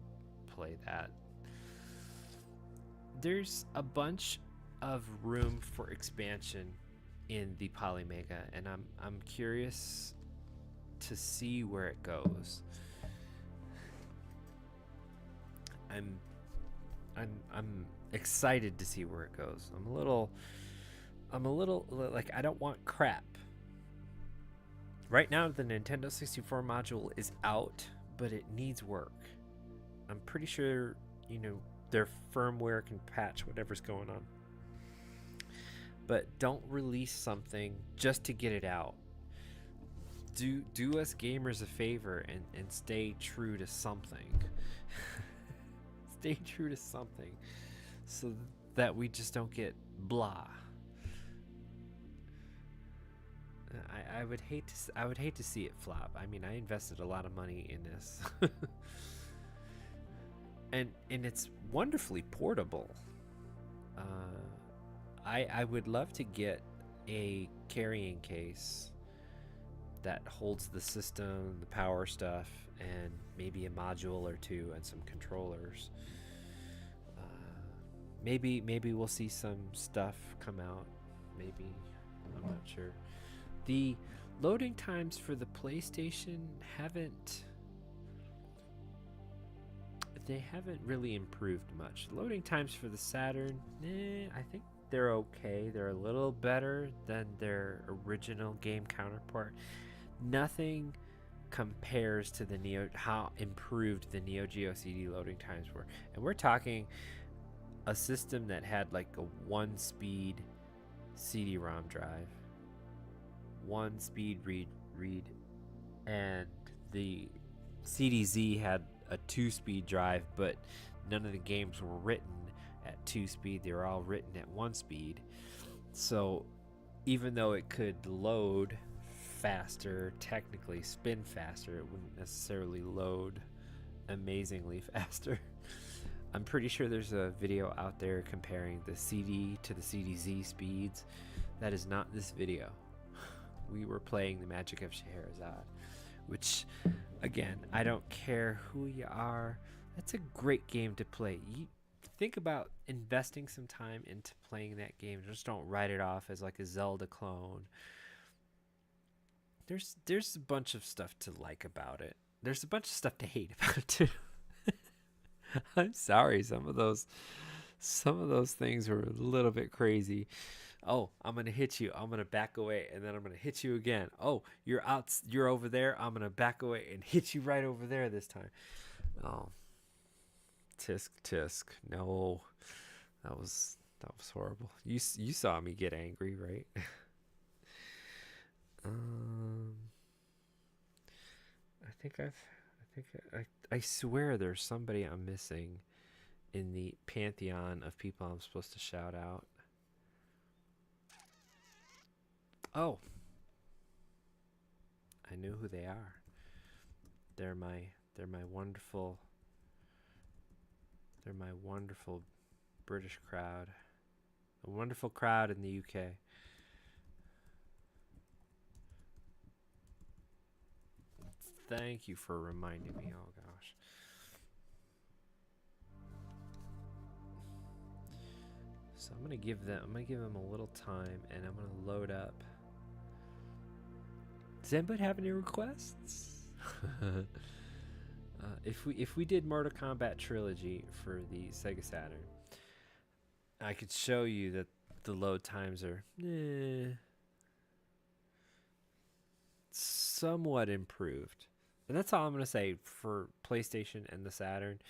play that. There's a bunch of room for expansion in the Polymega, and I'm curious to see where it goes. I'm excited to see where it goes. I'm a little like, I don't want crap. Right now the Nintendo 64 module is out, but it needs work. I'm pretty sure, you know, their firmware can patch whatever's going on. But don't release something just to get it out. Do us gamers a favor and stay true to something. Stay true to something so that we just don't get blah. I would hate to see it flop. I mean, I invested a lot of money in this. And it's wonderfully portable. I would love to get a carrying case that holds the system, the power stuff, and maybe a module or two and some controllers. Maybe we'll see some stuff come out. Maybe, I'm not sure. The loading times for the PlayStation haven't really improved much. Loading times for the Saturn, I think they're okay. They're a little better than their original game counterpart. Nothing compares to the how improved the Neo Geo CD loading times were. And we're talking a system that had like a 1-speed CD-ROM drive, 1-speed read, and the CDZ had a 2-speed drive, but none of the games were written at 2-speed. They were all written at 1-speed. So even though it could load faster, technically spin faster, it wouldn't necessarily load amazingly faster. I'm pretty sure there's a video out there comparing the CD to the CDZ speeds. That is not this video. We were playing the Magic of Scheherazade, which, again, I don't care who you are. That's a great game to play. You think about investing some time into playing that game. Just don't write it off as like a Zelda clone. There's a bunch of stuff to like about it. There's a bunch of stuff to hate about it too. I'm sorry, some of those things were a little bit crazy. Oh, I'm gonna hit you. I'm gonna back away, and then I'm gonna hit you again. Oh, you're over there. I'm gonna back away and hit you right over there this time. Oh, tisk. No, that was horrible. You saw me get angry, right? I swear there's somebody I'm missing in the pantheon of people I'm supposed to shout out. Oh, I know who they are. They're my wonderful British crowd. A wonderful crowd in the UK. Thank you for reminding me. Oh gosh. So I'm gonna give them a little time, and I'm gonna load up. Does anybody have any requests? If we did Mortal Kombat Trilogy for the Sega Saturn, I could show you that the load times are somewhat improved. And that's all I'm going to say for PlayStation and the Saturn.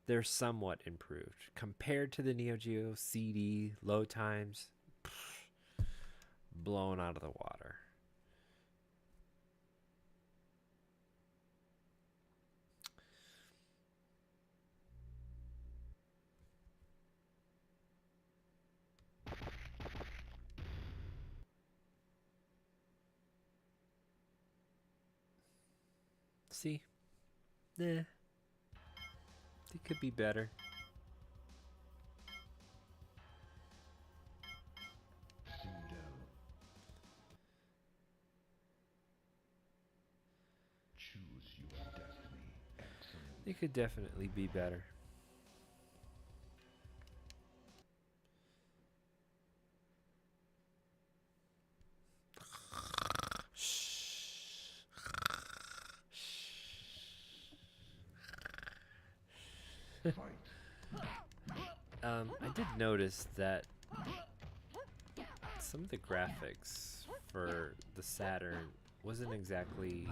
They're somewhat improved. Compared to the Neo Geo CD load times, blown out of the water. See? It could be better. It could definitely be better. I did notice that some of the graphics for the Saturn wasn't exactly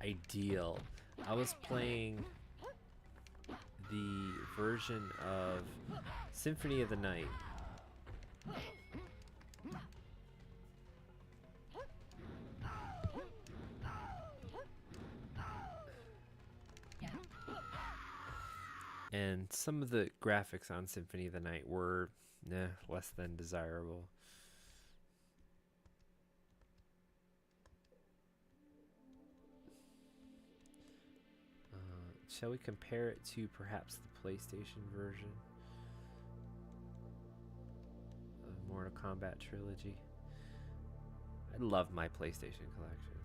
ideal. I was playing the version of Symphony of the Night. And some of the graphics on Symphony of the Night were Nah, less than desirable. Shall we compare it to perhaps the PlayStation version of Mortal Kombat trilogy? I love my PlayStation collection.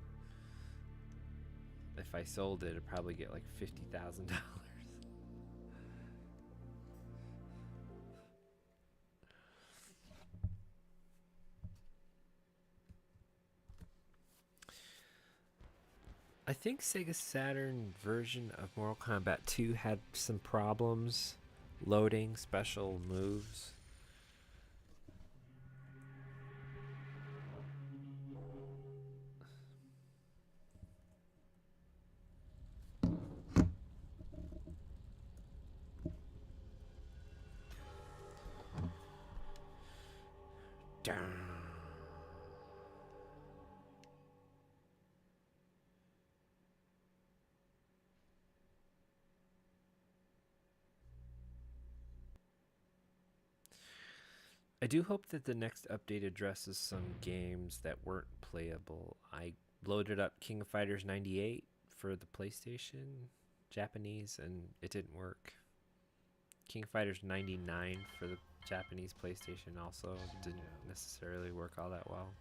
If I sold it, I'd probably get like $50,000. I think Sega Saturn version of Mortal Kombat 2 had some problems loading special moves. I do hope that the next update addresses some games that weren't playable. I loaded up King of Fighters 98 for the PlayStation Japanese and it didn't work. King of Fighters 99 for the Japanese PlayStation also didn't necessarily work all that well.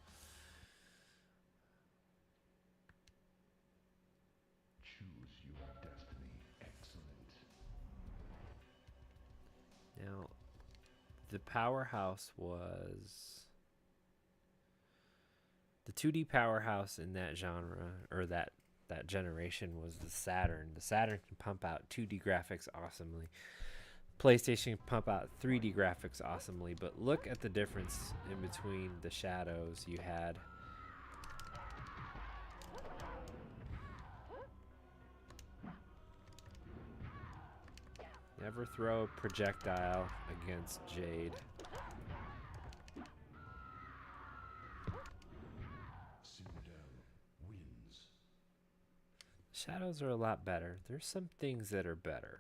Choose your destiny. Excellent. Now, the powerhouse was the 2D powerhouse in that genre, or that generation, was the Saturn. The Saturn can pump out 2D graphics awesomely. PlayStation can pump out 3D graphics awesomely, but look at the difference in between the shadows you had. Never throw a projectile against Jade. Citadel wins. Shadows are a lot better. There's some things that are better.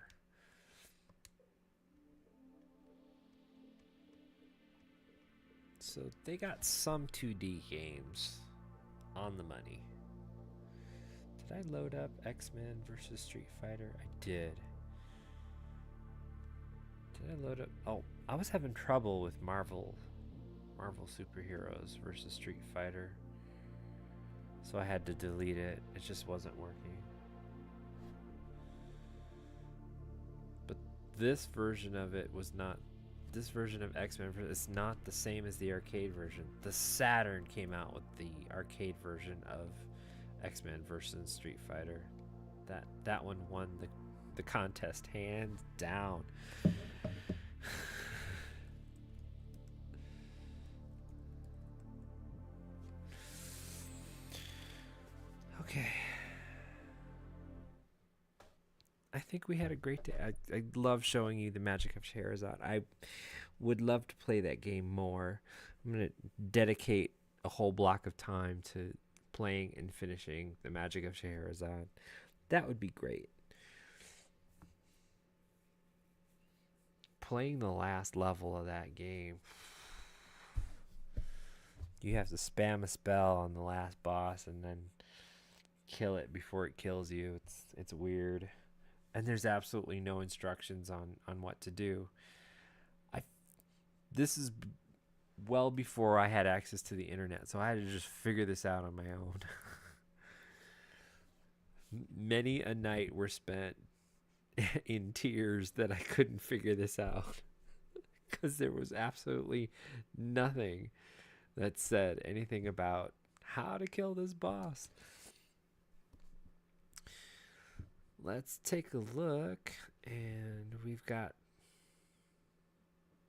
So they got some 2D games on the money. Did I load up X-Men versus Street Fighter? I did. Did I load up? Oh, I was having trouble with Marvel superheroes versus Street Fighter. So I had to delete it. It just wasn't working. But this version of it was not. This version of X-Men is not the same as the arcade version. The Saturn came out with the arcade version of X-Men versus Street Fighter. That one won the contest hands down. Okay. I think we had a great day. I love showing you the Magic of Scheherazade. I would love to play that game more. I'm going to dedicate a whole block of time to playing and finishing the Magic of Scheherazade. That would be great. Playing the last level of that game, you have to spam a spell on the last boss and then kill it before it kills you. It's weird. And there's absolutely no instructions on what to do. This is well before I had access to the internet, so I had to just figure this out on my own. Many a night were spent in tears that I couldn't figure this out because there was absolutely nothing that said anything about how to kill this boss. Let's take a look, and we've got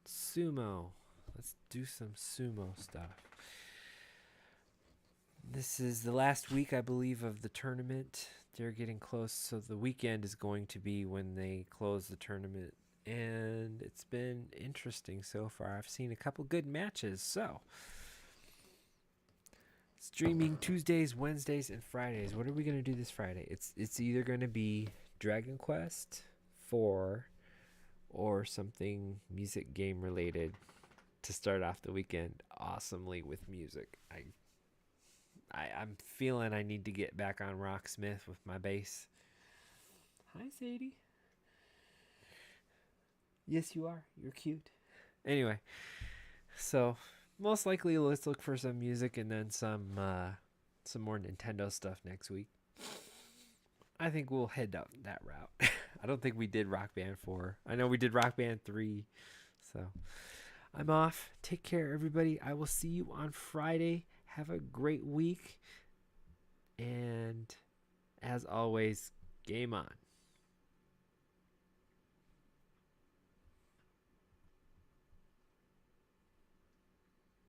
sumo. Let's do some sumo stuff. This is the last week, I believe, of the tournament. They're getting close, so the weekend is going to be when they close the tournament, and it's been interesting so far. I've seen a couple good matches, so streaming Tuesdays, Wednesdays, and Fridays. What are we going to do this Friday? It's either going to be Dragon Quest 4 or something music game related. to start off the weekend awesomely with music. I'm feeling I need to get back on Rocksmith with my bass. Hi, Sadie. Yes, you are. You're cute. Anyway, so most likely let's look for some music and then some more Nintendo stuff next week. I think we'll head up that route. I don't think we did Rock Band 4. I know we did Rock Band 3. So I'm off. Take care, everybody. I will see you on Friday. Have a great week. And as always, game on.